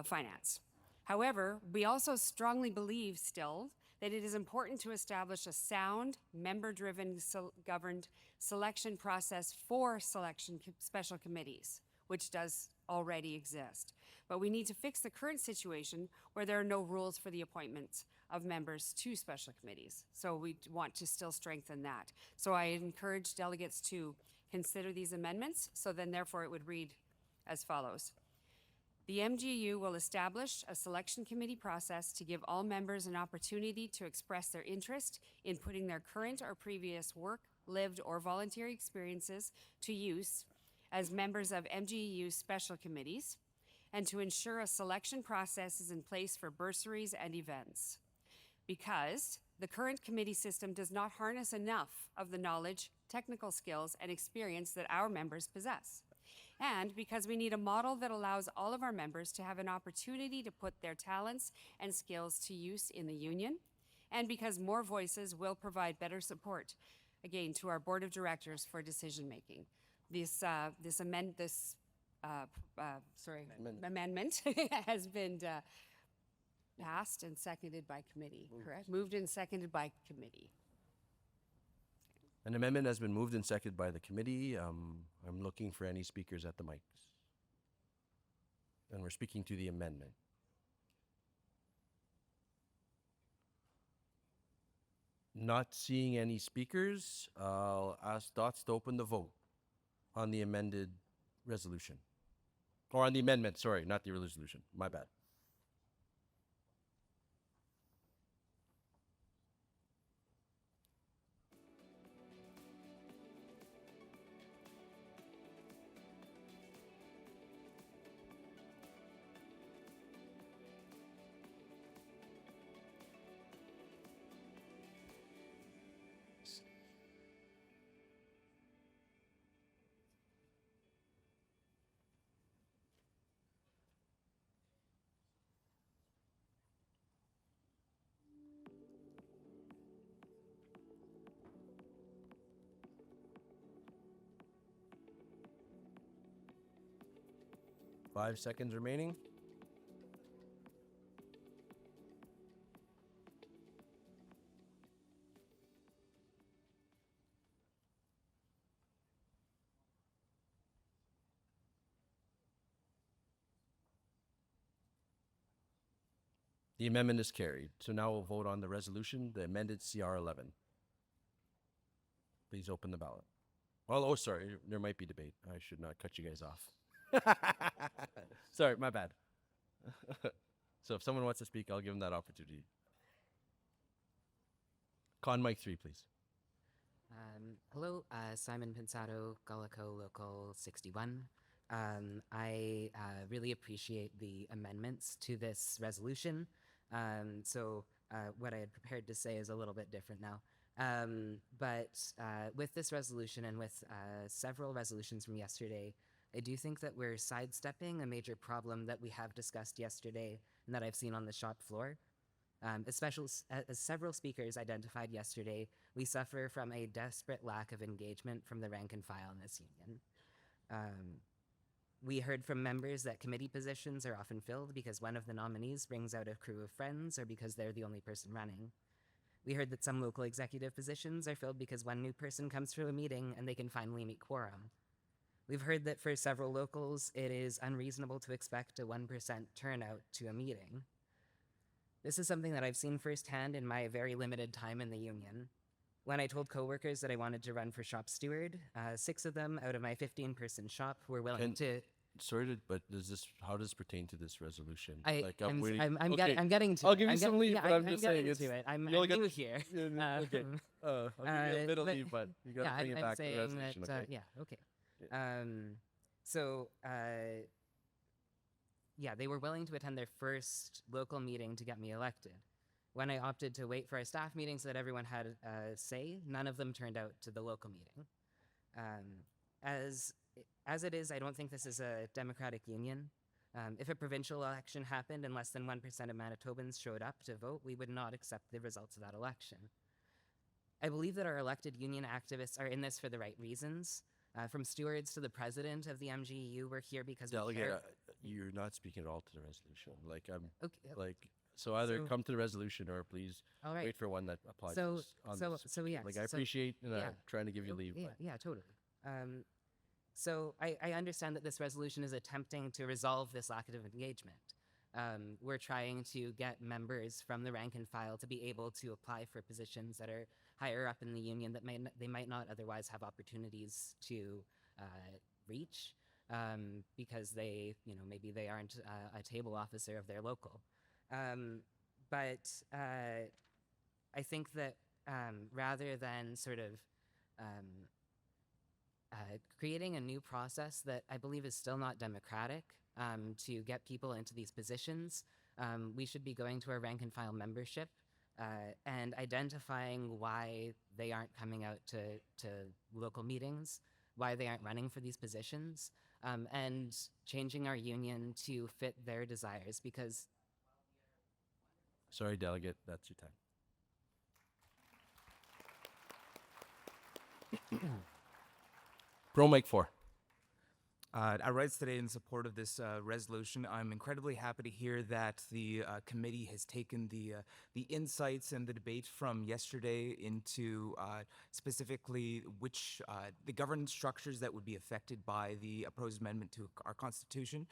Finance. However, we also strongly believe still that it is important to establish a sound, member-driven, governed selection process for special committees, which does already exist. But we need to fix the current situation where there are no rules for the appointments of members to special committees. So we want to still strengthen that. So I encourage delegates to consider these amendments. So then therefore it would read as follows. The MGEU will establish a selection committee process to give all members an opportunity to express their interest in putting their current or previous work, lived, or voluntary experiences to use as members of MGEU special committees, and to ensure a selection process is in place for bursaries and events. Because the current committee system does not harness enough of the knowledge, technical skills, and experience that our members possess. And because we need a model that allows all of our members to have an opportunity to put their talents and skills to use in the union, and because more voices will provide better support, again, to our board of directors for decision making. This amendment has been passed and seconded by committee, correct? Moved and seconded by committee. An amendment has been moved and seconded by the committee. I'm looking for any speakers at the mics. And we're speaking to the amendment. Not seeing any speakers, I'll ask Dots to open the vote on the amended resolution. Or on the amendment, sorry, not the resolution. My bad. Five seconds remaining. The amendment is carried. So now we'll vote on the resolution, the amended CR 11. Please open the ballot. Well, oh, sorry, there might be debate. I should not cut you guys off. Sorry, my bad. So if someone wants to speak, I'll give them that opportunity. Con mic 3, please. Hello, Simon Pensato, Gullico Local 61. I really appreciate the amendments to this resolution. So what I had prepared to say is a little bit different now. But with this resolution and with several resolutions from yesterday, I do think that we're sidestepping a major problem that we have discussed yesterday and that I've seen on the shop floor. Especially as several speakers identified yesterday, we suffer from a desperate lack of engagement from the rank and file in this union. We heard from members that committee positions are often filled because one of the nominees brings out a crew of friends or because they're the only person running. We heard that some local executive positions are filled because one new person comes to a meeting and they can finally meet quorum. We've heard that for several locals, it is unreasonable to expect a 1% turnout to a meeting. This is something that I've seen firsthand in my very limited time in the union. When I told coworkers that I wanted to run for shop steward, 6 of them out of my 15-person shop were willing to. Sorry, but how does this pertain to this resolution? I'm okay, getting to I'll it. give you some leave, yeah, but I'm just saying getting it's. to it. I'm you'll get- new here. okay. I'll give you a bit of but- leave, but you got to yeah, bring it I'm back to the saying resolution, that, okay? yeah, okay. So, yeah, they were willing to attend their first local meeting to get me elected. When I opted to wait for a staff meeting so that everyone had a say, none of them turned out to the local meeting. As it is, I don't think this is a democratic union. If a provincial election happened and less than 1% of Manitobans showed up to vote, we would not accept the results of that election. I believe that our elected union activists are in this for the right reasons. From stewards to the president of the MGEU, we're here because we Delegate, care. you're not speaking at all to the resolution. Like Okay, so either so- come to the resolution or please All right. wait for one that applies. So- to us on so- this. so, yeah, Like I so- appreciate yeah. trying to give you leave. Yeah, but yeah, totally. So I understand that this resolution is attempting to resolve this lack of engagement. We're trying to get members from the rank and file to be able to apply for positions that are higher up in the union that they might not otherwise have opportunities to reach because maybe they aren't a table officer of their local. But I think that rather than sort of creating a new process that I believe is still not democratic to get people into these positions, we should be going to our rank and file membership and identifying why they aren't coming out to local meetings, why they aren't running for these positions, and changing our union to fit their desires because sorry, delegate, that's your time. Pro Mike 4. I rise today in support of this resolution. I'm incredibly happy to hear that the committee has taken the insights and the debate from yesterday into specifically which the governance structures that would be affected by the proposed amendment to our constitution.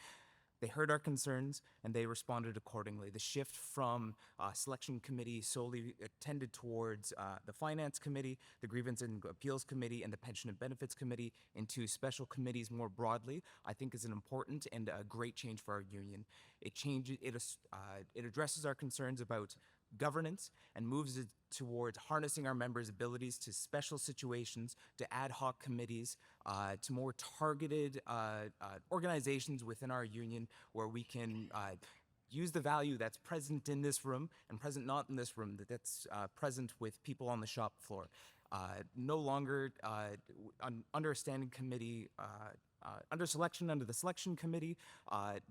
They heard our concerns and they responded accordingly. The shift from selection committee solely tended towards the finance committee, the grievance and appeals committee, and the pension and benefits committee into special committees more broadly, I think is an important and a great change for our union. It addresses our concerns about governance and moves it towards harnessing our members' abilities to special situations, to ad hoc committees, to more targeted organizations within our union where we can use the value that's present in this room and present not in this room, that's present with people on the shop floor. No longer under a standing committee, under selection, under the selection committee,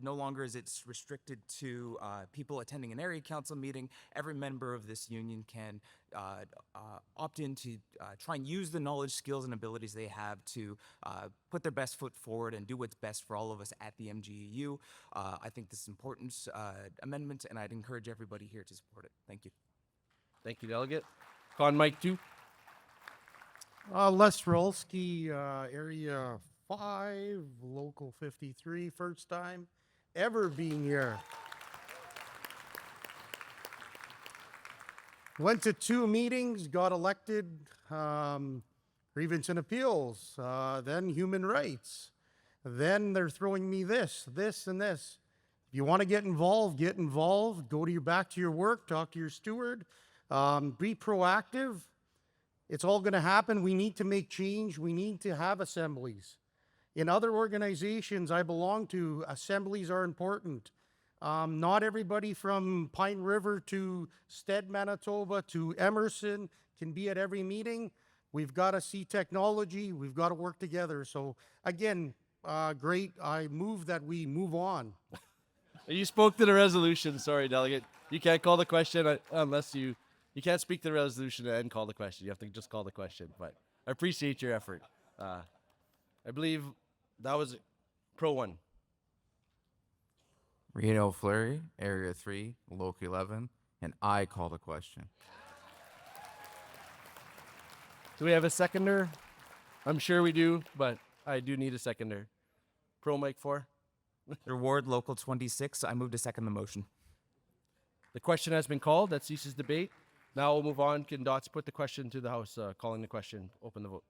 no longer is it restricted to people attending an area council meeting. Every member of this union can opt in to try and use the knowledge, skills, and abilities they have to put their best foot forward and do what's best for all of us at the MGEU. I think this is an important amendment, and I'd encourage everybody here to support it. Thank you. Thank you, delegate. Con Mike 2. Les Rolski, Area 5, Local 53, first time ever being here. Went to 2 meetings, got elected, grievance and appeals, then human rights. Then they're throwing me this, and this. If you want to get involved, go back to your work, talk to your steward, be proactive. It's all going to happen. We need to make change. We need to have assemblies. In other organizations I belong to, assemblies are important. Not everybody from Pine River to Stead, Manitoba to Emerson can be at every meeting. We've got to see technology. We've got to work together. So again, great. I move that we move on. You spoke to the resolution. Sorry, delegate. You can't call the question unless you can't speak to the resolution and call the question. You have to just call the question. But I appreciate your effort. I believe that was Pro 1. Reno Fleury, Area 3, Local 11, and I call the question. Do we have a seconder? I'm sure we do, but I do need a seconder. Pro Mike 4. Reward Local 26, I move to second the motion. The question has been called. That ceases debate. Now we'll move on. Can Dots put the question to the House, calling the question, open the vote.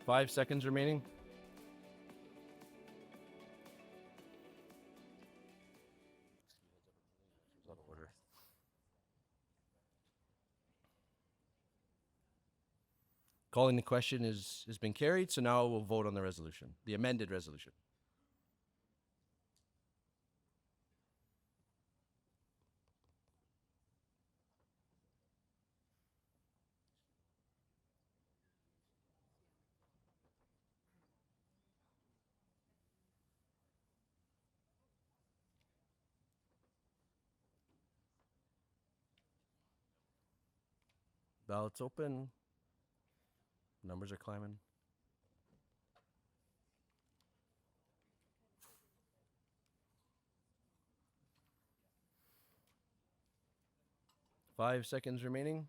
Five seconds remaining. Calling the question has been carried, so now we'll vote on the resolution, the amended resolution. Ballots open. Numbers are climbing. Five seconds remaining.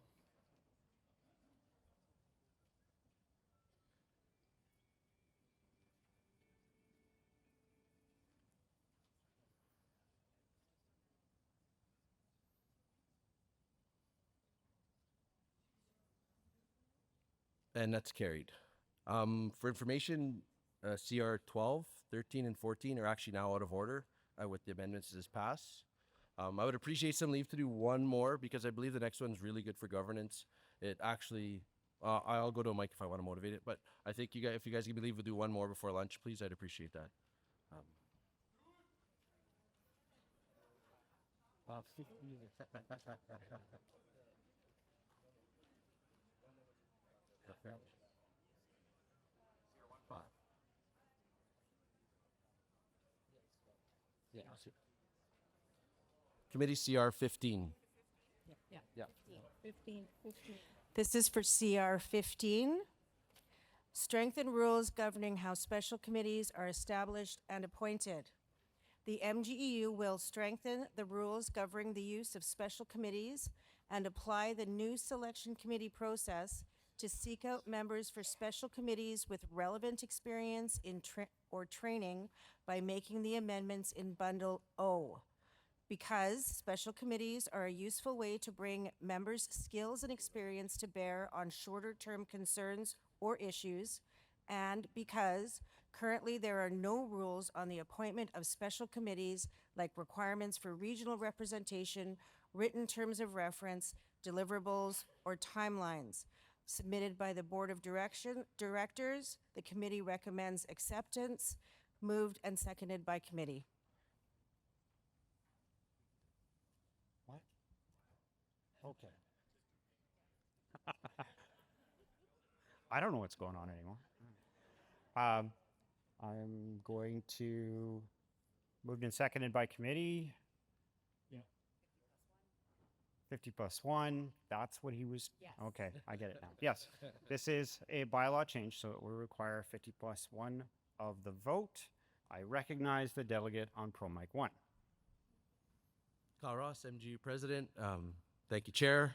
And that's carried. For information, CR 12, 13, and 14 are actually now out of order with the amendments as passed. I would appreciate some leave to do one more because I believe the next one's really good for governance. It actually, I'll go to a mic if I want to motivate it, but I think you guys, if you guys give me leave to do one more before lunch, please, I'd appreciate that. Yeah. Committee CR 15. Yeah. 15. This is for CR 15. Strengthen rules governing how special committees are established and appointed. The MGEU will strengthen the rules governing the use of special committees and apply the new selection committee process to seek out members for special committees with relevant experience in or training by making the amendments in Bundle O. Because special committees are a useful way to bring members' skills and experience to bear on shorter-term concerns or issues, and because currently there are no rules on the appointment of special committees like requirements for regional representation, written terms of reference, deliverables, or timelines. Submitted by the Board of Directors, the committee recommends acceptance, moved and seconded by committee. What? Okay. I don't know what's going on anymore. I'm going to moved and seconded by committee. Yeah. 50 plus 1. That's what he was. Yes. Okay, I get it now. Yes, this is a bylaw change, so it will require 50 plus 1 of the vote. I recognize the delegate on Pro Mic 1. Kyle Ross, MGU President. Thank you, Chair.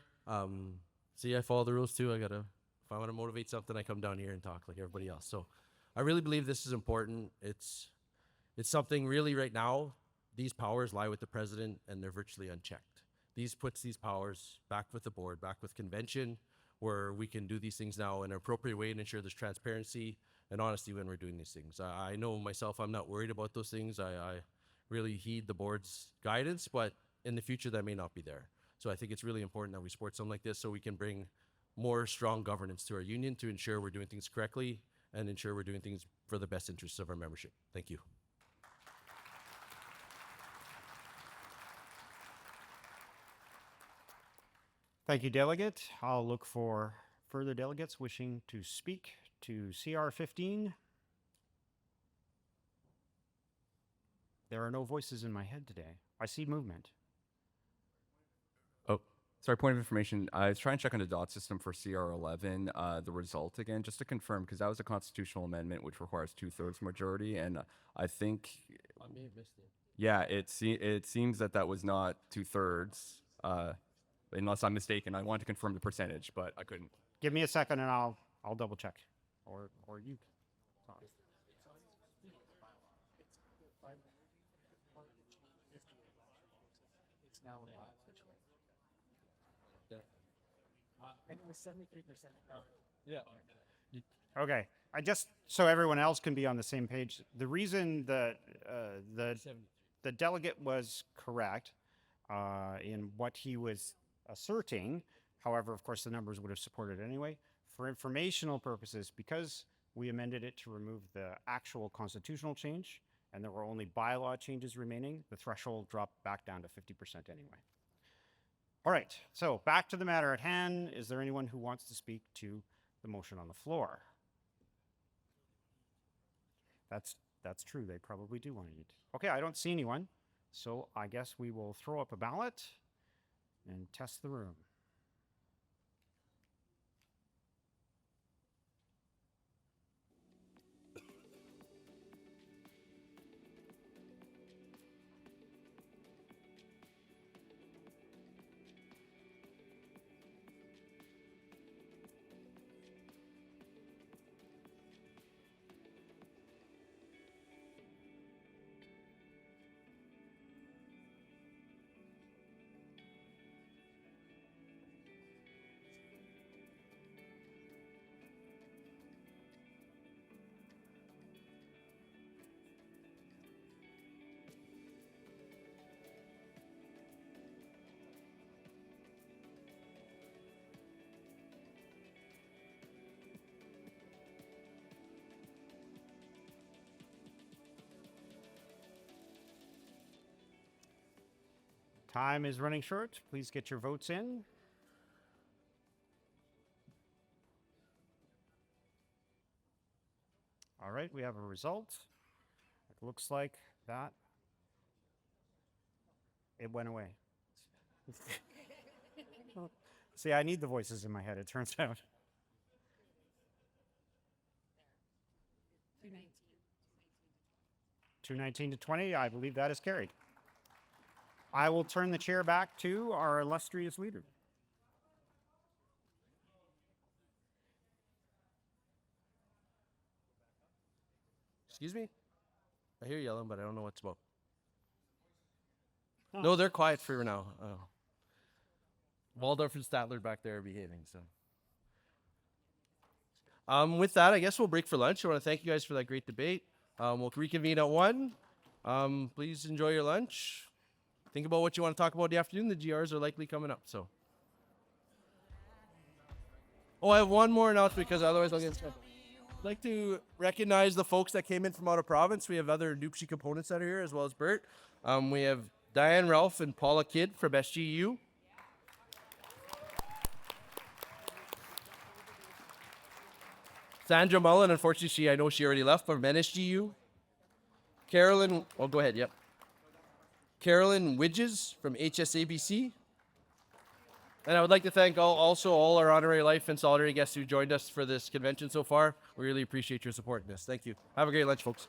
See, I follow the rules too. If I want to motivate something, I come down here and talk like everybody else. So I really believe this is important. It's something really right now, these powers lie with the president and they're virtually unchecked. These puts these powers back with the board, back with convention, where we can do these things now in an appropriate way and ensure there's transparency and honesty when we're doing these things. I know myself, I'm not worried about those things. I really heed the board's guidance, but in the future that may not be there. So I think it's really important that we support something like this so we can bring more strong governance to our union to ensure we're doing things correctly and ensure we're doing things for the best interests of our membership. Thank you. Thank you, delegate. I'll look for further delegates wishing to speak to CR 15. There are no voices in my head today. I see movement. Oh, sorry, point of information. I was trying to check on the dot system for CR11, the result again, just to confirm, because that was a constitutional amendment which requires 2/3 majority, and I think, I may have missed it. yeah, it seems that that was not 2/3, unless I'm mistaken. I wanted to confirm the percentage, but I couldn't. Give me a second and I'll double check. Or you. And it was 73%. Yeah. Okay. I just so everyone else can be on the same page. The reason that the delegate was correct in what he was asserting, however, of course, the numbers would have supported anyway. For informational purposes, because we amended it to remove the actual constitutional change, and there were only bylaw changes remaining, the threshold dropped back down to 50% anyway. All right, so back to the matter at hand. Is there anyone who wants to speak to the motion on the floor? That's true. They probably do want to eat. Okay, I don't see anyone, so I guess we will throw up a ballot and test the room. Time is running short. Please get your votes in. All right, we have a result. It looks like that it went away. See, I need the voices in my head, it turns out. 219 to 20, I believe that is carried. I will turn the chair back to our illustrious leader. Excuse me? I hear yelling, but I don't know what's about. No, they're quiet for now. Waldorf and Statler back there are behaving, so. With that, I guess we'll break for lunch. I want to thank you guys for that great debate. We'll reconvene at 1. Please enjoy your lunch. Think about what you want to talk about in the afternoon. The GRs are likely coming up, so. Oh, I have one more announcement because otherwise I'll get in trouble. I'd like to recognize the folks that came in from out of province. We have other Nupshi components that are here, as well as Bert. We have Diane Ralph and Paula Kidd from SGEU. Sandra Mullen, unfortunately, I know she already left, from NSGU. Carolyn, oh, go ahead, yep. Carolyn Widges from HSABC. And I would like to thank also all our honorary life and solidarity guests who joined us for this convention so far. We really appreciate your support in this. Thank you. Have a great lunch, folks.